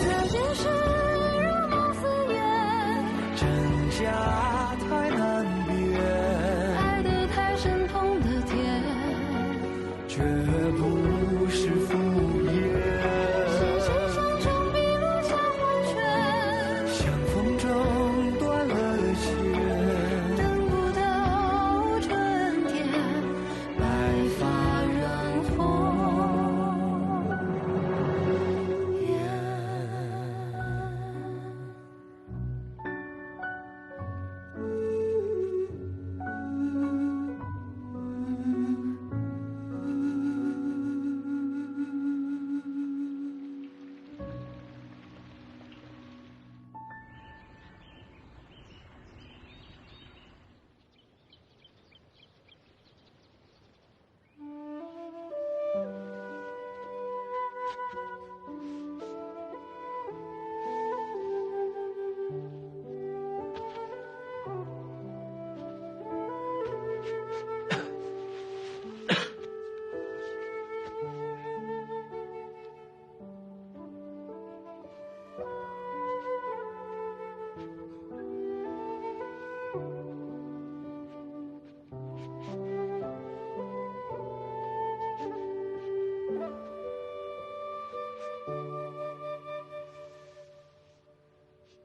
这件事如梦似烟，真假太难辨，爱得太深，痛得甜，绝不是敷衍。心事双重碧落像黄泉，相逢中断了线，等不到春天，白发染红颜。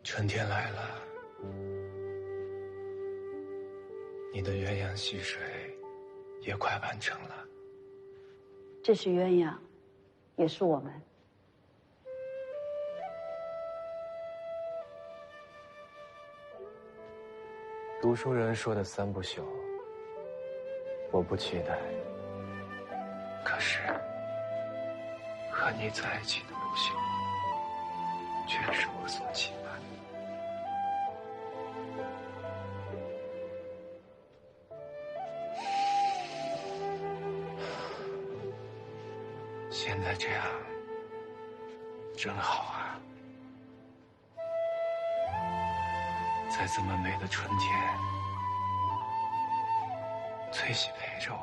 春天来了，你的鸳鸯戏水也快完成了。这是鸳鸯，也是我们。读书人说的三不朽，我不期待。可是，和你在一起的不朽，却是我所期盼。现在这样真好啊！在这么美的春天，翠喜陪着我。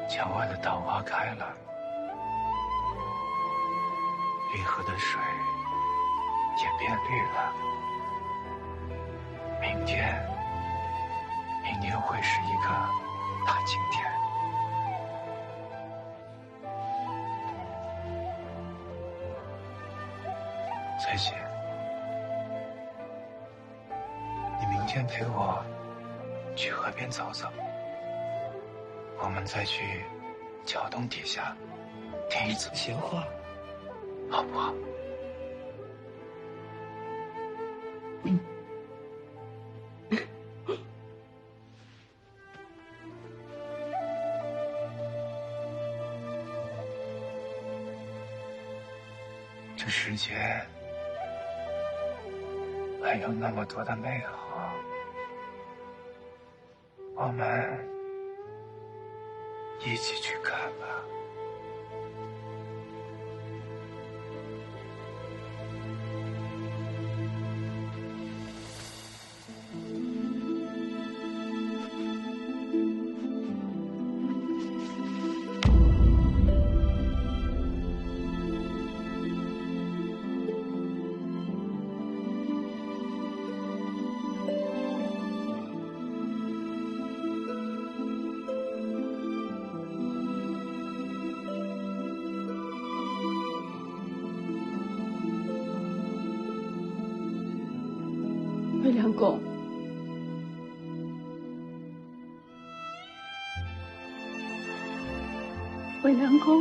墙外的桃花开了，运河的水也变绿了。明天会是一个大晴天。翠喜，你明天陪我去河边走走，我们再去桥洞底下听一次闲话，好不好？这世界还有那么多的美好，我们一起去看吧。魏良公，魏良公。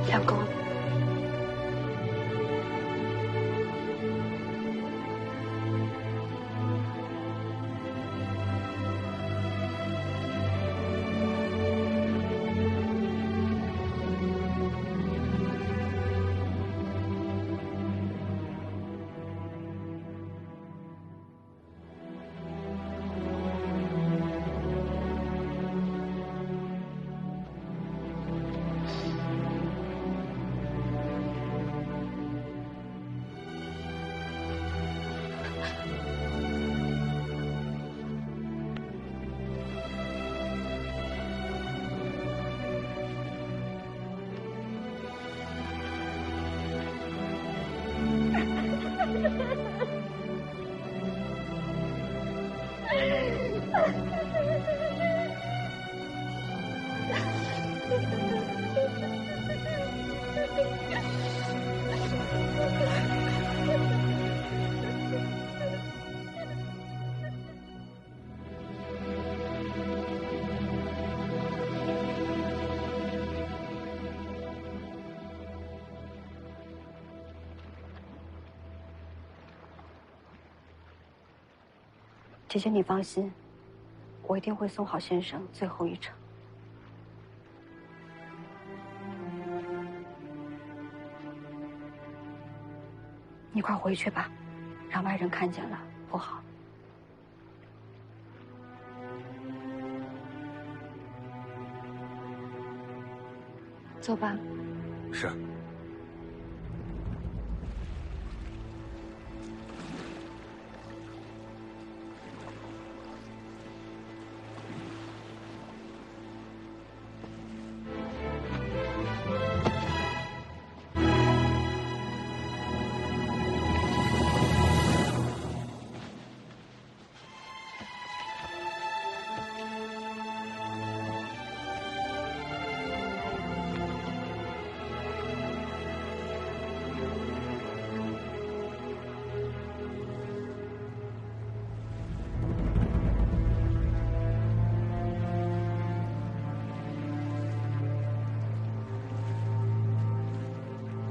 良公，姐姐你放心，我一定会送好先生最后一程。你快回去吧，让外人看见了不好。走吧。是。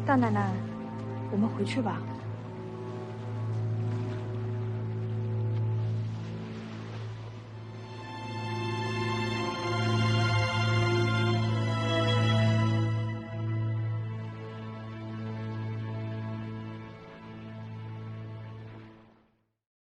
大奶奶，我们回去吧。